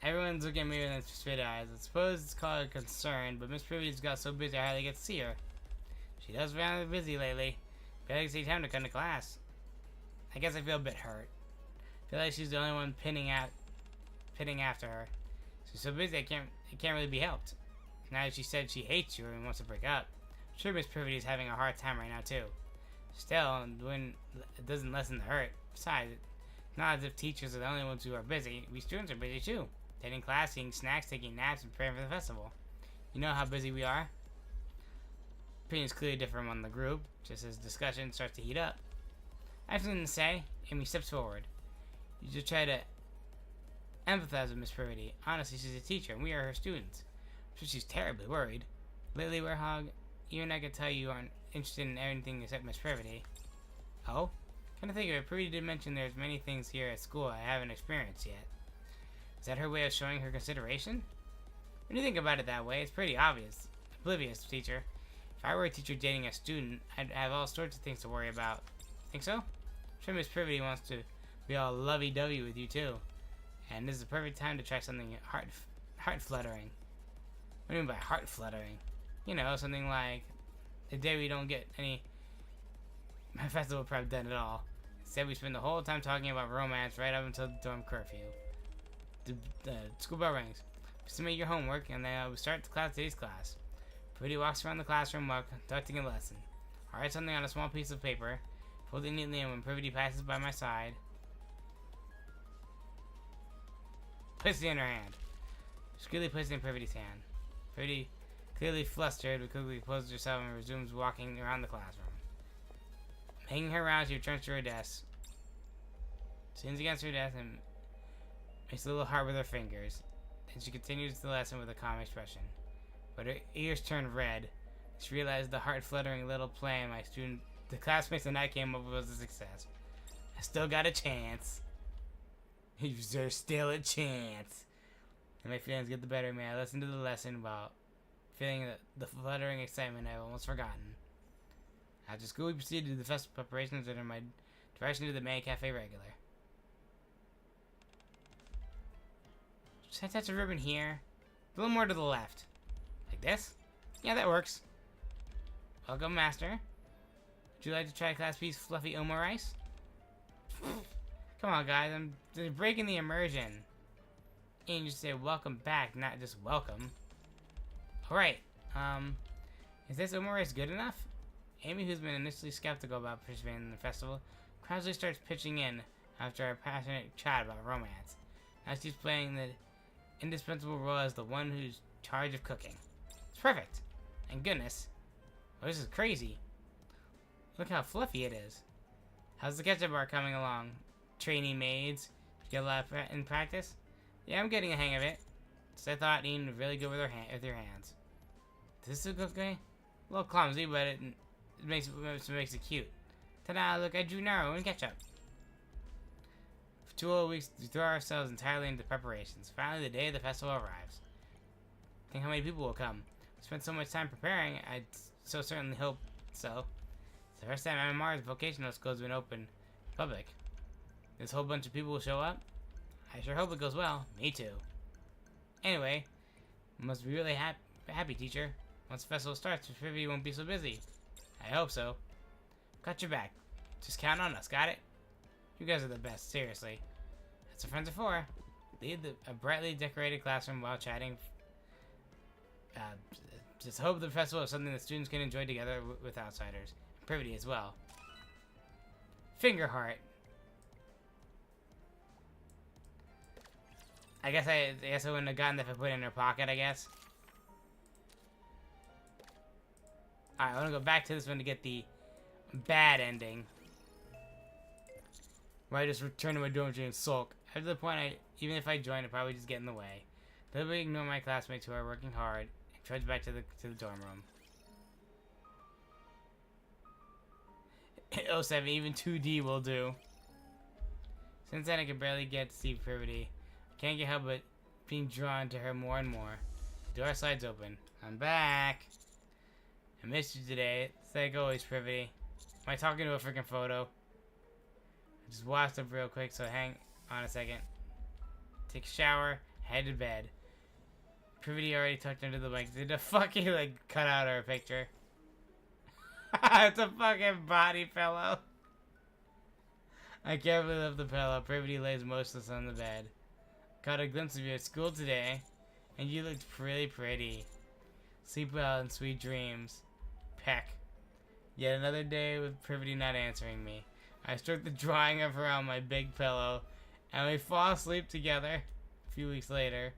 Speaker 5: Everyone's looking at me with straight eyes. I suppose it's called a concern, but Miss Privity's got so busy I hardly get to see her. She does rather busy lately. Barely take time to come to class. I guess I feel a bit hurt. I feel like she's the only one pinning after her. She's so busy it can't really be helped. Now that she said she hates you and wants to break up, I'm sure Miss Privity is having a hard time right now too. Still, it doesn't lessen the hurt. Besides, it's not as if teachers are the only ones who are busy. We students are busy too. Attending class, eating snacks, taking naps, and preparing for the festival. You know how busy we are? Opinions clearly differ among the group, just as discussion starts to heat up. I have something to say. Amy steps forward. You just try to empathize with Miss Privity. Honestly, she's a teacher, and we are her students. I'm sure she's terribly worried. Lately, Warthog, even I could tell you aren't interested in anything except Miss Privity. Oh? Kind of think of it, Privity did mention there's many things here at school I haven't experienced yet. Is that her way of showing her consideration? When you think about it that way, it's pretty obvious. Oblivious, teacher. If I were a teacher dating a student, I'd have all sorts of things to worry about. Think so? I'm sure Miss Privity wants to be all lovey-dovey with you too. And this is the perfect time to try something heart-fluttering. What do you mean by heart-fluttering? You know, something like the day we don't get any festival prep done at all. Instead, we spend the whole time talking about romance right up until dorm curfew. The school bell rings. Submit your homework, and then we start today's class. Privity walks around the classroom while conducting a lesson. I write something on a small piece of paper, fold it neatly, and when Privity passes by my side, place it in her hand. She quickly puts it in Privity's hand. Privity, clearly flustered, but quickly closes herself and resumes walking around the classroom. Hanging her around, she returns to her desk. She leans against her desk and makes a little heart with her fingers. Then she continues the lesson with a calm expression. But her ears turn red. She realized the heart-fluttering little plan the classmates and I came up with was a success. I still got a chance. There's still a chance. And my feelings get the better of me. I listen to the lesson while feeling the fluttering excitement I've almost forgotten. After school, we proceeded to the festival preparations under my direction to the main cafe regular. Just attach a ribbon here. A little more to the left. Like this? Yeah, that works. Welcome, Master. Would you like to try Class B's fluffy Omo rice? Come on, guys. I'm breaking the immersion. And you just say welcome back, not just welcome. Alright. Is this Omo rice good enough? Amy, who's been initially skeptical about participating in the festival, gradually starts pitching in after our passionate chat about romance. Now she's playing the indispensable role as the one who's in charge of cooking. It's perfect. And goodness. Well, this is crazy. Look how fluffy it is. How's the ketchup bar coming along? Trainee maids. Did you get a lot in practice? Yeah, I'm getting a hang of it. So I thought Ian was really good with your hands. Does this look okay? A little clumsy, but it makes it cute. Ta-da! Look, I drew Naruto and ketchup. For 2 whole weeks, we throw ourselves entirely into preparations. Finally, the day of the festival arrives. Think how many people will come. We spent so much time preparing, I so certainly hope so. It's the first time MMR's vocational school has been open to public. This whole bunch of people will show up? I sure hope it goes well. Me too. Anyway, you must be really happy, teacher. Once the festival starts, Miss Privity won't be so busy. I hope so. Got your back. Just count on us, got it? You guys are the best, seriously. That's what friends are for. Lead a brightly decorated classroom while chatting. Just hope the festival is something that students can enjoy together with outsiders. Privity as well. Finger heart. I guess I wouldn't have gotten that if I put it in her pocket, I guess. Alright, I want to go back to this one to get the bad ending. Where I just return to my dormitory and sulk. After the point, even if I join, I'd probably just get in the way. Deliberately ignore my classmates who are working hard and trudge back to the dorm room. 07, even 2D will do. Since then, I can barely get to see Privity. Can't get help but being drawn to her more and more. The door slides open. I'm back. I missed you today. It's like always, Privity. Am I talking to a freaking photo? I just washed up real quick, so hang on a second. Take a shower, head to bed. Privity already tucked under the blanket. Did the fucking, like, cut out her picture? It's a fucking body pillow. I carefully lift the pillow. Privity lays motionless on the bed. Caught a glimpse of you at school today, and you looked really pretty. Sleep well and sweet dreams. Peck. Yet another day with Privity not answering me. I stroke the drawing of her on my big pillow, and we fall asleep together. A few weeks later,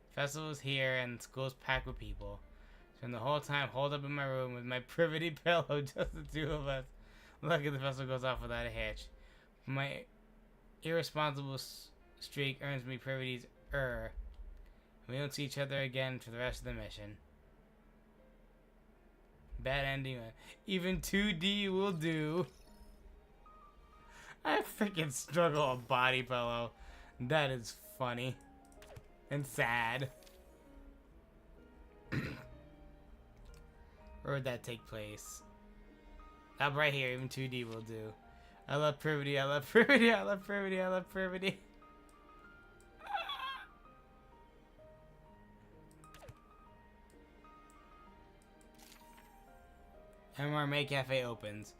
Speaker 5: the festival is here, and school's packed with people. Spend the whole time holed up in my room with my Privity pillow, just the two of us. Lucky the festival goes off without a hitch. My irresponsible streak earns me Privity's We don't see each other again for the rest of the mission. Bad ending. Even 2D will do. I freaking struggle on body pillow. That is funny. And sad. Where would that take place? Up right here, even 2D will do. I love Privity, I love Privity, I love Privity, I love Privity. MRMA Cafe opens.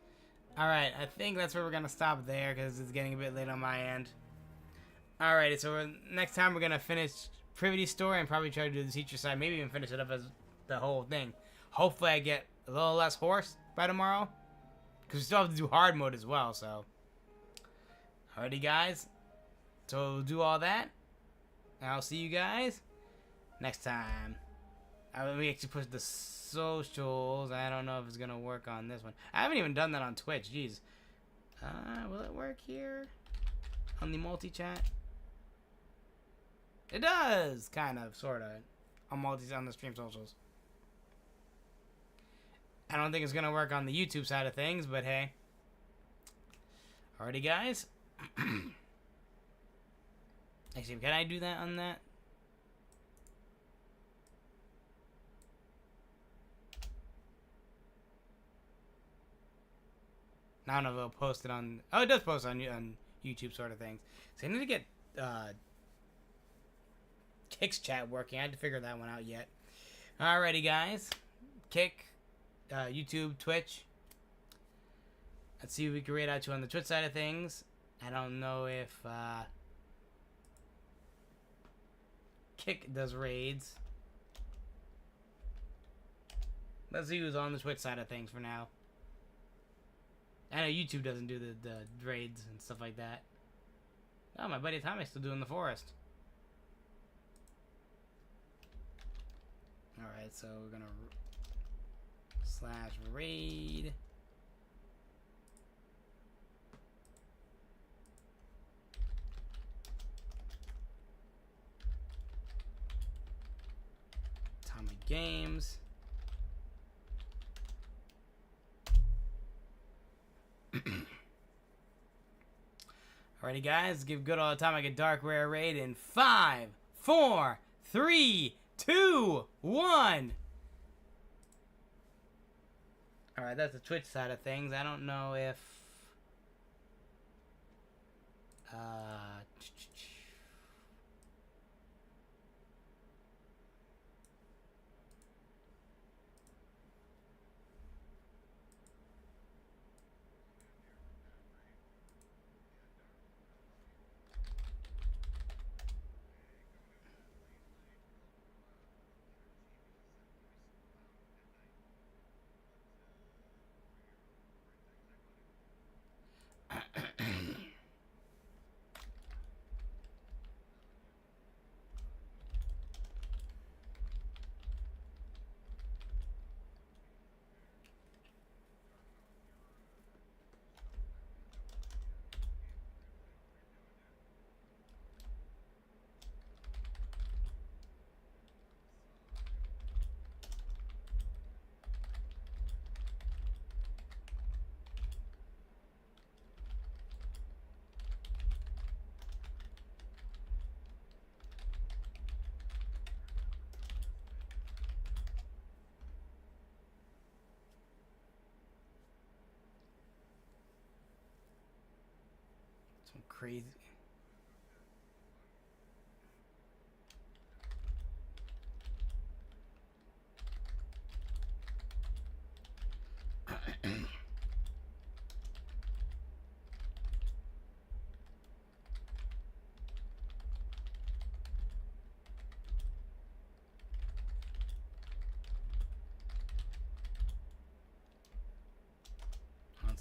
Speaker 5: Alright, I think that's where we're going to stop there because it's getting a bit late on my end. Alright, so next time we're going to finish Privity's story and probably try to do the teacher side. Maybe even finish it up as the whole thing. Hopefully I get a little less hoarse by tomorrow. Because we still have to do hard mode as well, so. Alrighty, guys. So we'll do all that. And I'll see you guys next time. We actually pushed the socials. I don't know if it's going to work on this one. I haven't even done that on Twitch. Jeez. Will it work here? On the multi-chat? It does! Kind of, sort of. On the stream socials. I don't think it's going to work on the YouTube side of things, but hey. Alrighty, guys. Actually, can I do that on that? I don't know if it'll post it on... Oh, it does post on YouTube sort of things. So I need to get Kick's chat working. I had to figure that one out yet. Alrighty, guys. Kick... YouTube, Twitch. Let's see if we can rate out to on the Twitch side of things. I don't know if Kick does raids. Let's see who's on the Twitch side of things for now. I know YouTube doesn't do the raids and stuff like that. Oh, my buddy Tommy's still doing the forest. Alright, so we're gonna /raid. Tommy Games. Alrighty, guys, give good old Atomic a dark rare raid in 5, 4, 3, 2, 1. Alright, that's the Twitch side of things. I don't know if... Some crazy.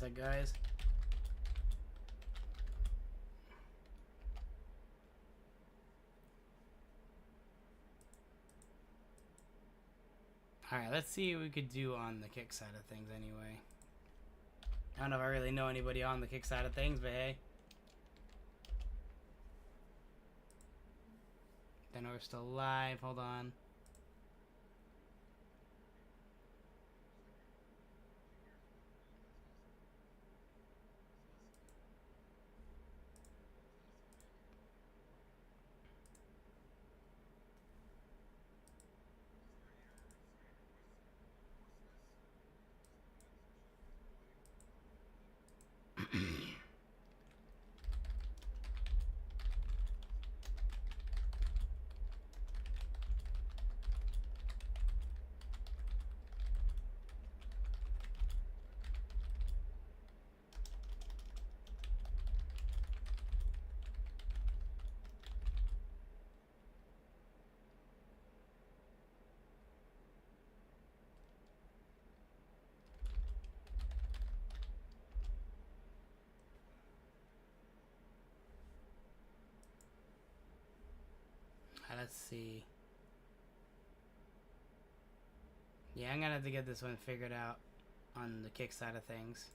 Speaker 5: What's that, guys? Alright, let's see what we could do on the kick side of things anyway. I don't know if I really know anybody on the kick side of things, but hey. Then we're still live, hold on. Let's see. Yeah, I'm gonna have to get this one figured out on the kick side of things.